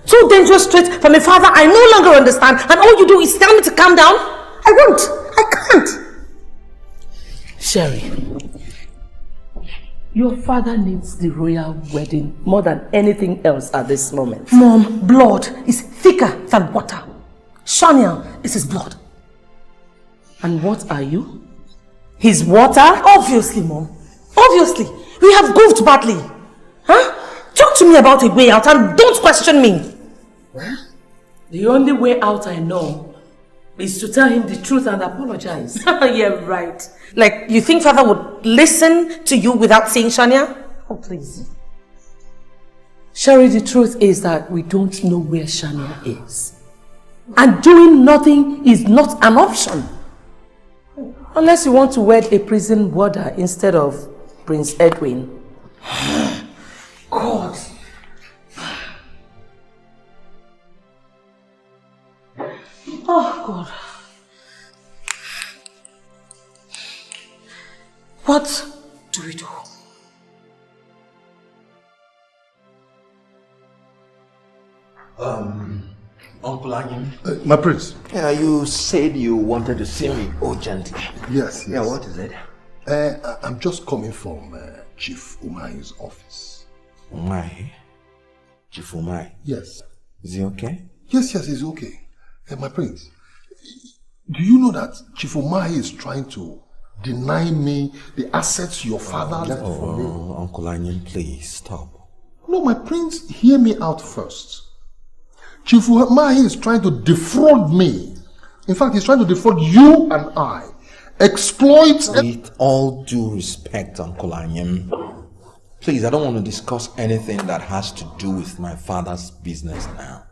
2 dangerous traits from a father I no longer understand, and all you do is tell me to calm down? I won't. I can't. Sherry, Your father needs the royal wedding more than anything else at this moment. Mom, blood is thicker than water. Shania is his blood. And what are you? His water? Obviously, Mom. Obviously. We have goofed badly. Huh? Talk to me about a way out and don't question me. The only way out I know is to tell him the truth and apologize. Yeah, right. Like, you think Father would listen to you without seeing Shania? Oh, please. Sherry, the truth is that we don't know where Shania is. And doing nothing is not an option. Unless you want to wed a prison warder instead of Prince Edwin. God. Oh, God. What do we do? Uncle Anyim. My prince. Yeah, you said you wanted to see me urgently. Yes. Yeah, what is it? I'm just coming from Chief Umahi's office. Umahi? Chief Umahi? Yes. Is he okay? Yes, he's okay. My prince, do you know that Chief Umahi is trying to deny me the assets your father left for me? Uncle Anyim, please stop. No, my prince, hear me out first. Chief Umahi is trying to defraud me. In fact, he's trying to defraud you and I. Exploit... With all due respect, Uncle Anyim, please, I don't want to discuss anything that has to do with my father's business now.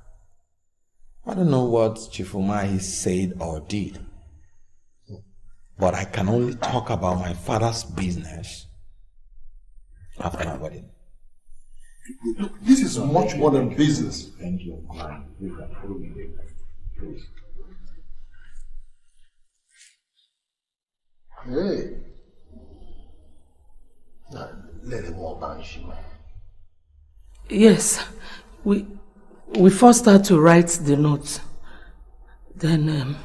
I don't know what Chief Umahi said or did, but I can only talk about my father's business after my wedding. This is much more than business. Thank you. Hey. Let him walk down, Shima. Yes, we first had to write the notes. Then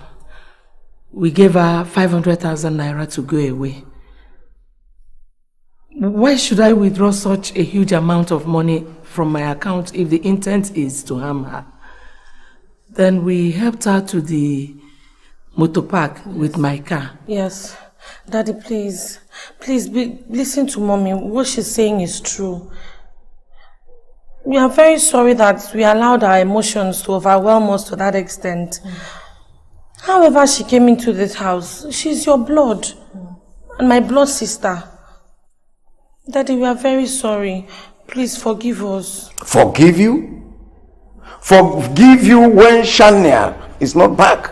we gave her 500,000 naira to go away. Why should I withdraw such a huge amount of money from my account if the intent is to harm her? Then we helped her to the motor park with my car. Yes. Daddy, please. Please, listen to Mommy. What she's saying is true. We are very sorry that we allowed our emotions to overwhelm us to that extent. However she came into this house, she's your blood. And my blood sister. Daddy, we are very sorry. Please forgive us. Forgive you? Forgive you when Shania is not back?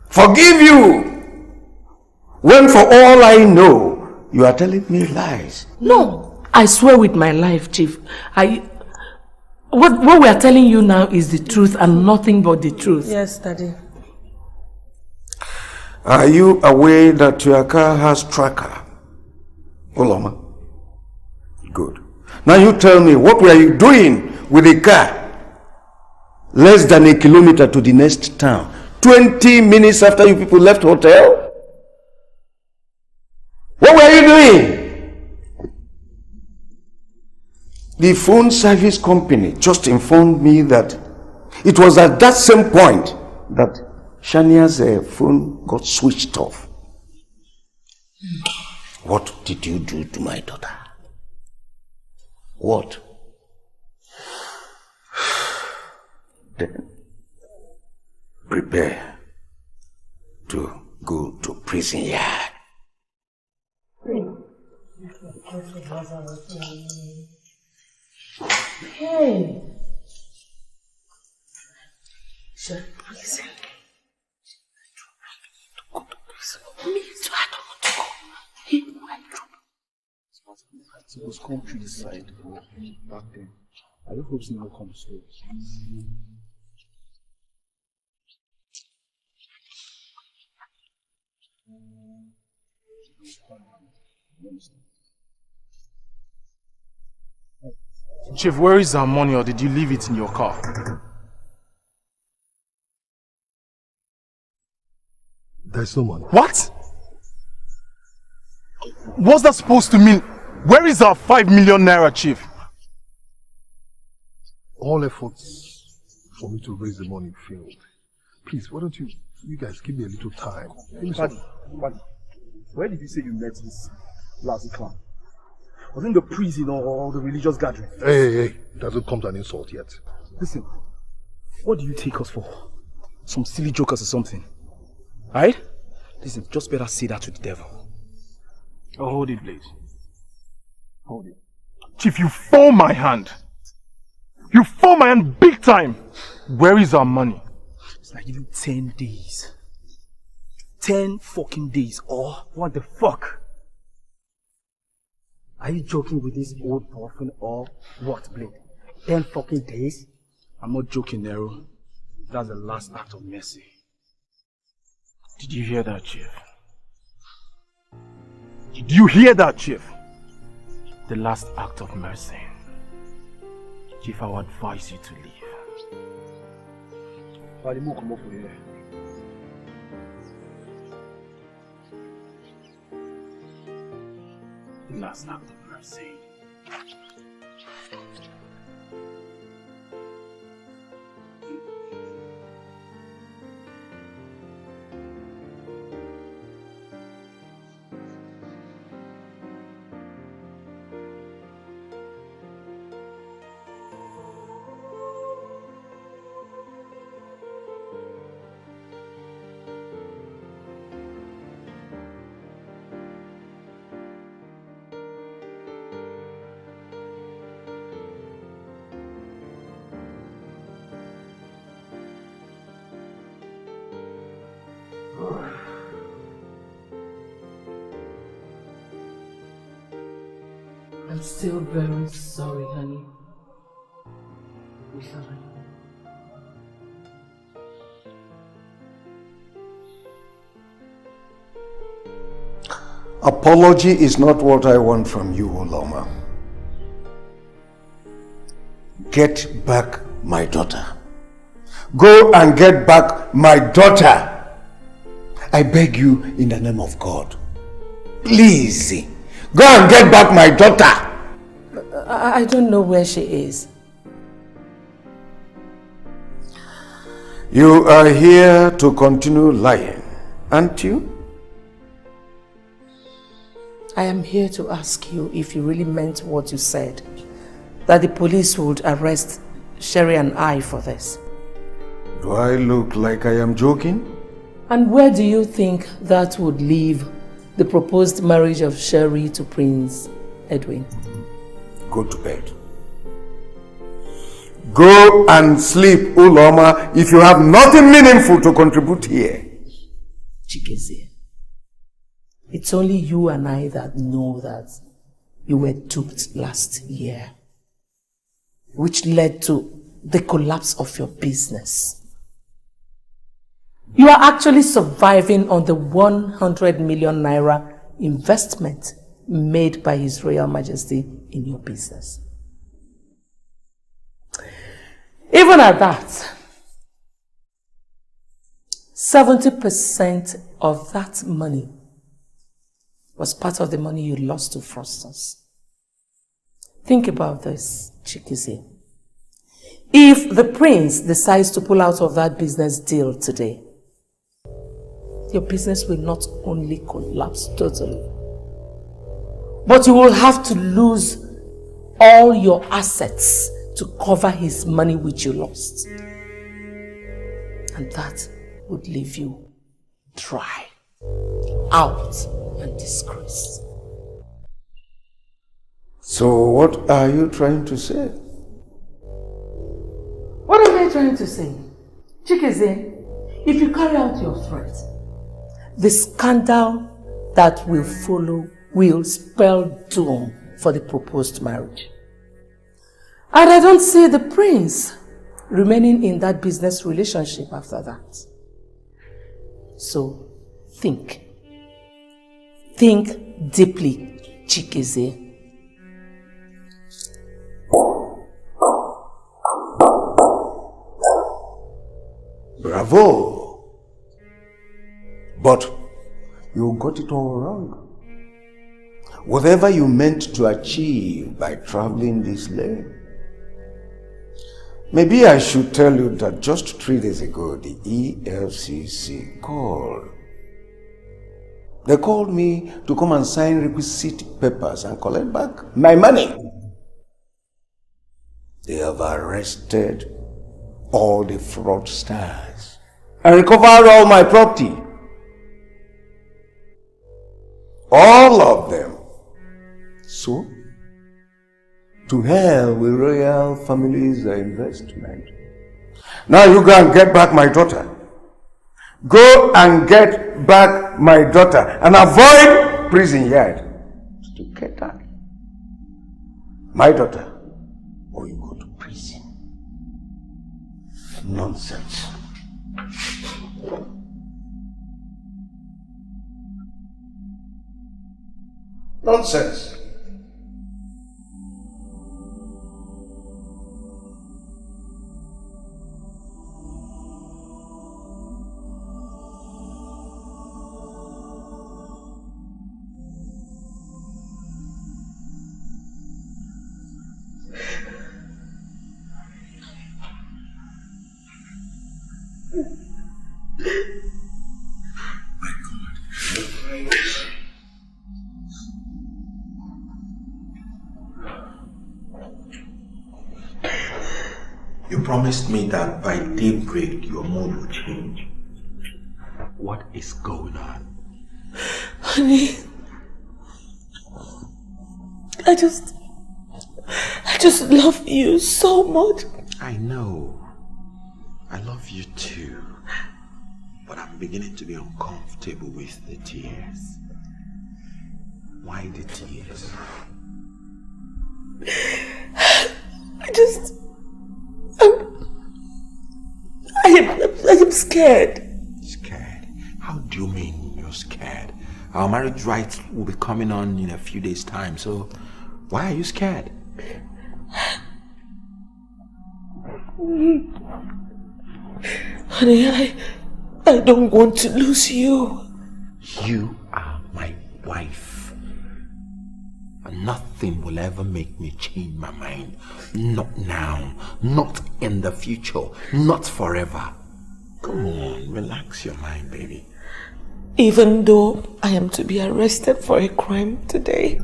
Forgive you when, for all I know, you are telling me lies. No, I swear with my life, Chief. What we are telling you now is the truth and nothing but the truth. Yes, Daddy. Are you aware that your car has tracker? Oloma. Good. Now you tell me, what were you doing with the car? Less than a kilometer to the next town. 20 minutes after you people left hotel? What were you doing? The phone service company just informed me that it was at that same point that Shania's phone got switched off. What did you do to my daughter? What? Then prepare to go to prison yard. Hey. Listen. Me too, I don't want to go. He was come through the side back then. I don't hope he will come straight. Chief, where is our money, or did you leave it in your car? There's no money. What? What's that supposed to mean? Where is our 5 million naira, Chief? All efforts for me to raise the money failed. Please, why don't you guys give me a little time? Paddy, where did you say you met this lousy clown? Was it in the prison or the religious gathering? Hey, doesn't come to an insult yet. Listen, what do you take us for? Some silly jokers or something? Right? Listen, just better say that to the devil. Oh, hold it, please. Hold it. Chief, you forced my hand. You forced my hand big time. Where is our money? It's like even 10 days. 10 fucking days, or what the fuck? Are you joking with this old orphan or what, Blade? 10 fucking days? I'm not joking, Nero. That's the last act of mercy. Did you hear that, Chief? Did you hear that, Chief? The last act of mercy. Chief, I would advise you to leave. Paddy, move come up for here. The last act of mercy. I'm still very sorry, honey. I'm sorry. Apology is not what I want from you, Oloma. Get back my daughter. Go and get back my daughter. I beg you in the name of God. Please, go and get back my daughter. I don't know where she is. You are here to continue lying, aren't you? I am here to ask you if you really meant what you said, that the police would arrest Sherry and I for this. Do I look like I am joking? And where do you think that would leave the proposed marriage of Sherry to Prince Edwin? Go to bed. Go and sleep, Uloma, if you have nothing meaningful to contribute here. Chikeze, it's only you and I that know that you were duped last year, which led to the collapse of your business. You are actually surviving on the 100 million naira investment made by His Royal Majesty in your business. Even at that, 70% of that money was part of the money you lost to fraudsters. Think about this, Chikizi. If the prince decides to pull out of that business deal today, your business will not only collapse totally, but you will have to lose all your assets to cover his money which you lost. And that would leave you dry, out, and disgraced. So what are you trying to say? What am I trying to say? Chikeze, if you carry out your threat, the scandal that will follow will spell doom for the proposed marriage. And I don't see the prince remaining in that business relationship after that. So think. Think deeply, Chikeze. Bravo! But you got it all wrong. whatever you meant to achieve by traveling this lane. Maybe I should tell you that just 3 days ago, the EFCC called. They called me to come and sign requisite papers and collect back my money. They have arrested all the fraudsters and recovered all my property. All of them. So, to hell with royal family's investment. Now you go and get back my daughter. Go and get back my daughter and avoid prison yard. To get that. My daughter, or you go to prison. Nonsense. Nonsense. You promised me that by daybreak your mood would change. What is going on? Honey, I just love you so much. I know. I love you too. But I'm beginning to be uncomfortable with the tears. Why the tears? I am scared. Scared? How do you mean you're scared? Our marriage rites will be coming on in a few days' time, so why are you scared? Honey, I don't want to lose you. You are my wife. And nothing will ever make me change my mind. Not now, not in the future, not forever. Come on, relax your mind, baby. Even though I am to be arrested for a crime today,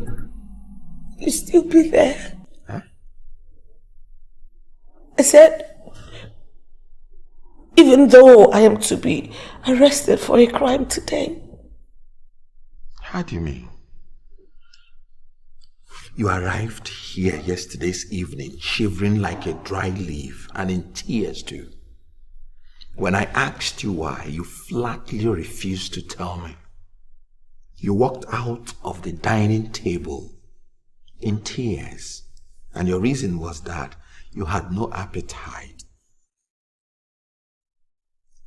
you still be there. Huh? I said, even though I am to be arrested for a crime today. How do you mean? You arrived here yesterday's evening, shivering like a dry leaf and in tears too. When I asked you why, you flatly refused to tell me. You walked out of the dining table in tears, and your reason was that you had no appetite.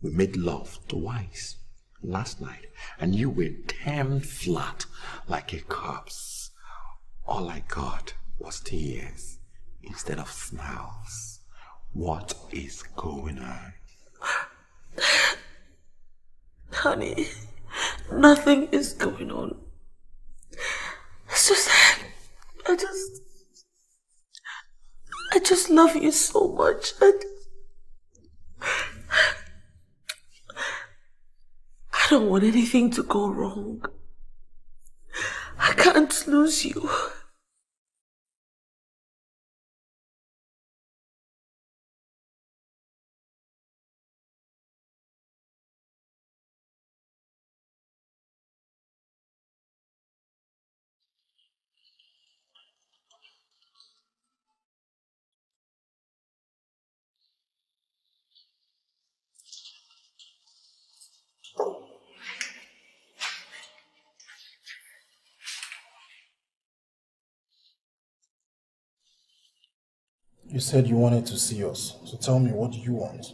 We made love twice last night, and you were damn flat like a corpse. All I got was tears instead of smiles. What is going on? Honey, nothing is going on. It's just that I just love you so much, and I don't want anything to go wrong. I can't lose you. You said you wanted to see us, so tell me, what do you want?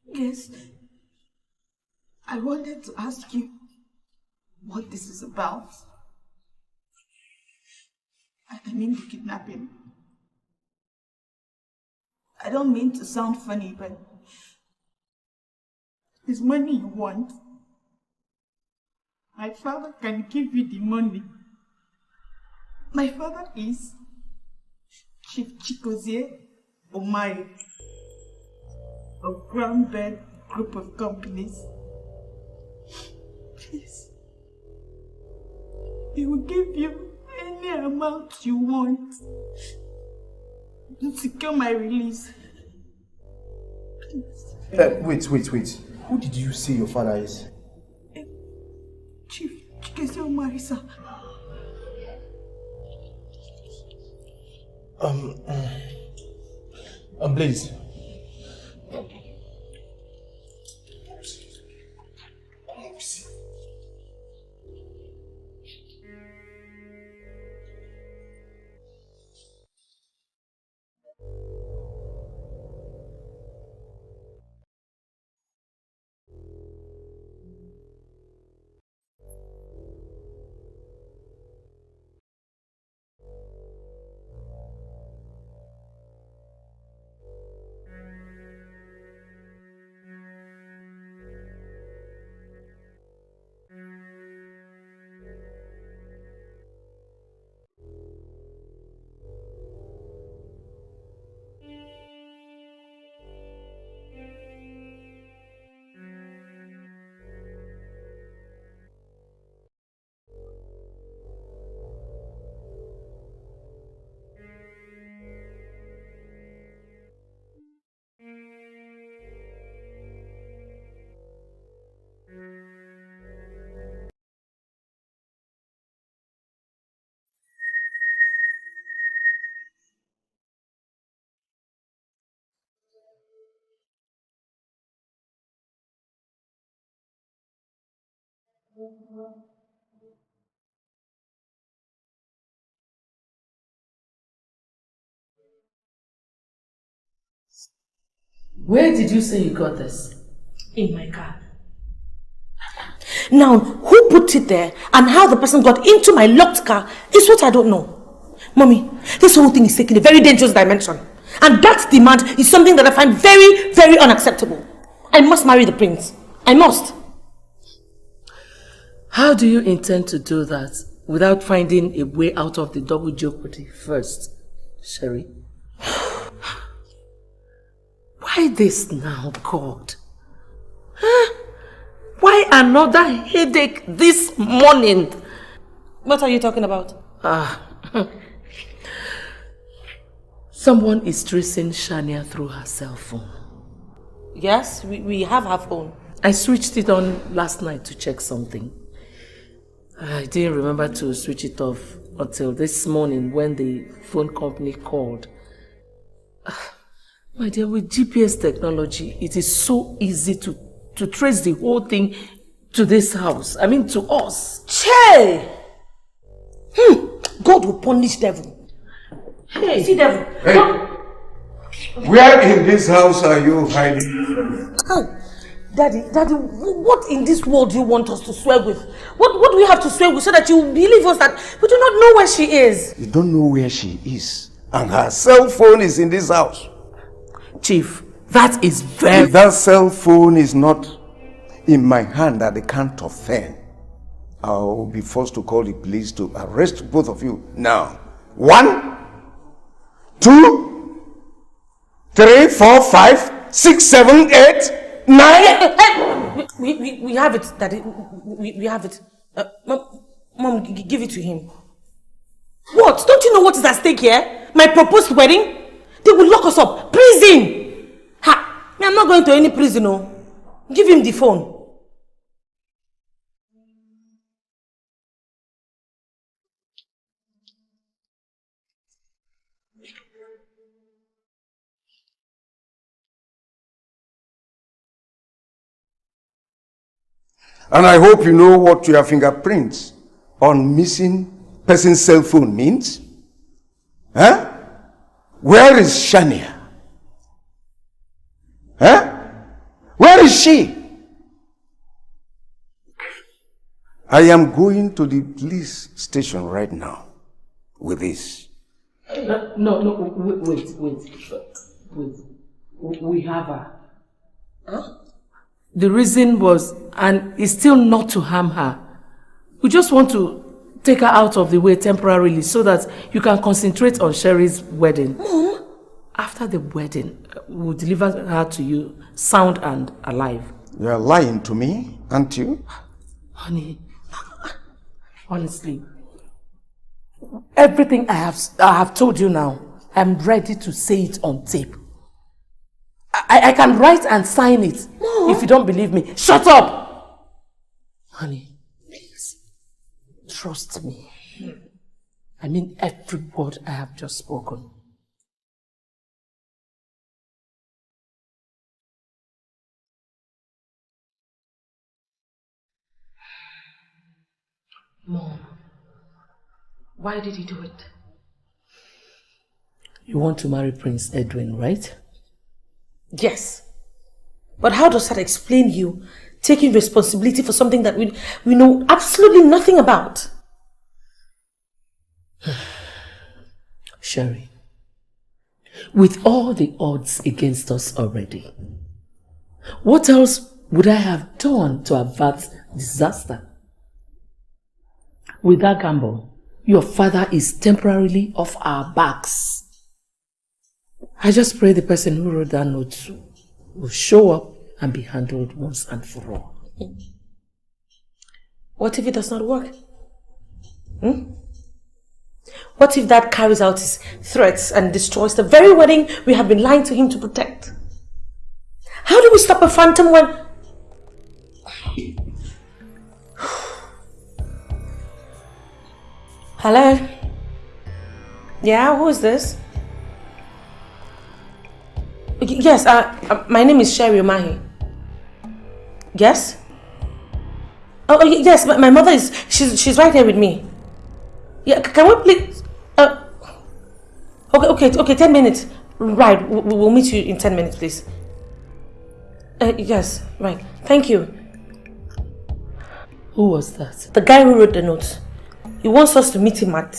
Yes. I wanted to ask you what this is about. I mean the kidnapping. I don't mean to sound funny, but is money you want? My father can give you the money. My father is Chief Chikozie Omai of Grand Bed Group of Companies. Please. He will give you any amount you want to secure my release. Please. Wait. Who did you say your father is? Chief Chikozie Omai, sir. Please. Where did you say you got this? In my car. Now, who put it there and how the person got into my locked car is what I don't know. Mommy, this whole thing is taking a very dangerous dimension. And that demand is something that I find very, very unacceptable. I must marry the prince. I must. How do you intend to do that without finding a way out of the double jeopardy first, Sherry? Why this now, God? Huh? Why another headache this morning? What are you talking about? Someone is tracing Shania through her cell phone. Yes, we have her phone. I switched it on last night to check something. I didn't remember to switch it off until this morning when the phone company called. My dear, with GPS technology, it is so easy to trace the whole thing to this house. I mean, to us. Che! God will punish devil. Hey. See devil. Hey. Where in this house are you hiding? Oh, Daddy, what in this world do you want us to swear with? What do we have to swear with so that you believe us that we do not know where she is? You don't know where she is. And her cell phone is in this house. Chief, that is very... If that cell phone is not in my hand at the count of 10, I'll be forced to call the police to arrest both of you now. 1, 2, 3, 4, 5, 6, 7, 8, 9. We have it, Daddy. We have it. Mom, give it to him. What? Don't you know what is at stake here? My proposed wedding? They will lock us up. Prison! Ha! I'm not going to any prison, no. Give him the phone. And I hope you know what your fingerprints on missing person's cell phone means. Huh? Where is Shania? Huh? Where is she? I am going to the police station right now with this. No, wait. We have her. Huh? The reason was, and is still not to harm her, We just want to take her out of the way temporarily so that you can concentrate on Sherry's wedding. Mom? After the wedding, we'll deliver her to you sound and alive. You are lying to me, aren't you? Honey, honestly, everything I have told you now, I'm ready to say it on tape. I can write and sign it. Mom. If you don't believe me. Shut up! Honey, please, trust me. I mean every word I have just spoken. Mom, why did he do it? You want to marry Prince Edwin, right? Yes. But how does that explain you taking responsibility for something that we know absolutely nothing about? Sherry, with all the odds against us already, what else would I have done to avert disaster? With that gamble, your father is temporarily off our backs. I just pray the person who wrote that note will show up and be handled once and for all. What if it does not work? What if Dad carries out his threats and destroys the very wedding we have been lying to him to protect? How do we stop a phantom when... Hello? Yeah, who is this? Yes, my name is Sherry Omahi. Yes? Oh, yes, my mother is... She's right here with me. Yeah, can we please... Okay, 10 minutes. Right, we'll meet you in 10 minutes, please. Yes, right. Thank you. Who was that? The guy who wrote the note. He wants us to meet him at...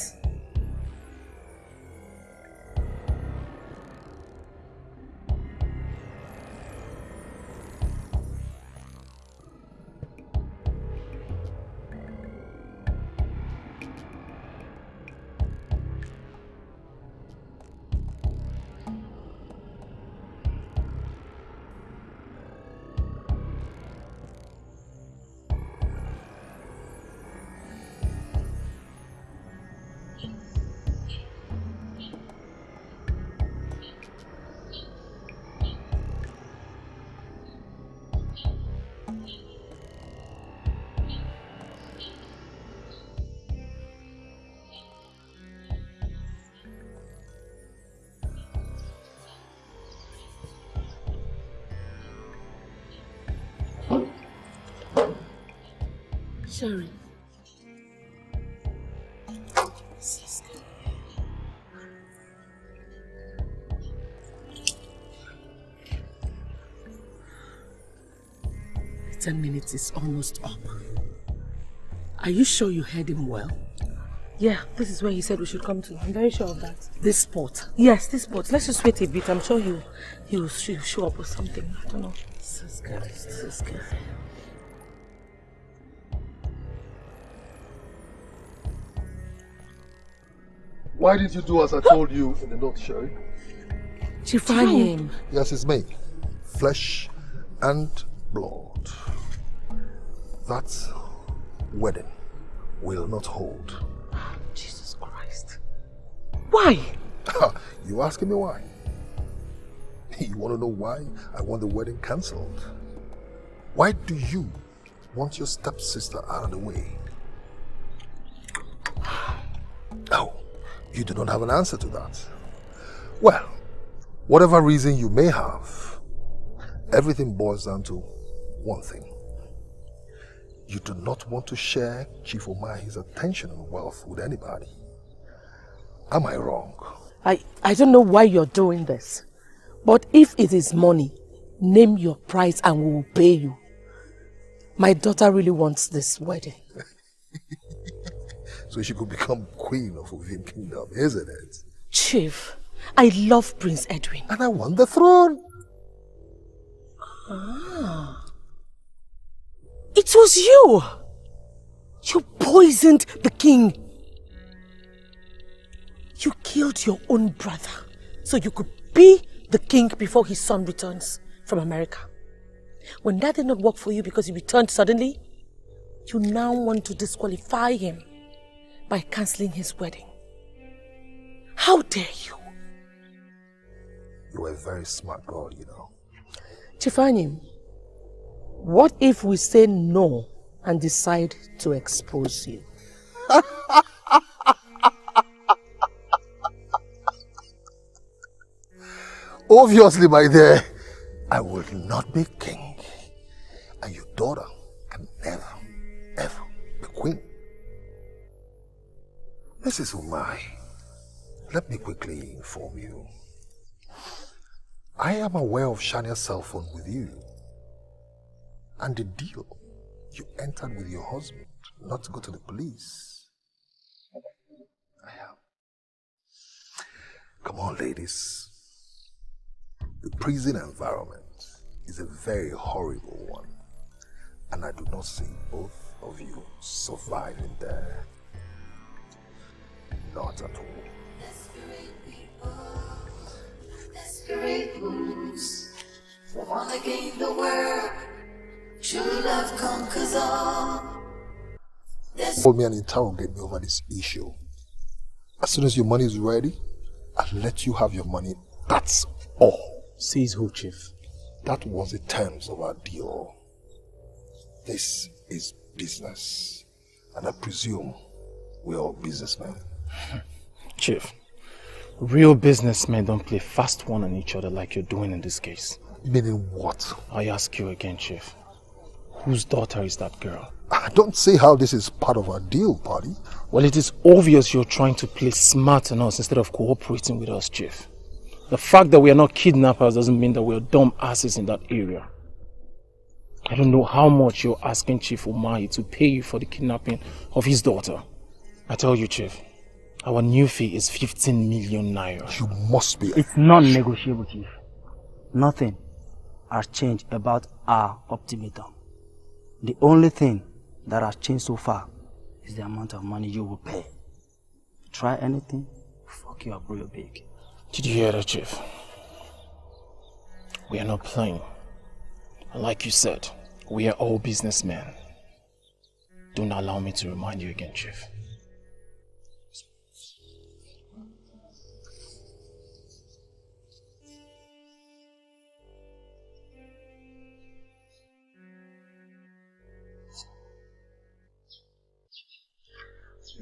Sherry. The 10 minutes is almost up. Are you sure you heard him well? Yeah, this is where he said we should come to. I'm very sure of that. This spot? Yes, this spot. Let's just wait a bit. I'm sure he'll show up with something. I don't know. This is good. This is good. Why did you do as I told you in the note, Sherry? Chifanyem. Yes, it's me. Flesh and blood. That wedding will not hold. Jesus Christ. Why? You asking me why? You want to know why I want the wedding cancelled? Why do you want your stepsister out of the way? Oh, you do not have an answer to that. Well, whatever reason you may have, everything boils down to one thing. You do not want to share Chief Omahi's attention and wealth with anybody. Am I wrong? I don't know why you're doing this, but if it is money, name your price and we will pay you. My daughter really wants this wedding. So she could become queen of Ovim Kingdom, isn't it? Chief, I love Prince Edwin. And I want the throne. Ah. It was you. You poisoned the king. You killed your own brother so you could be the king before his son returns from America. When that did not work for you because he returned suddenly, you now want to disqualify him by cancelling his wedding. How dare you? You are a very smart girl, you know. Chifanyim, what if we say no and decide to expose you? Obviously, my dear, I will not be king. And your daughter can never, ever be queen. Mrs. Umai, let me quickly inform you. I am aware of Shania's cell phone with you. And the deal you entered with your husband not to go to the police. I am. Come on, ladies. The prison environment is a very horrible one. And I do not see both of you surviving there. Not at all. Desperate moves, wanna gain the world. True love conquers all. Call me and interrogate me over this issue. As soon as your money is ready, I'll let you have your money. That's all. Says who, Chief? That was the terms of our deal. This is business. And I presume we're all businessmen. Chief, real businessmen don't play fast one on each other like you're doing in this case. Meaning what? I ask you again, Chief. Whose daughter is that girl? I don't see how this is part of our deal, party. Well, it is obvious you're trying to play smart on us instead of cooperating with us, Chief. The fact that we are not kidnappers doesn't mean that we're dumb asses in that area. I don't know how much you're asking Chief Umai to pay you for the kidnapping of his daughter. I tell you, Chief, our new fee is 15 million naira. You must be... It's non-negotiable, Chief. Nothing has changed about our ultimatum. The only thing that has changed so far is the amount of money you will pay. Try anything, fuck you up real big. Did you hear that, Chief? We are not playing. And like you said, we are all businessmen. Don't allow me to remind you again, Chief.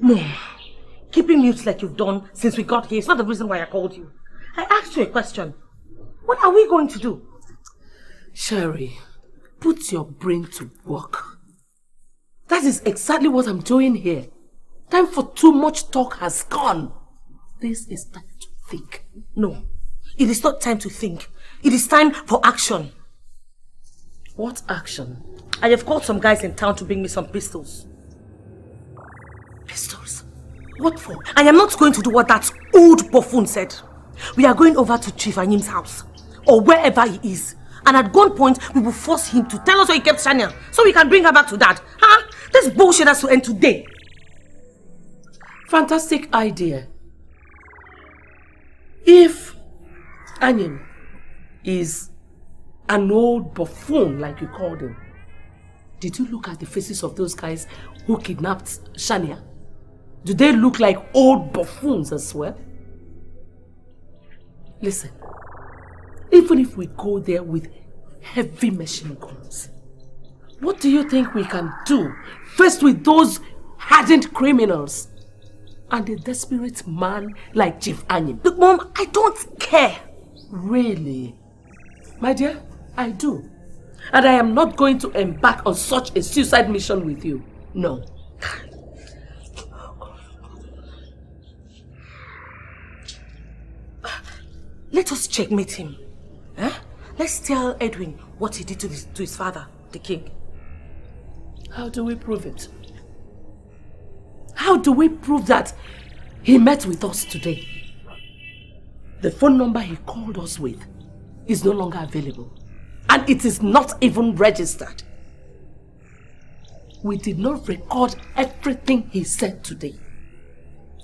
Mom, keeping mute like you've done since we got here is not the reason why I called you. I asked you a question. What are we going to do? Sherry, put your brain to work. That is exactly what I'm doing here. Time for too much talk has gone. This is time to think. No, it is not time to think. It is time for action. What action? I have called some guys in town to bring me some pistols. Pistols? What for? I am not going to do what that old buffoon said. We are going over to Chief Anyim's house, or wherever he is. And at gunpoint, we will force him to tell us where he kept Shania, so we can bring her back to Dad. Huh? This bullshit has to end today. Fantastic idea. If Anyim is an old buffoon, like you called him, did you look at the faces of those guys who kidnapped Shania? Do they look like old buffoons as well? Listen, even if we go there with heavy machine guns, what do you think we can do first with those hardened criminals and a desperate man like Chief Anyim? But Mom, I don't care. Really? My dear, I do. And I am not going to embark on such a suicide mission with you. No. Let us checkmate him. Eh? Let's tell Edwin what he did to his father, the king. How do we prove it? How do we prove that he met with us today? The phone number he called us with is no longer available. And it is not even registered. we did not record everything he said today.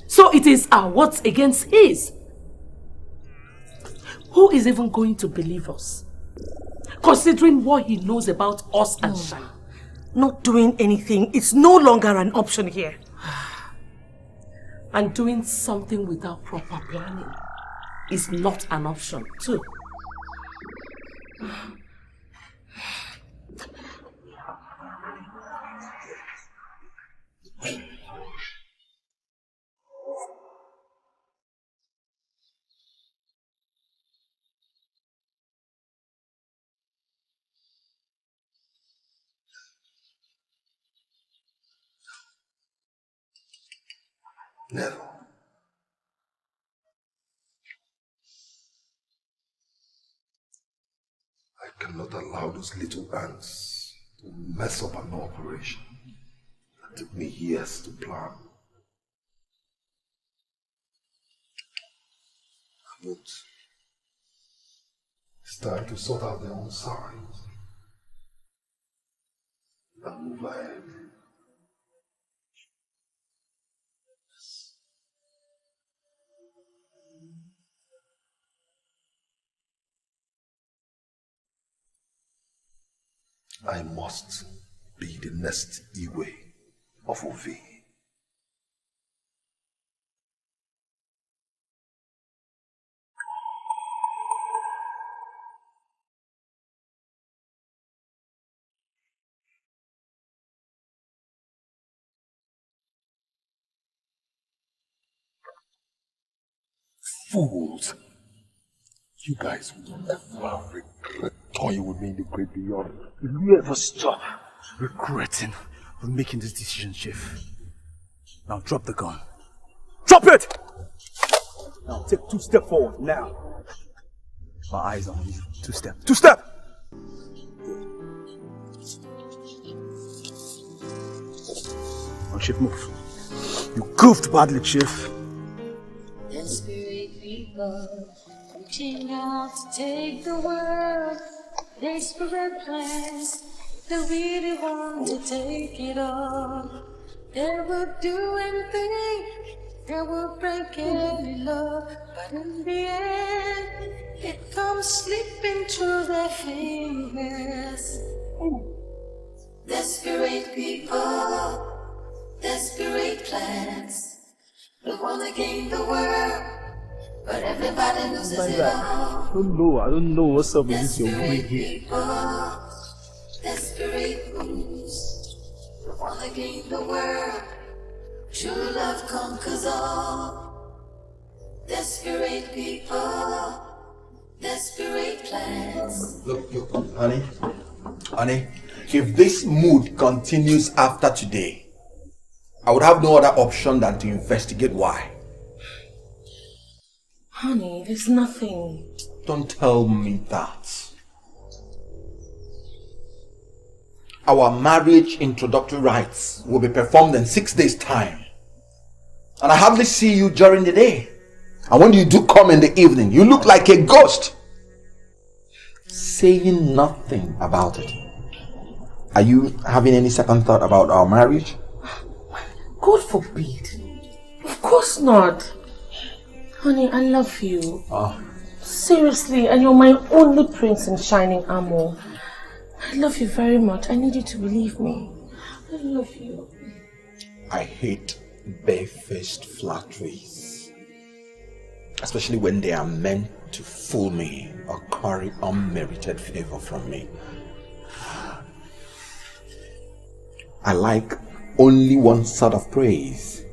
So it is our words against his. Who is even going to believe us? Considering what he knows about us and Shai. Not doing anything is no longer an option here. And doing something without proper planning is not an option too. Never. I cannot allow those little ants to mess up an operation that took me years to plan. I won't. It's time to sort out their own side and move ahead. I must be the next Igwe of Ovi. Fools! You guys will never regret toying with me in the great beyond. Will you ever stop regretting for making this decision, Chief? Now drop the gun. Drop it! Now take 2 steps forward, now. My eyes on you. 2 step. 2 step! Now, Chief, move. You goofed badly, Chief. Desperate people reaching out to take the world. Desperate plans, they really want to take it all. They will do anything, they will break any law, but in the end, it comes slipping through their fingers. Desperate people, desperate plans, they want to gain the world, but everybody loses it all. I don't know what's up with this your brain here. Desperate moves, they want to gain the world. True love conquers all. Desperate people, desperate plans. Look, honey, if this mood continues after today, I would have no other option than to investigate why. Honey, there's nothing. Don't tell me that. Our marriage introductory rites will be performed in 6 days' time. And I hardly see you during the day. And when you do come in the evening, you look like a ghost. Saying nothing about it. Are you having any second thought about our marriage? God forbid. Of course not. Honey, I love you. Oh. Seriously, and you're my only prince in shining armor. I love you very much. I need you to believe me. I love you. I hate barefaced flatteries. Especially when they are meant to fool me or curry unmerited favor from me. I like only one sort of praise,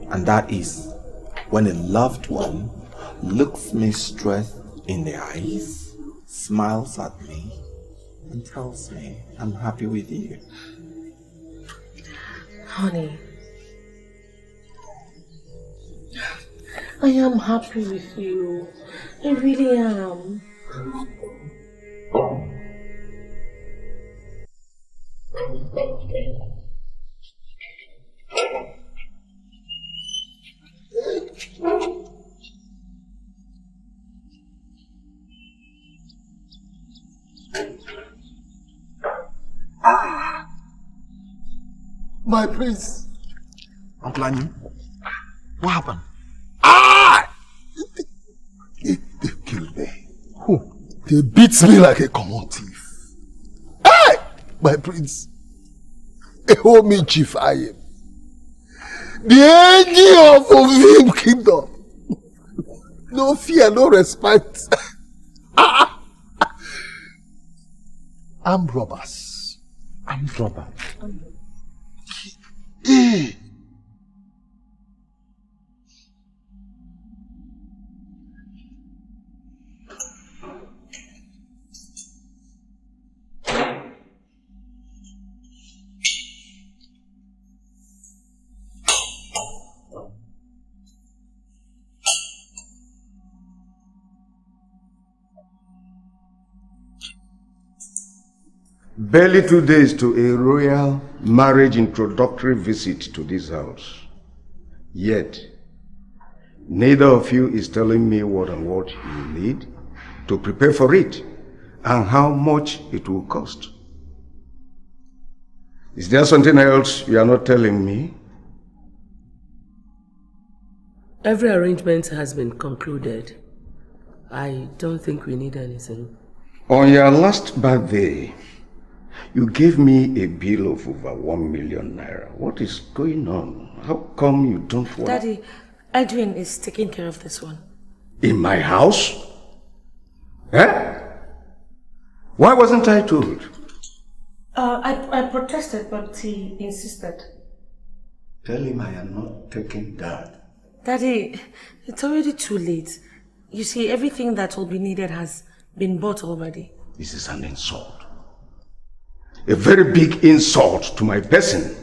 and that is when a loved one looks me straight in the eyes, smiles at me, and tells me I'm happy with you. Honey, I am happy with you. I really am. My prince. Uncle Anyu, what happened? They killed me. Who? They beat me like a common thief. Hey! My prince. Hold me, Chief I am. The angel of Ovim Kingdom. No fear, no respect. Armed robbers. Armed robber. Barely 2 days to a royal marriage introductory visit to this house. Yet, neither of you is telling me what and what you need to prepare for it and how much it will cost. Is there something else you are not telling me? Every arrangement has been concluded. I don't think we need anything. On your last birthday, you gave me a bill of over 1 million naira. What is going on? How come you don't want... Daddy, Edwin is taking care of this one. In my house? Eh? Why wasn't I told? I protested, but he insisted. Tell him I am not taking that. Daddy, it's already too late. You see, everything that will be needed has been bought already. This is an insult. A very big insult to my person.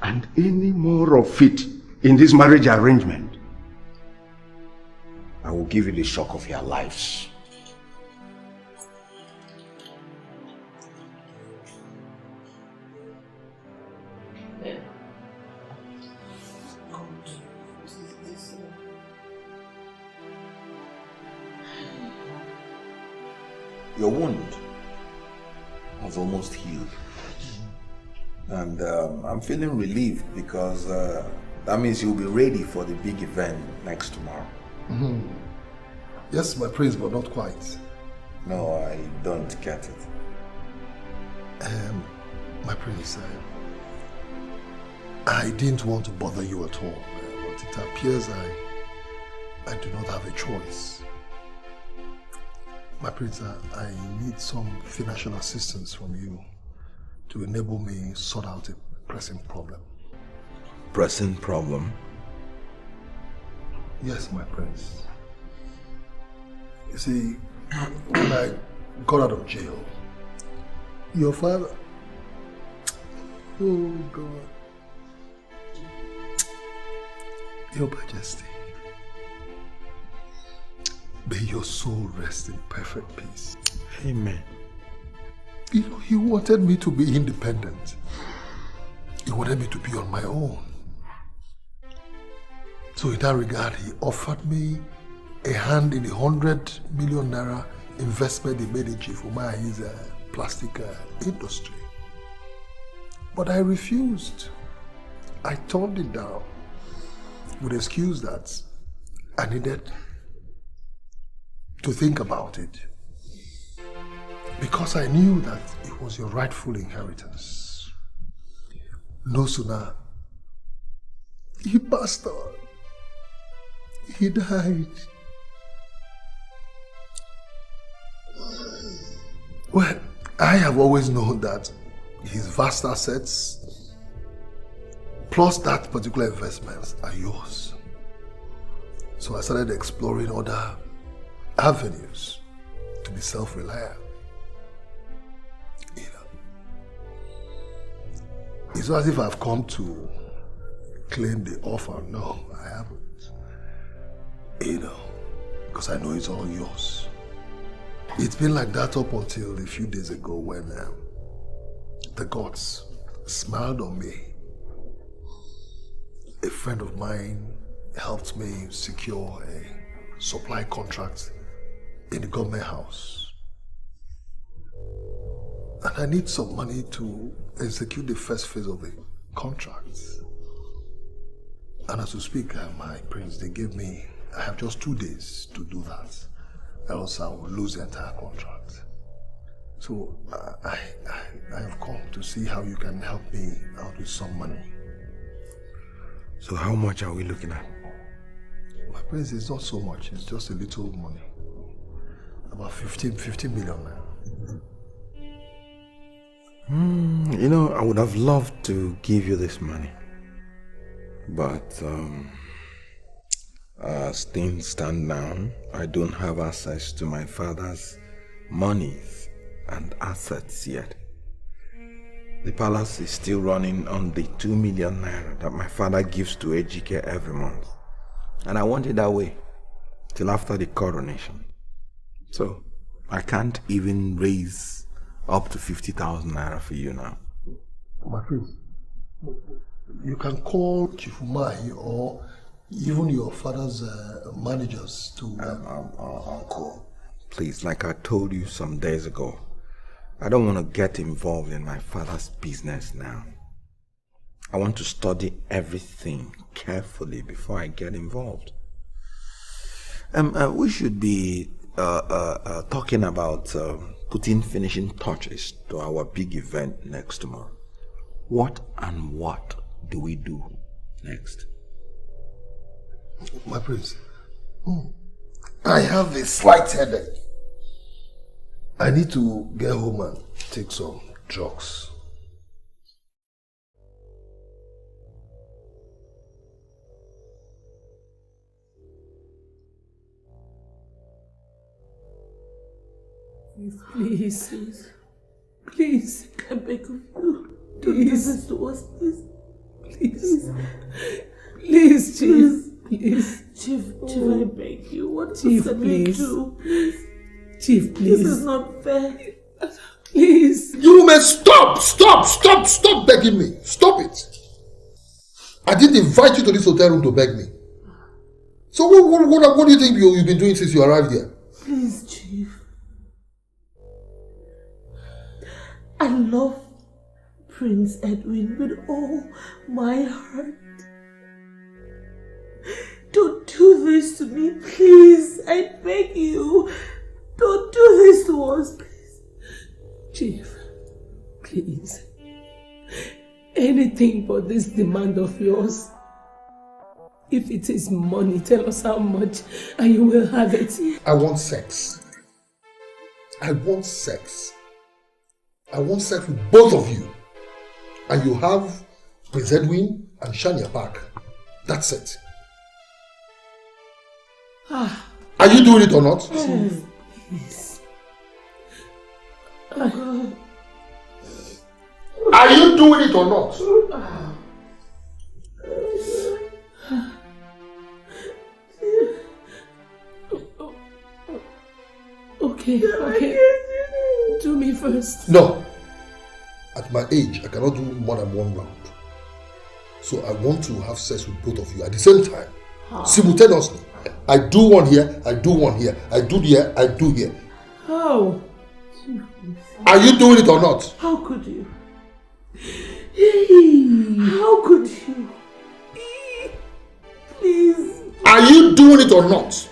And any more of it in this marriage arrangement, I will give you the shock of your lives. Your wound has almost healed. And I'm feeling relieved because that means you'll be ready for the big event next tomorrow. Yes, my prince, but not quite. No, I don't get it. My prince, I didn't want to bother you at all, but it appears I do not have a choice. My prince, I need some financial assistance from you to enable me sort out a pressing problem. Pressing problem? Yes, my prince. You see, when I got out of jail, your father... Oh, God. Your Majesty, may your soul rest in perfect peace. Amen. You know, he wanted me to be independent. He wanted me to be on my own. So in that regard, he offered me a hand in the 100 million naira investment he made in Chief Umahi's plastic industry. But I refused. I turned it down with the excuse that I needed to think about it. Because I knew that it was your rightful inheritance. No sooner he passed on, he died. Well, I have always known that his vast assets plus that particular investments are yours. So I started exploring other avenues to be self-reliant. You know, it's not as if I've come to claim the offer. No, I haven't. You know, because I know it's all yours. It's been like that up until a few days ago when the gods smiled on me. A friend of mine helped me secure a supply contract in the government house. And I need some money to execute the first phase of the contracts. And as we speak, my prince, they gave me, I have just 2 days to do that. Else I will lose the entire contract. So I have come to see how you can help me out with some money. So how much are we looking at? My prince, it's not so much, it's just a little money. About 15 million now. You know, I would have loved to give you this money. But as things stand now, I don't have access to my father's monies and assets yet. The palace is still running on the 2 million naira that my father gives to Ejike every month. And I want it that way till after the coronation. So I can't even raise up to 50,000 naira for you now. My prince, you can call Chief Umahi or even your father's managers to... Uncle, please, like I told you some days ago, I don't want to get involved in my father's business now. I want to study everything carefully before I get involved. We should be talking about putting finishing touches to our big event next tomorrow. What do we do next? My prince, I have a slight headache. I need to get home and take some drugs. Please, I beg of you, don't do this to us, please. Please, Chief. Please. Chief, I beg you. What Chief, can we do? Chief, please. This is not fair. Please. You may stop begging me. Stop it. I didn't invite you to this hotel room to beg me. So what do you think you've been doing since you arrived here? Please, Chief. I love Prince Edwin with all my heart. Don't do this to me, please. I beg you. Don't do this to us, please. Chief, please. Anything but this demand of yours. If it is money, tell us how much and you will have it. I want sex. I want sex. I want sex with both of you. And you have Prince Edwin and Shania back. That's it. Are you doing it or not? Chief, please. Are you doing it or not? Okay. Do me first. No. At my age, I cannot do more than one round. So I want to have sex with both of you at the same time. Simultaneously. I do one here, I do one here. I do here, I do here. How? Are you doing it or not? How could you? How could you? Please. Are you doing it or not?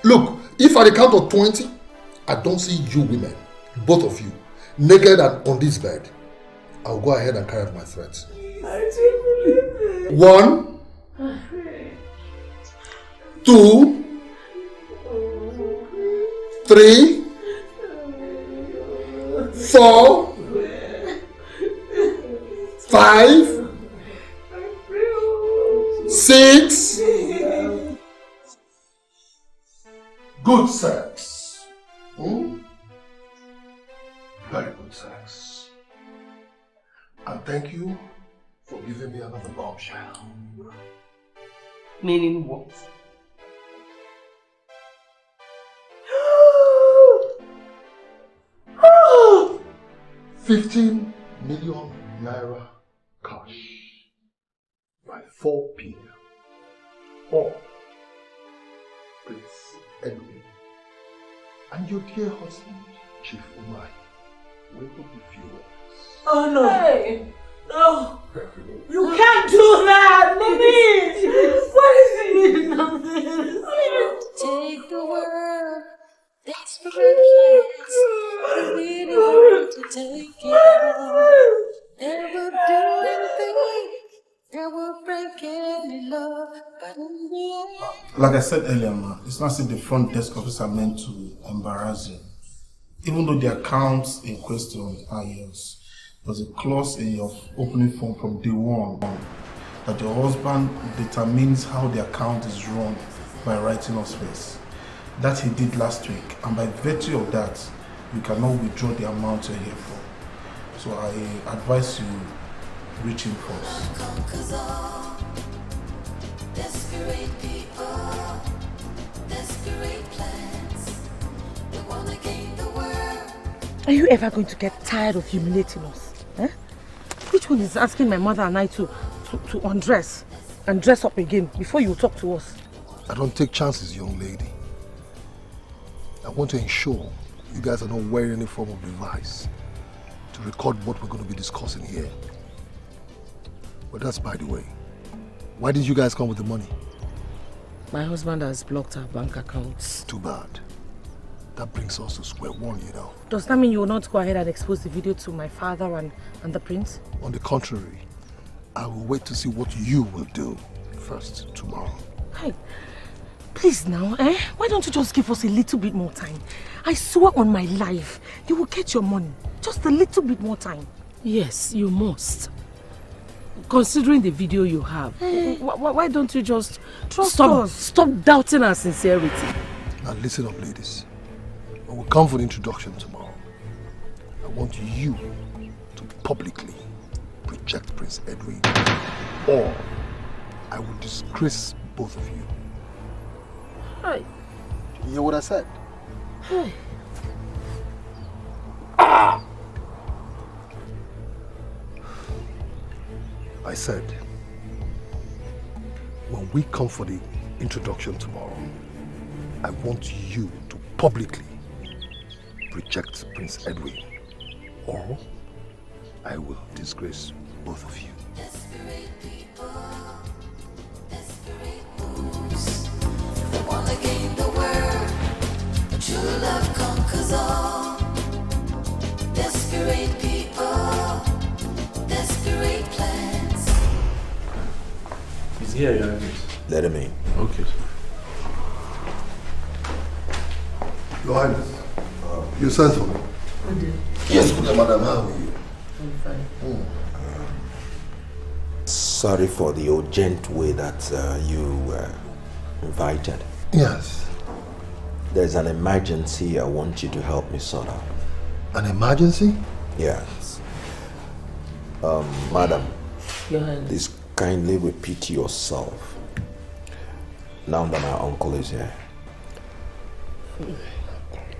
Look, if at the count of 20, I don't see you women, both of you, naked and on this bed, I'll go ahead and carry out my threats. I don't believe it. 1, 2, 3, 4, 5, 6. Good sex. Very good sex. And thank you for giving me another bombshell. Meaning what? 15 million naira cash by 4 p.m. Or Prince Edwin and your dear husband, Chief Umai, will be viewers. Oh no! Hey. No! You can't do that! Mommy! What is it? Take the world, desperate plans. I really want to take it all. Never do anything that will break any love, but in the end. Like I said earlier, ma, it's not saying the front desk officer meant to embarrass you. Even though the accounts in question are yours, there's a clause in your opening form from day one that your husband determines how the account is run by writing us first. That he did last week, and by virtue of that, you cannot withdraw the amount you're here for. So I advise you reach him first. Desperate people, desperate plans. They wanna gain the world. Are you ever going to get tired of humiliating us? Eh? Which one is asking my mother and I to undress and dress up again before you talk to us? I don't take chances, young lady. I want to ensure you guys are not wearing any form of device to record what we're going to be discussing here. But that's by the way. Why did you guys come with the money? My husband has blocked our bank accounts. Too bad. That brings us to square one, you know. Does that mean you will not go ahead and expose the video to my father and the prince? On the contrary, I will wait to see what you will do first tomorrow. Hey, please now, eh? Why don't you just give us a little bit more time? I swear on my life, you will get your money. Just a little bit more time. Yes, you must. Considering the video you have, why don't you just stop doubting our sincerity? Now listen up, ladies. When we come for the introduction tomorrow, I want you to publicly reject Prince Edwin, or I will disgrace both of you. Hey. You hear what I said? Hey. I said, when we come for the introduction tomorrow, I want you to publicly reject Prince Edwin, or I will disgrace both of you. Desperate people, desperate moves. They wanna gain the world. True love conquers all. Desperate people, desperate plans. He's here, Your Highness. Let him in. Okay. Your Highness, you sent for me? I did. Yes, good, madam. How are you? I'm fine. Sorry for the urgent way that you were invited. Yes. There's an emergency I want you to help me sort out. An emergency? Yes. Madam, Your Highness. please kindly repeat yourself. Now that my uncle is here.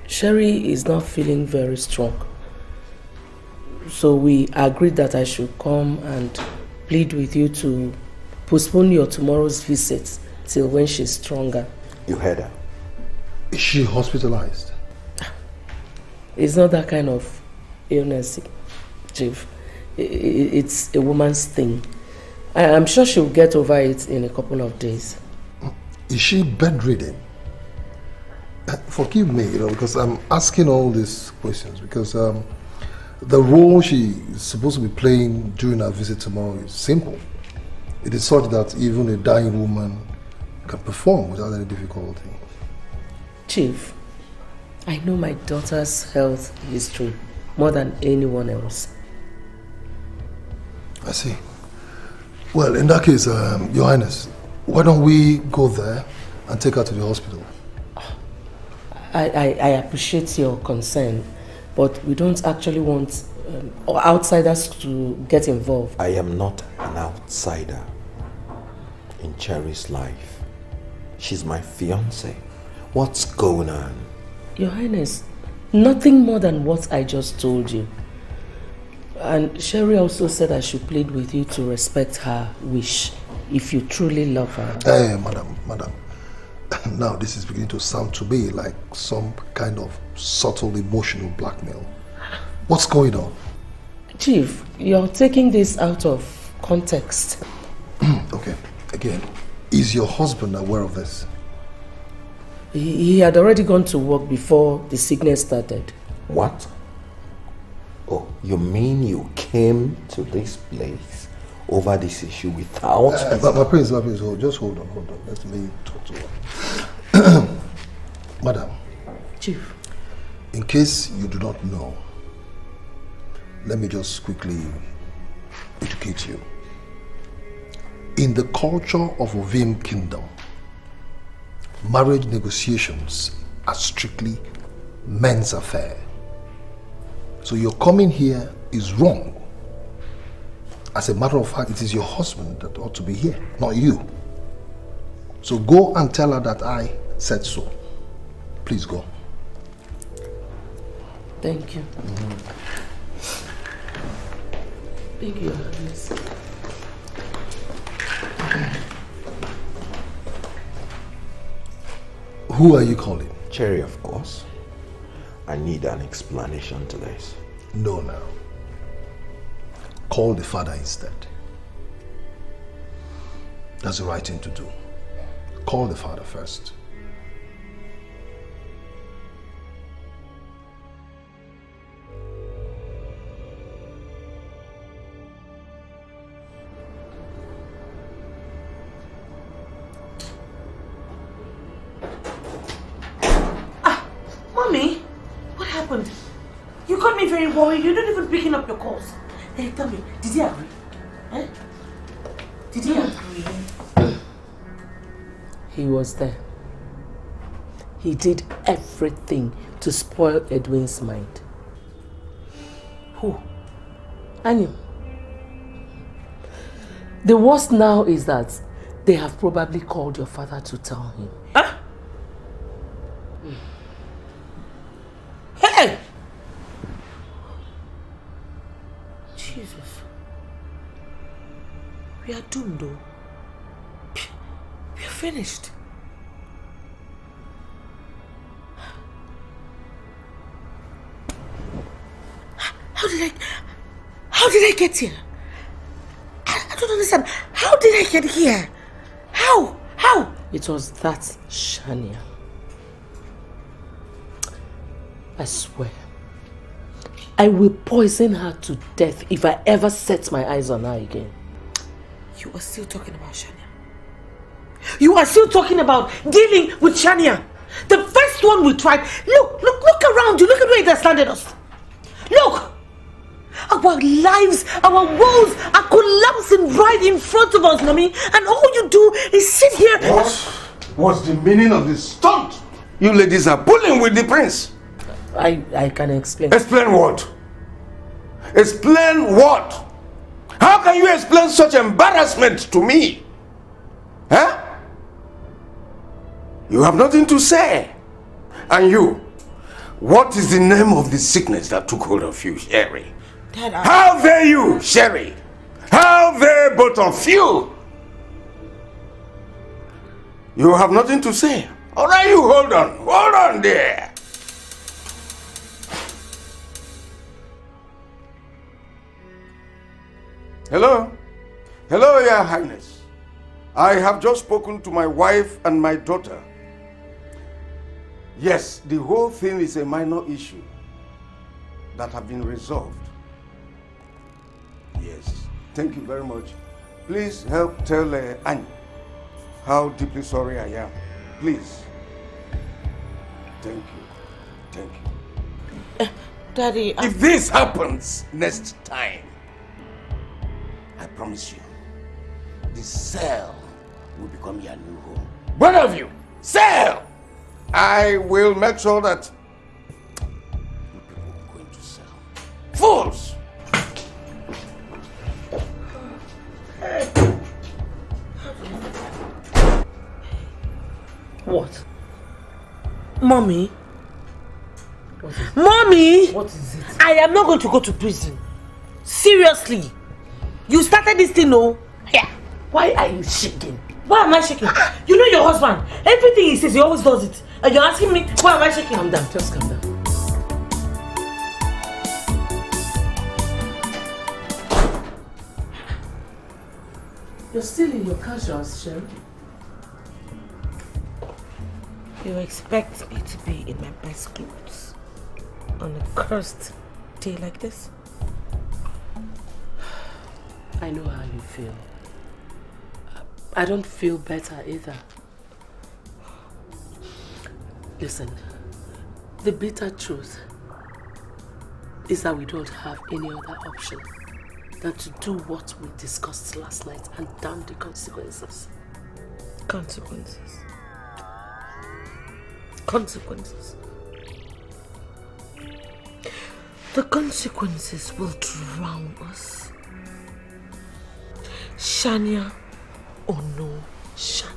Sherry is not feeling very strong. So we agreed that I should come and plead with you to postpone your tomorrow's visit till when she's stronger. You heard her? Is she hospitalized? It's not that kind of illness, Chief. It's a woman's thing. I'm sure she'll get over it in a couple of days. Is she bedridden? Forgive me, because I'm asking all these questions because the role she is supposed to be playing during her visit tomorrow is simple. It is such that even a dying woman can perform without any difficulty. Chief, I know my daughter's health history more than anyone else. I see. Well, in that case, Your Highness, why don't we go there and take her to the hospital? I appreciate your concern, but we don't actually want outsiders to get involved. I am not an outsider in Cherry's life. She's my fiancée. What's going on? Your Highness, nothing more than what I just told you. And Sherry also said I should plead with you to respect her wish if you truly love her. Hey, madam. Now this is beginning to sound to me like some kind of subtle emotional blackmail. What's going on? Chief, you're taking this out of context. Okay, again, is your husband aware of this? He had already gone to work before the sickness started. What? Oh, you mean you came to this place over this issue without... my prince, just hold on. Let me talk to her. Madam. Chief. In case you do not know, let me just quickly educate you. In the culture of Ovim Kingdom, marriage negotiations are strictly men's affair. So your coming here is wrong. As a matter of fact, it is your husband that ought to be here, not you. So go and tell her that I said so. Please go. Thank you. Thank you, Agnes. Who are you calling? Cherry, of course. I need an explanation to this. No, now. Call the father instead. That's the right thing to do. Call the father first. Mommy, what happened? You got me very worried. You're not even picking up your calls. Hey, tell me, did he agree? Eh? Did he agree? He was there. He did everything to spoil Edwin's mind. Who? Anu. The worst now is that they have probably called your father to tell him. Huh? Hey! Jesus. We are doomed though. We are finished. How did I get here? I don't understand. How did I get here? How? It was that Shania. I swear, I will poison her to death if I ever set my eyes on her again. You are still talking about Shania. You are still talking about dealing with Shania. The first one we tried. Look around you. Look at where it has landed us. Look. Our lives, our worlds are collapsing right in front of us, Mommy. And all you do is sit here. What's the meaning of this stunt? You ladies are pulling with the prince. I can explain. Explain what? Explain what? How can you explain such embarrassment to me? Huh? You have nothing to say. And you, what is the name of the sickness that took hold of you, Sherry? Dad, How dare you, Sherry? How dare both of you? You have nothing to say. All right, you hold on there. Hello, Your Highness. I have just spoken to my wife and my daughter. Yes, the whole thing is a minor issue that have been resolved. Yes, thank you very much. Please help tell Annie how deeply sorry I am. Please. Thank you. Daddy, If this happens next time, I promise you, the cell will become your new home. Both of you, cell! I will make sure that you people are going to cell. Fools! What? Mommy? What is it? Mommy! What is it? I am not going to go to prison. Seriously. You started this thing, no? Yeah. Why are you shaking? Why am I shaking? You know your husband. Everything he says, he always does it. And you're asking me, why am I shaking? Calm down, just calm down. You're still in your casuals, Sherry. You expect me to be in my best clothes on a cursed day like this? I know how you feel. I don't feel better either. Listen, the bitter truth is that we don't have any other option than to do what we discussed last night and damn the consequences. Consequences. Consequences. The consequences will drown us. Shania or no Shania.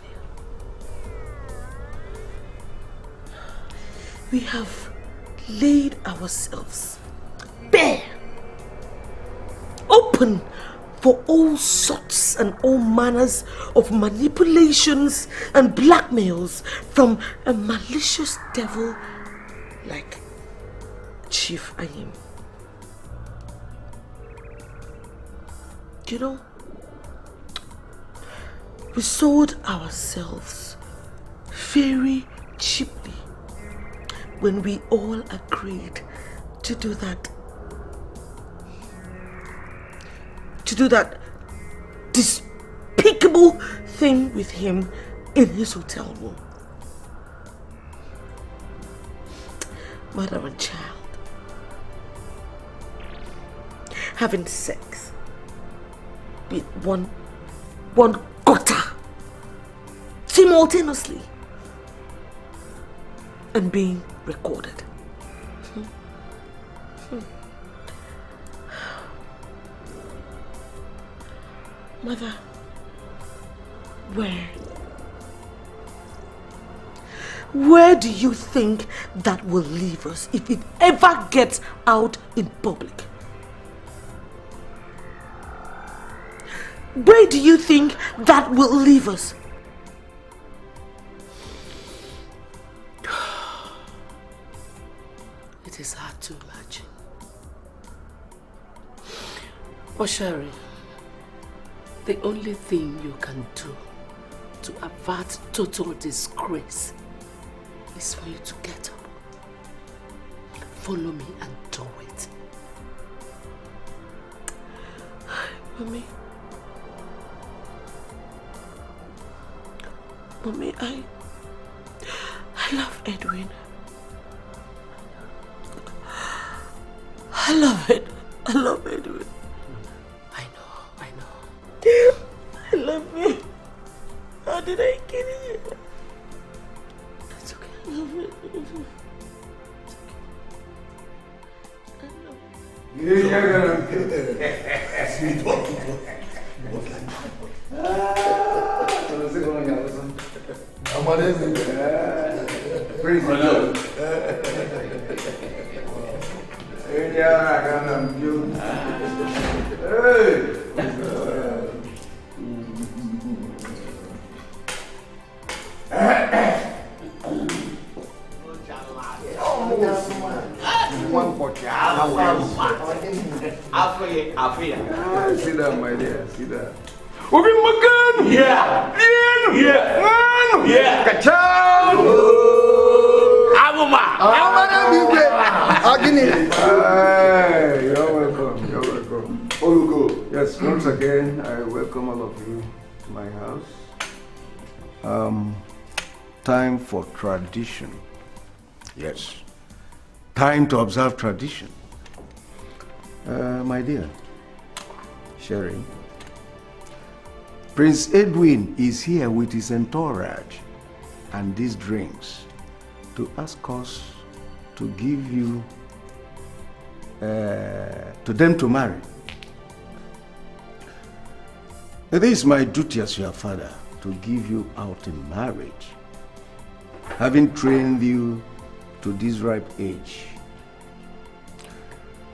We have laid ourselves bare, open for all sorts and all manners of manipulations and blackmails from a malicious devil like Chief Ayim. You know, we sold ourselves very cheaply when we all agreed to do that despicable thing with him in his hotel room. Mother and child having sex with one gutter simultaneously and being recorded. Mother, where do you think that will leave us if it ever gets out in public? Where do you think that will leave us? It is hard to imagine. But Sherry, the only thing you can do to avert total disgrace is for you to get up, follow me and do it. Mommy, I love Edwin. I love it. I love Edwin. I know. I love him. How did I kill you? It's okay. I love it. Sit down, my dear. Sit down. Open makan. Yeah. Yeah. Kacang. Abuma. You're welcome. Oluko. Yes, once again, I welcome all of you to my house. Time for tradition. Yes. Time to observe tradition. My dear, Sherry, Prince Edwin is here with his entourage and these drinks to ask us to give you to them to marry. It is my duty as your father to give you out in marriage, having trained you to this ripe age.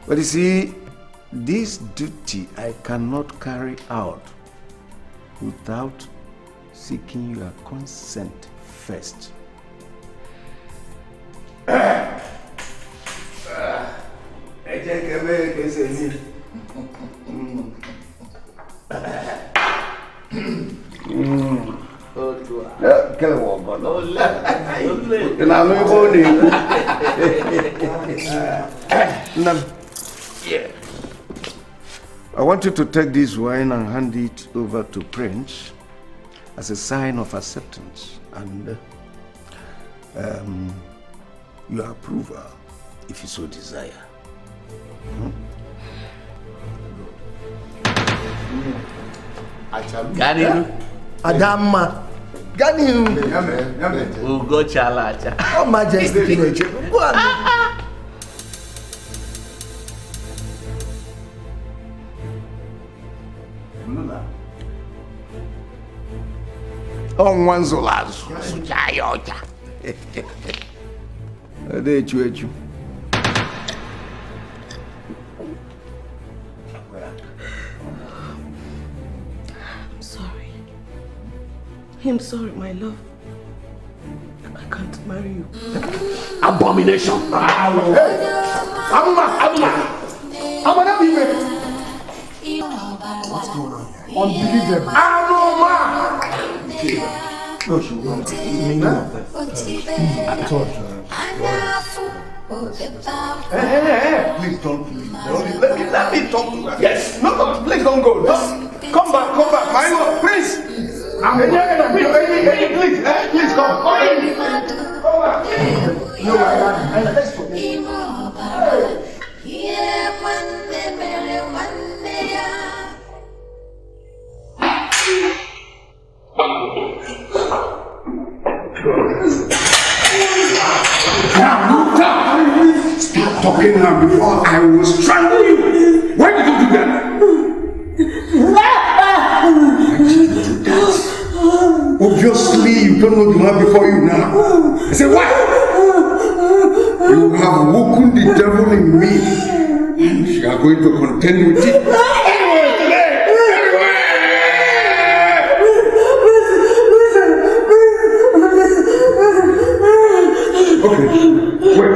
But you see, this duty I cannot carry out without seeking your consent first. I want you to take this wine and hand it over to Prince as a sign of acceptance and your approval, if you so desire. Gani. Adama. Gani. Ugo chalacha. Oh, Majesty. Go on. On one zolazo. Sujayocha. Echu. I'm sorry, my love. I can't marry you. Abomination! Hey! What's going on here? Unbelievable. No, she won't. I told her. Hey, please don't leave. Let me talk to her. Yes. No, please don't go. Just come back. My lord, please. Please come. Come back. No, let's forget. Stop talking now before I will strangle you. Why did you do that? Why did you do that? Obviously, you don't know the man before you now. I said, why? You have woken the devil in me, and you are going to contend with it. Okay, wait.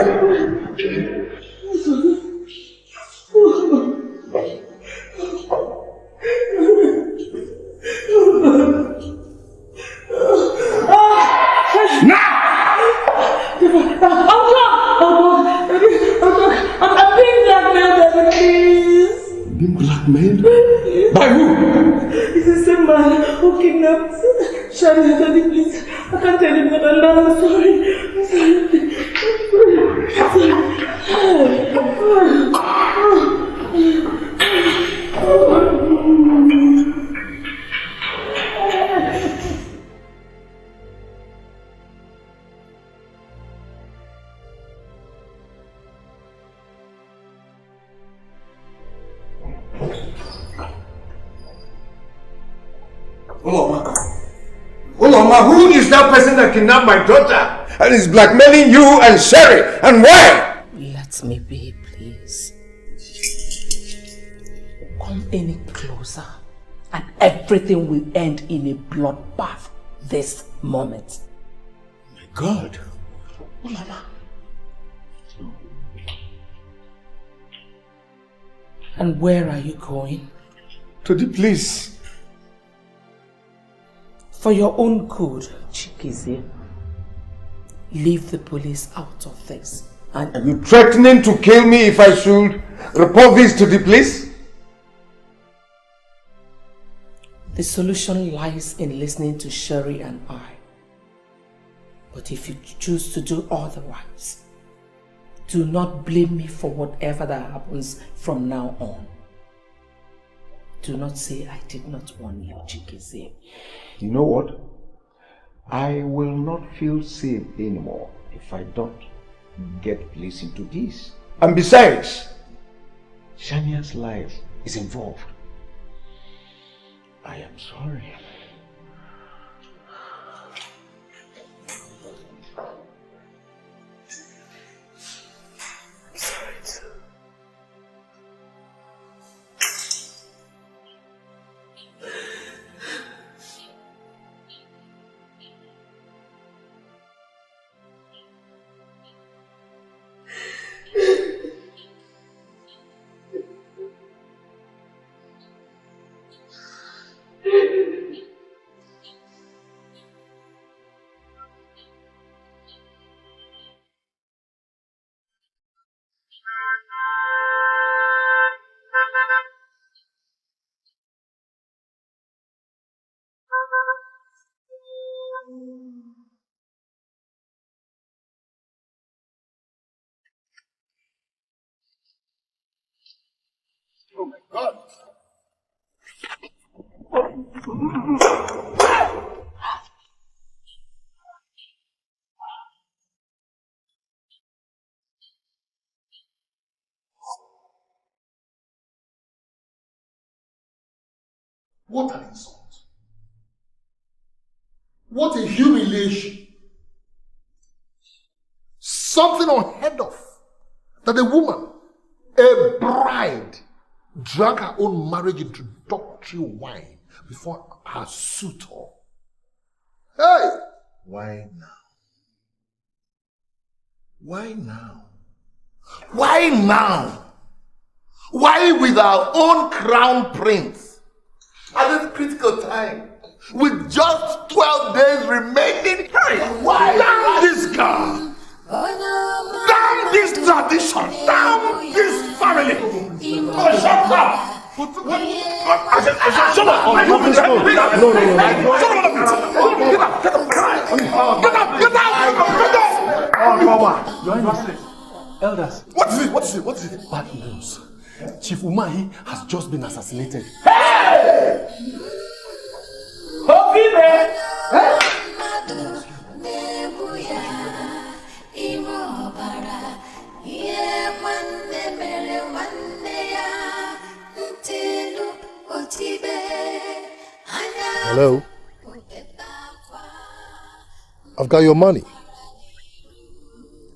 Blackmailed? By who? It's the same man who kidnapped Shani. Daddy, please. I can't tell him that I'm sorry. Uloma, who is that person that kidnapped my daughter and is blackmailing you and Sherry? And why? Let me be, please. Come any closer and everything will end in a bloodbath this moment. My God. Uloma. And where are you going? To the police. For your own good, Chikizie. Leave the police out of this. And are you threatening to kill me if I should report this to the police? the solution lies in listening to Sherry and I. But if you choose to do otherwise, do not blame me for whatever that happens from now on. Do not say I did not warn you, Chikizie. You know what? I will not feel safe anymore if I don't get placed into this. And besides, Shania's life is involved. I am sorry. Oh my God. What an insult. What a humiliation. Something unheard of. That a woman, a bride, drank her own marriage introductory wine before her suitor. Hey! Why now? Why now? Why now? Why with our own crown prince? At this critical time, with just 12 days remaining, why? Damn this girl! Damn this tradition! Damn this family! Oh, shut up! Shut up! No. Get out! Oh, Mama, Your Highness. Elders. What is it? Bad news. Chief Umahi has just been assassinated. Hey! Hope you there! Hello? I've got your money.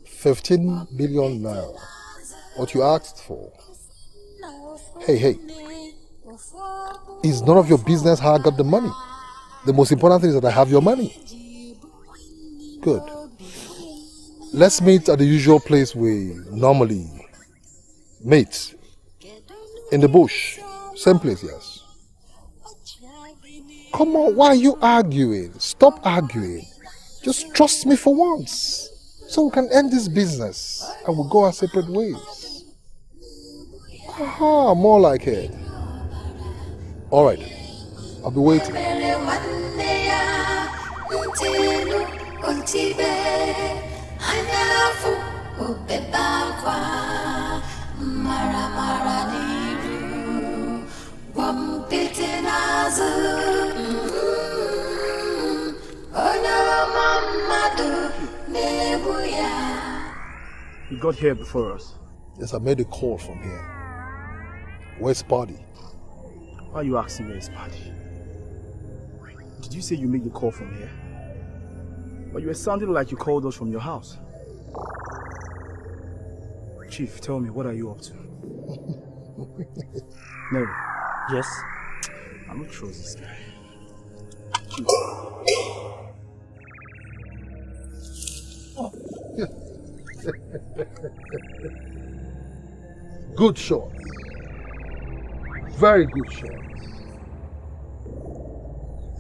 15 billion naira. What you asked for. Hey. It's none of your business how I got the money. The most important thing is that I have your money. Good. Let's meet at the usual place we normally meet. In the bush. Same place, yes. Come on, why are you arguing? Stop arguing. Just trust me for once. So we can end this business and we'll go our separate ways. Aha, more like it. Alright, I'll be waiting. You got here before us. Yes, I made a call from here. Where's Party? Why are you asking me his party? Did you say you made the call from here? But you were sounding like you called us from your house. Chief, tell me, what are you up to? No. Yes? I'm not sure this guy. Chief. Good shot. Very good shot.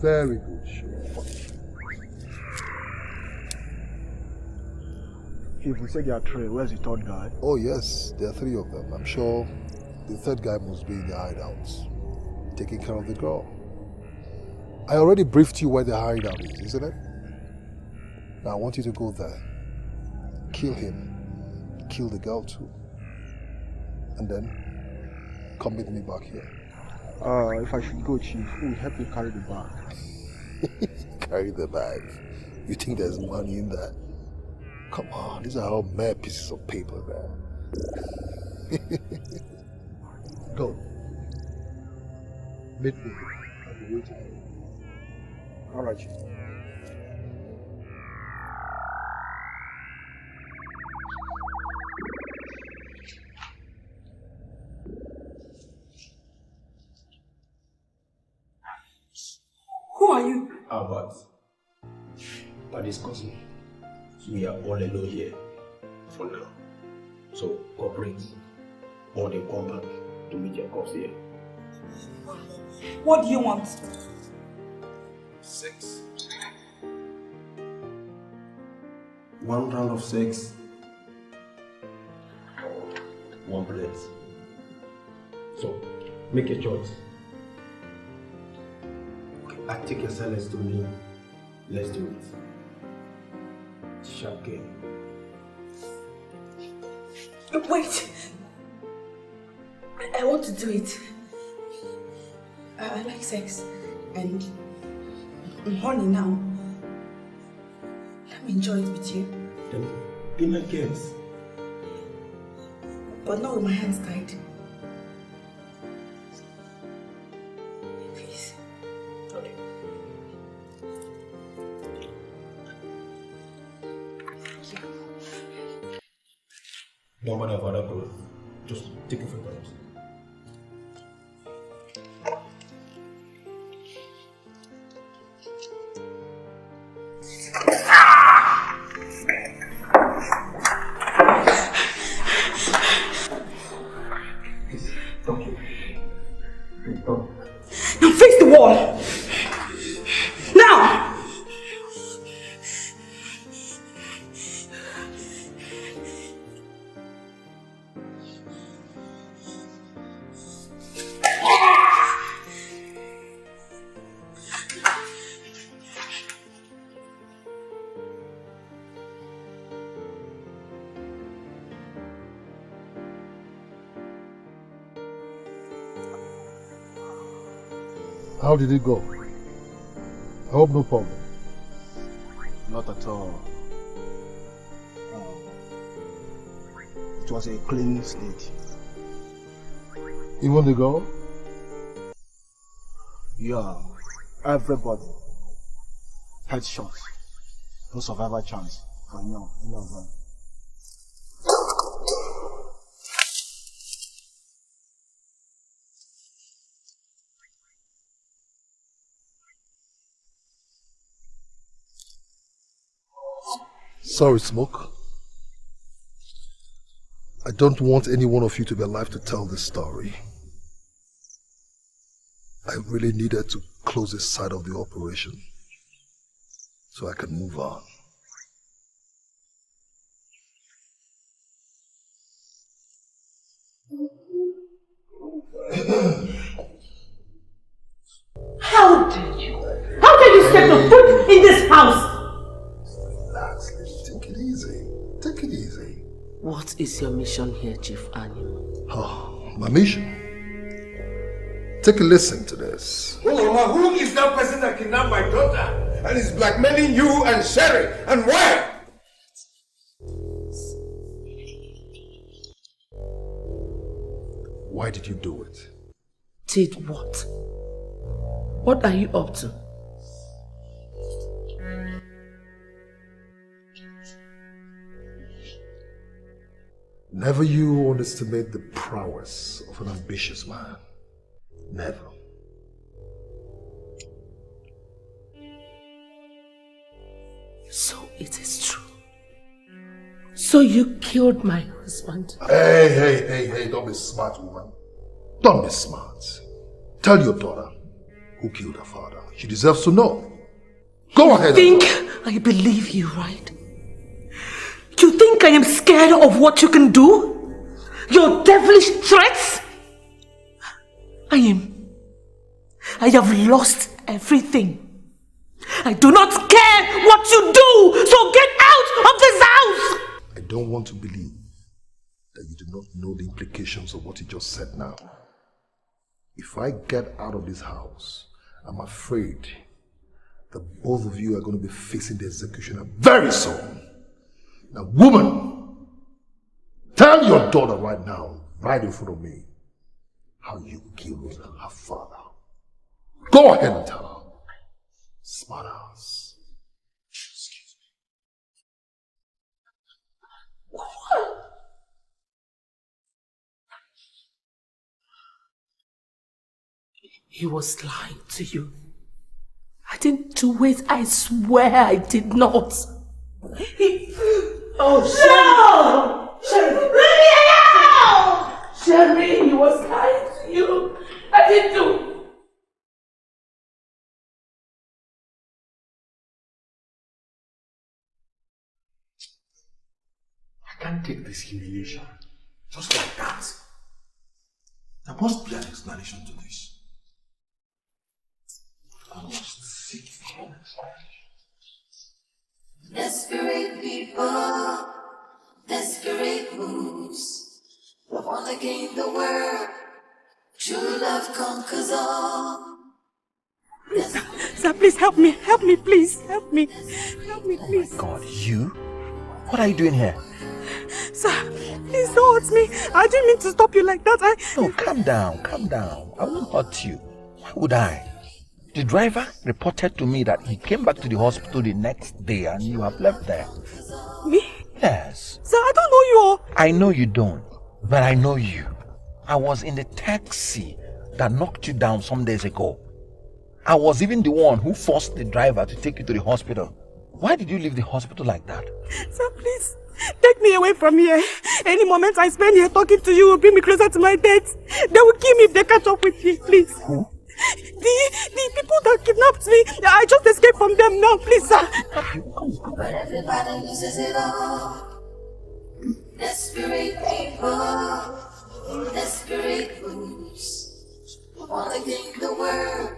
Very good shot. If we say there are three, where's the third guy? Oh yes, there are three of them. I'm sure the third guy must be in the hideouts, taking care of the girl. I already briefed you where the hideout is, isn't it? Now I want you to go there, kill him, kill the girl too, and then come with me back here. If I should go, Chief, who will help me carry the bag? Carry the bag? You think there's money in that? Come on, these are all mere pieces of paper, man. Go. Meet me. I'll be waiting. All right, Chief. Who are you? Albert. Paddy's cousin. We are all alone here for now. So cooperate or they come back to meet your cops here. What do you want? 6. 1 round of 6 or 1 bullet. So make a choice. Okay, I take your silence to me. Let's do it. Sharp game. Wait. I want to do it. I like sex. And I'm horny now. Let me enjoy it with you. Then be my guest. But not with my hands tied. Please. Okay. Don't bother about that, bro. Just take it from the house. Now face the wall! Now! How did it go? I hope no problem. Not at all. It was a clean slate. Even the girl? Yeah, everybody. Headshots. No survivor chance for any of them. Sorry, Smoke. I don't want any one of you to be alive to tell this story. I really needed to close this side of the operation so I can move on. How dare you? How dare you step your foot in this house? Relax, take it easy. Take it easy. What is your mission here, Chief Animal? Oh, my mission? Take a listen to this. Oh, Mama, who is that person that kidnapped my daughter and is blackmailing you and Sherry? And why? Why did you do it? Did what? What are you up to? Never you underestimate the prowess of an ambitious man. Never. So it is true. So you killed my husband. Hey, don't be smart, woman. Don't be smart. Tell your daughter who killed her father. She deserves to know. Go ahead. You think I believe you, right? You think I am scared of what you can do? Your devilish threats? I have lost everything. I do not care what you do, so get out of this house! I don't want to believe that you do not know the implications of what you just said now. If I get out of this house, I'm afraid that both of you are going to be facing the executioner very soon. Now, woman, tell your daughter right now, right in front of me, how you killed her father. Go ahead and tell her. Smart ass. Excuse me. He was lying to you. I didn't do it. I swear I did not. Oh, Sherry! Leave me alone! Sherry, he was lying to you. I didn't do. I can't take this humiliation. Just like that. There must be an explanation to this. I must seek for an explanation. Desperate people, desperate moves. They want to gain the world, True love conquers all. Sir, please help me, please. Help me, please. Oh my God, you? What are you doing here? Sir, please don't hurt me. I didn't mean to stop you like that. No, calm down. I won't hurt you. Why would I? The driver reported to me that he came back to the hospital the next day and you have left there. Me? Yes. Sir, I don't know you. I know you don't, but I know you. I was in the taxi that knocked you down some days ago. I was even the one who forced the driver to take you to the hospital. Why did you leave the hospital like that? Sir, please, take me away from here. Any moment I spend here talking to you will bring me closer to my death. They will kill me if they catch up with me, please. Who? The people that kidnapped me, I just escaped from them now, please, sir. But everybody loses it all. Desperate people, desperate fools. Wanna gain the world.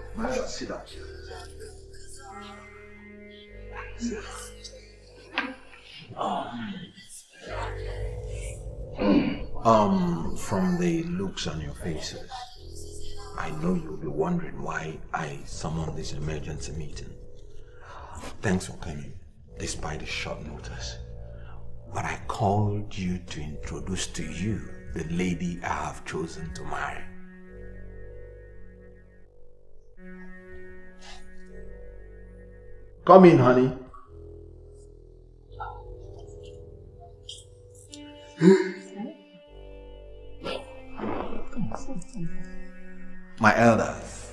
Sit down. From the looks on your faces, I know you'll be wondering why I summoned this emergency meeting. Thanks for coming, despite the short notice. But I called you to introduce to you the lady I have chosen to marry. Come in, honey. My elders,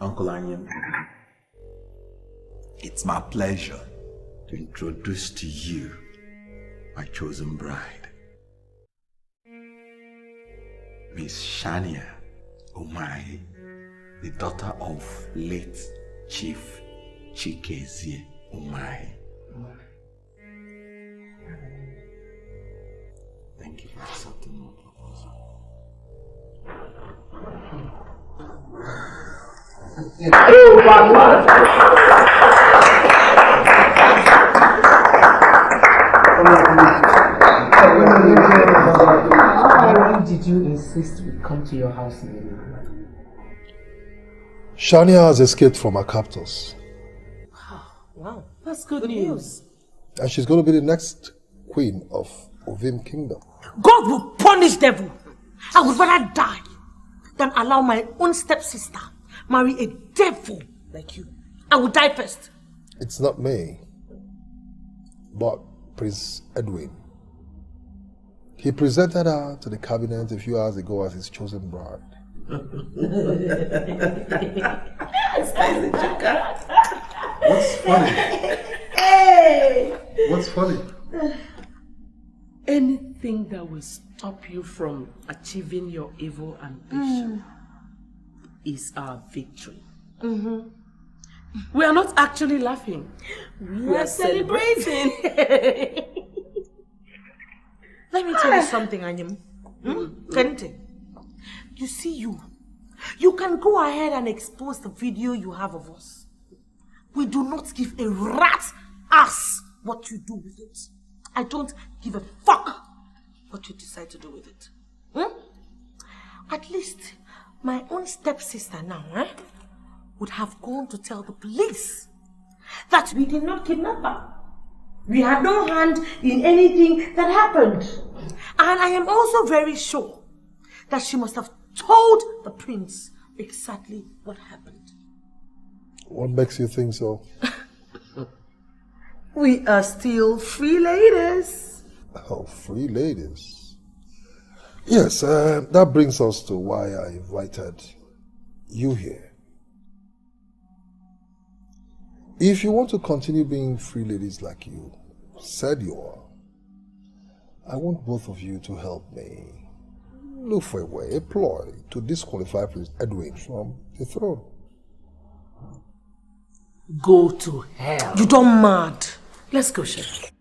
Uncle Anyam, it's my pleasure to introduce to you my chosen bride, Miss Shania Umahi, the daughter of late Chief Chikezie Umahi. Thank you for accepting my proposal. Why did you insist we come to your house in the evening? Shania has escaped from her captors. Wow, that's good news. And she's going to be the next queen of Ovim Kingdom. God will punish devil. I would rather die than allow my own stepsister marry a devil like you. I would die first. It's not me, but Prince Edwin. He presented her to the cabinet a few hours ago as his chosen bride. What's funny? Hey! What's funny? Anything that will stop you from achieving your evil ambition is our victory. We are not actually laughing. We are celebrating. Let me tell you something, Anyam. Kenneth, you see you can go ahead and expose the video you have of us. We do not give a rat's ass what you do with it. I don't give a fuck what you decide to do with it. At least my own stepsister now would have gone to tell the police that we did not kidnap her. We had no hand in anything that happened. And I am also very sure that she must have told the prince exactly what happened. What makes you think so? We are still free ladies. Oh, free ladies. Yes, that brings us to why I invited you here. If you want to continue being free ladies like you said you are, I want both of you to help me look for a way, a ploy to disqualify Prince Edwin from the throne. Go to hell. You don't mad. Let's go, Chef.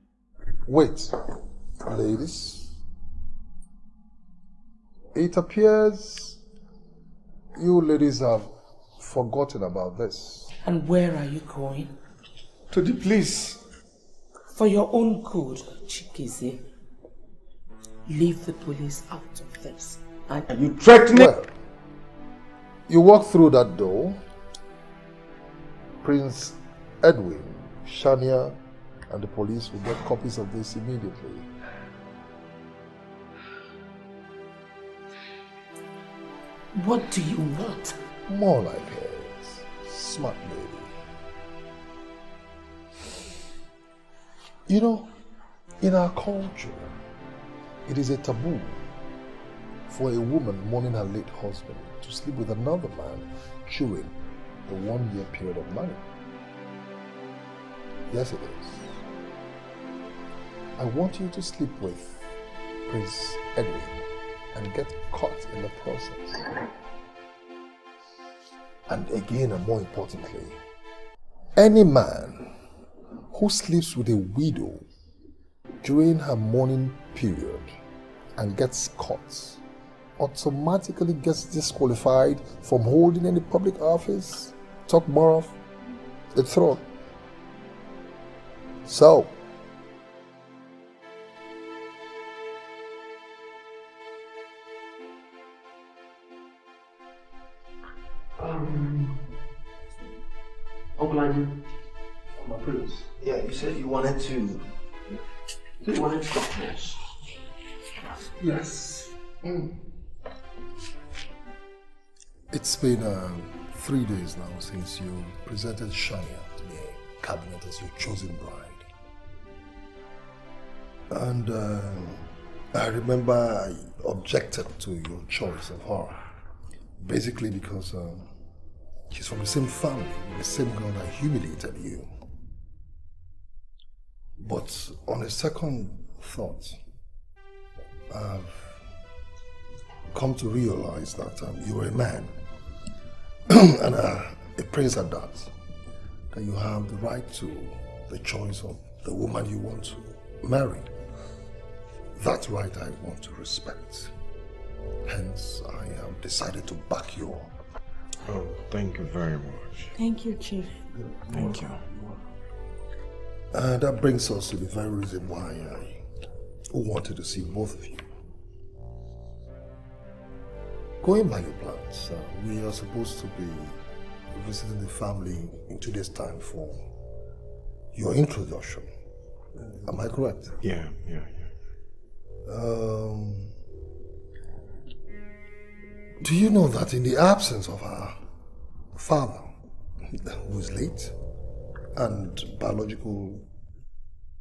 Wait, ladies. It appears you ladies have forgotten about this. And where are you going? To the police. For your own good, Chikezie. Leave the police out of this. Are you threatening? Well, You walk through that door, Prince Edwin, Shania, and the police will get copies of this immediately. What do you want? More like it. Smart lady. You know, in our culture, it is a taboo for a woman mourning her late husband to sleep with another man during the 1 year period of marriage. Yes, it is. I want you to sleep with Prince Edwin and get caught in the process. And again, and more importantly, any man who sleeps with a widow during her mourning period and gets caught automatically gets disqualified from holding any public office, talk more of the throne. So, Uncle Andy, my prince. Yeah, you said you wanted to. You wanted to talk to us. yes. It's been 3 days now since you presented Shania to the cabinet as your chosen bride. And I remember I objected to your choice of her. Basically because she's from the same family, the same girl that humiliated you. But on a second thought, I've come to realize that you're a man and a prince at that you have the right to the choice of the woman you want to marry. That right I want to respect. Hence, I have decided to back you up. Oh, thank you very much. Thank you, Chief. Thank you. That brings us to the very reason why I wanted to see both of you. Going by your plans, we are supposed to be visiting the family in 2 days' time for your introduction. Am I correct? Yeah. Do you know that in the absence of our father, who is late, and biological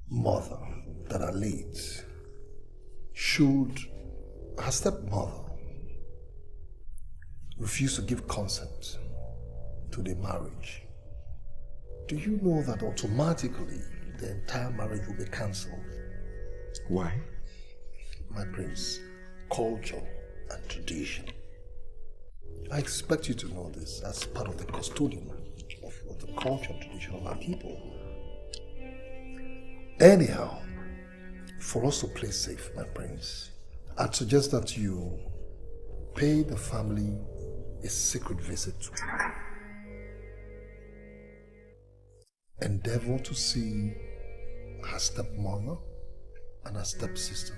mother that are late, should her stepmother refuse to give consent to the marriage, do you know that automatically the entire marriage will be cancelled? Why? My prince, culture and tradition. I expect you to know this as part of the custodian of the culture and tradition of our people. Anyhow, for us to play safe, my prince, I'd suggest that you pay the family a secret visit. Endeavor to see her stepmother and her stepsister,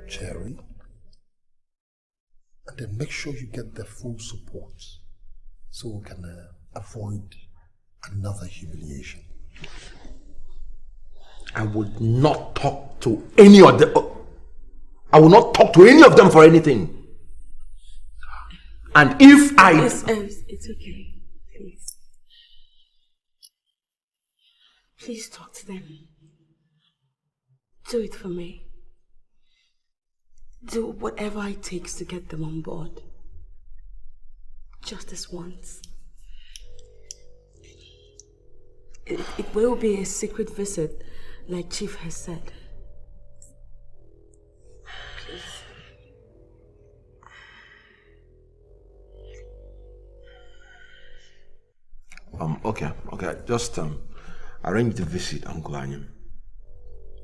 Cherry, and then make sure you get their full support so we can avoid another humiliation. I would not talk to any of them. I will not talk to any of them for anything. And if I... It's okay. Please. Please talk to them. Do it for me. Do whatever it takes to get them on board. Just this once. It will be a secret visit, like Chief has said. Please. Okay. Just arrange the visit, Uncle Anyam.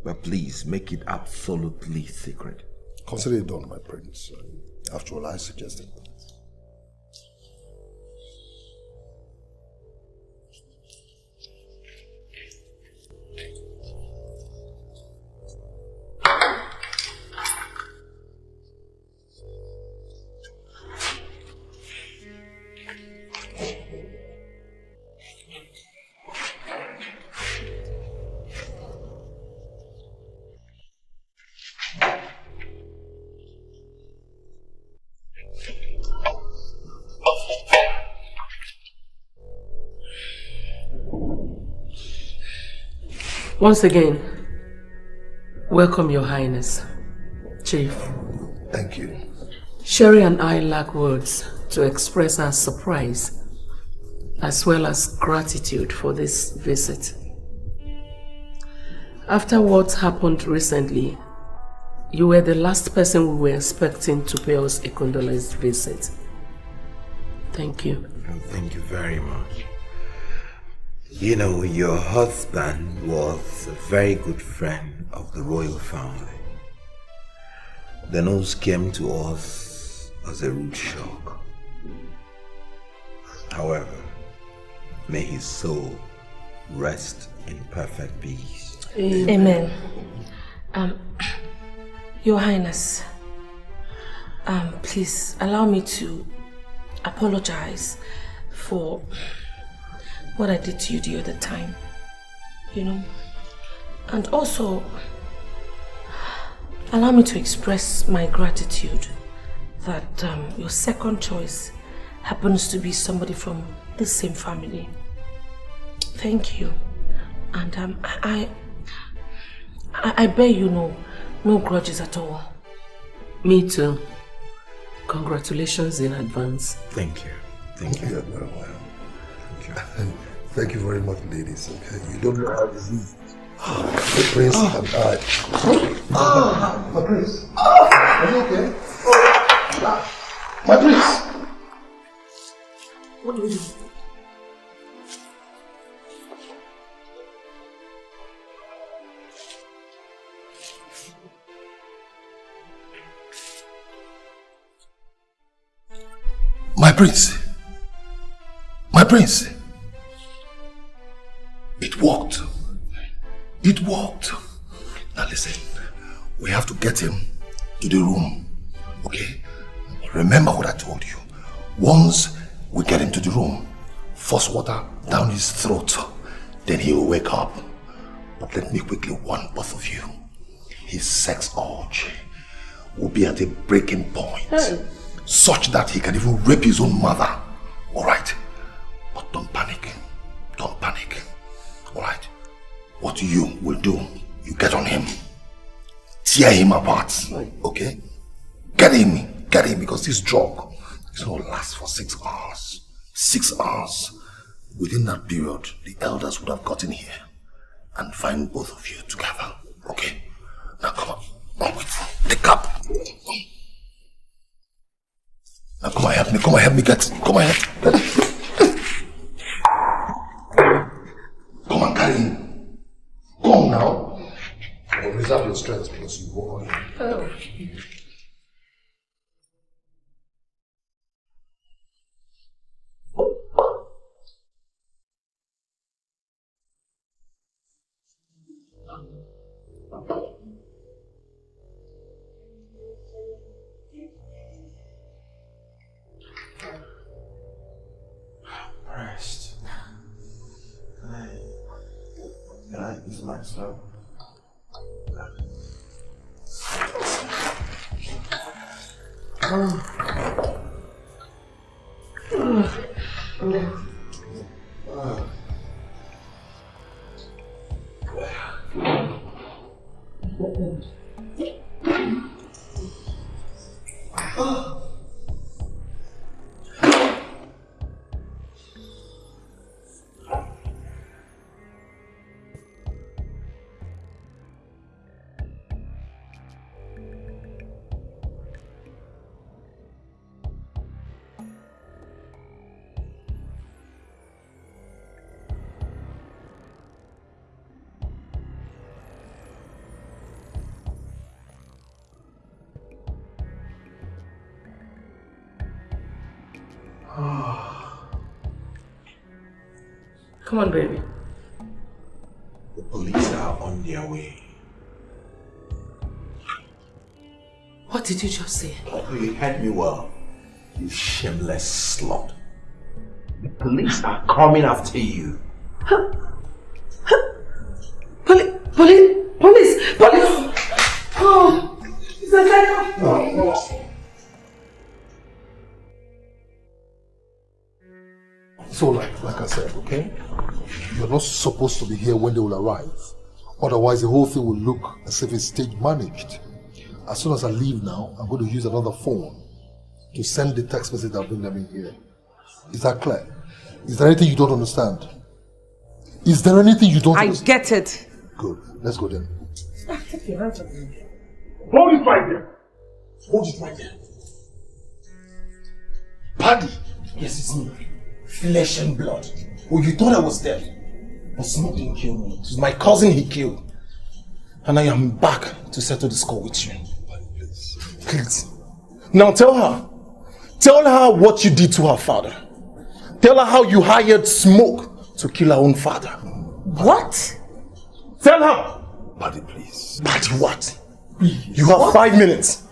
But please make it absolutely secret. Consider it done, my prince. After all, I suggested that. Once again, welcome Your Highness, Chief. Thank you. Sherry and I lack words to express our surprise as well as gratitude for this visit. After what happened recently, you were the last person we were expecting to pay us a condolence visit. Thank you. Thank you very much. You know, your husband was a very good friend of the royal family. The news came to us as a rude shock. However, may his soul rest in perfect peace. Amen. Your Highness, please allow me to apologize for what I did to you the other time, you know, and also allow me to express my gratitude that your second choice happens to be somebody from the same family. Thank you, and I bear you no grudges at all. Me too. Congratulations in advance. Thank you. Thank you. Very well. Thank you very much, ladies. Okay, you don't know how this is. The prince and I. My prince. Are you okay? My prince. What do we do? My prince. My prince. It worked. It worked. Now listen, we have to get him to the room, okay? Remember what I told you. Once we get him to the room, force water down his throat, then he will wake up. But let me quickly warn both of you. His sex urge will be at a breaking point, such that he can even rape his own mother, alright? But don't panic. Don't panic. Alright? What you will do, you get on him. Tear him apart. Okay? Get him, because this drug is going to last for 6 hours. 6 hours. Within that period, the elders would have gotten here and find both of you together. Okay? Now come on. On with the cup. Now come on, help me. Come on, help me get. Come on, help. Come on, carry him. Go on now. I will reserve your strength because you walk on him. Oh. Rest. Can I ease myself? Come on, baby. The police are on their way. What did you just say? Oh, you heard me well. You shameless slut. The police are coming after you. Police! Oh, it's a psycho. So like I said, okay? You're not supposed to be here when they will arrive. Otherwise, the whole thing will look as if it's stage managed. As soon as I leave now, I'm going to use another phone to send the text message that bring them in here. Is that clear? Is there anything you don't understand? Is there anything you don't understand? I get it. Good. Let's go then. Take your hands off me. Hold it right there. Hold it right there. Paddy! Yes, it's me. Flesh and blood. Oh, you thought I was dead. But smoke didn't kill me. It was my cousin he killed. And I am back to settle the score with you. Please. Now tell her. Tell her what you did to her father. Tell her how you hired Smoke to kill her own father. What? Tell her. Paddy, please. Paddy, what? You have 5 minutes.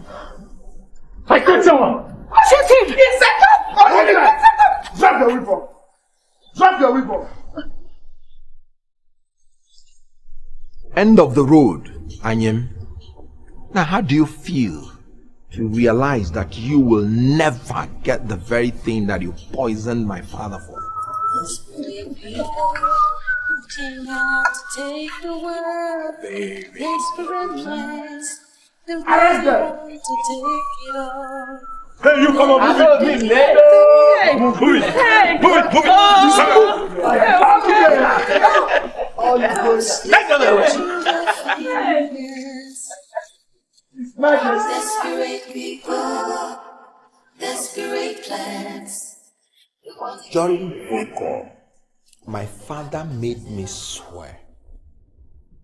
I can't tell her. Shoot him! Yes, I can! Drop your weapon. Drop your weapon. End of the road, Anyem. Now, how do you feel to realize that you will never get the very thing that you poisoned my father for? Hey, you come on, move it. Move it. Hey! Move it, move it. Desperate people, desperate plans. During phone call, my father made me swear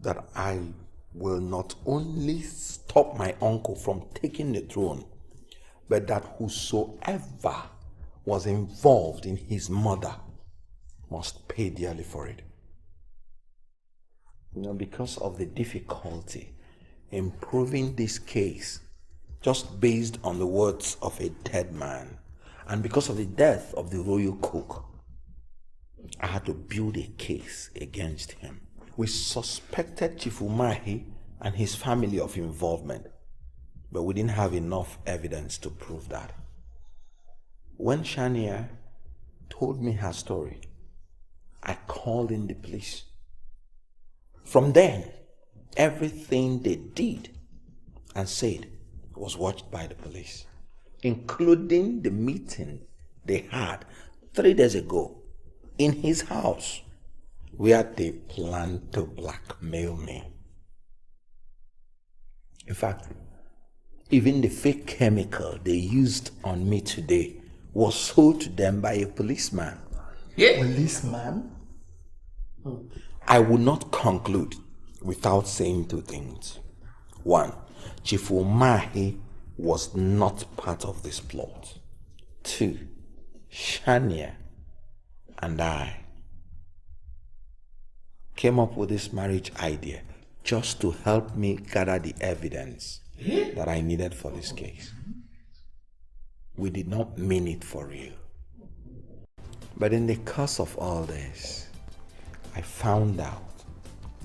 that I will not only stop my uncle from taking the throne, but that whosoever was involved in his murder must pay dearly for it. You know, because of the difficulty in proving this case, just based on the words of a dead man, and because of the death of the royal cook, I had to build a case against him. We suspected Chief Umahi and his family of involvement, but we didn't have enough evidence to prove that. When Shania told me her story, I called in the police. From then, everything they did and said was watched by the police, including the meeting they had 3 days ago in his house, where they planned to blackmail me. In fact, even the fake chemical they used on me today was sold to them by a policeman. Yeah. Policeman? I would not conclude without saying 2 things. 1, Chief Umahi was not part of this plot. 2, Shania and I came up with this marriage idea just to help me gather the evidence that I needed for this case. We did not mean it for real. But in the course of all this, I found out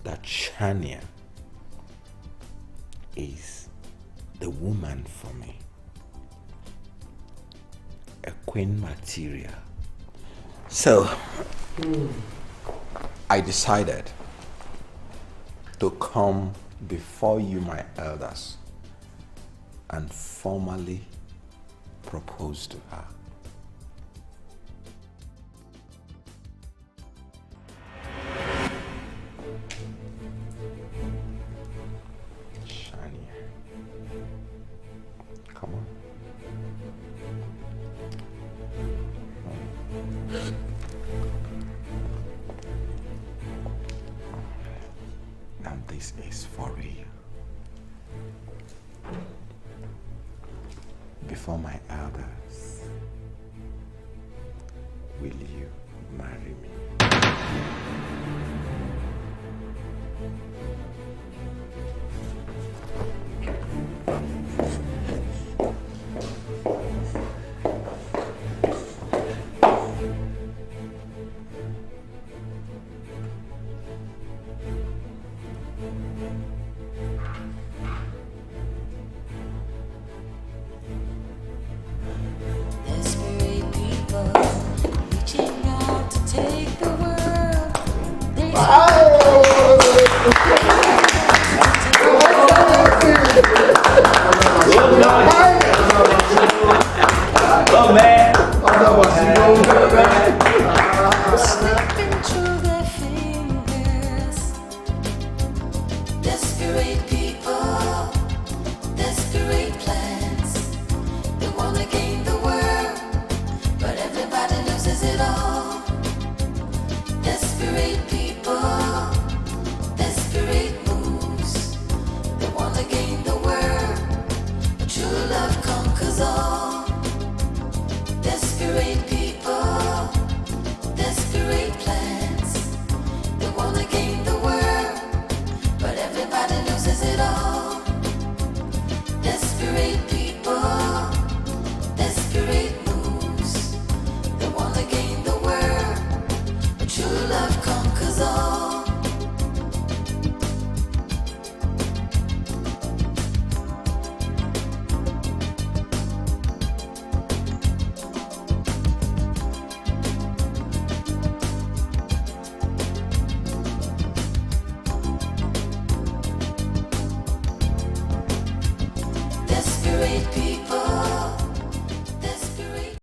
that Shania is the woman for me. A queen material. So, I decided to come before you, my elders, and formally propose to her. Shania, come on. Now this is for real. Before my elders, will you marry me?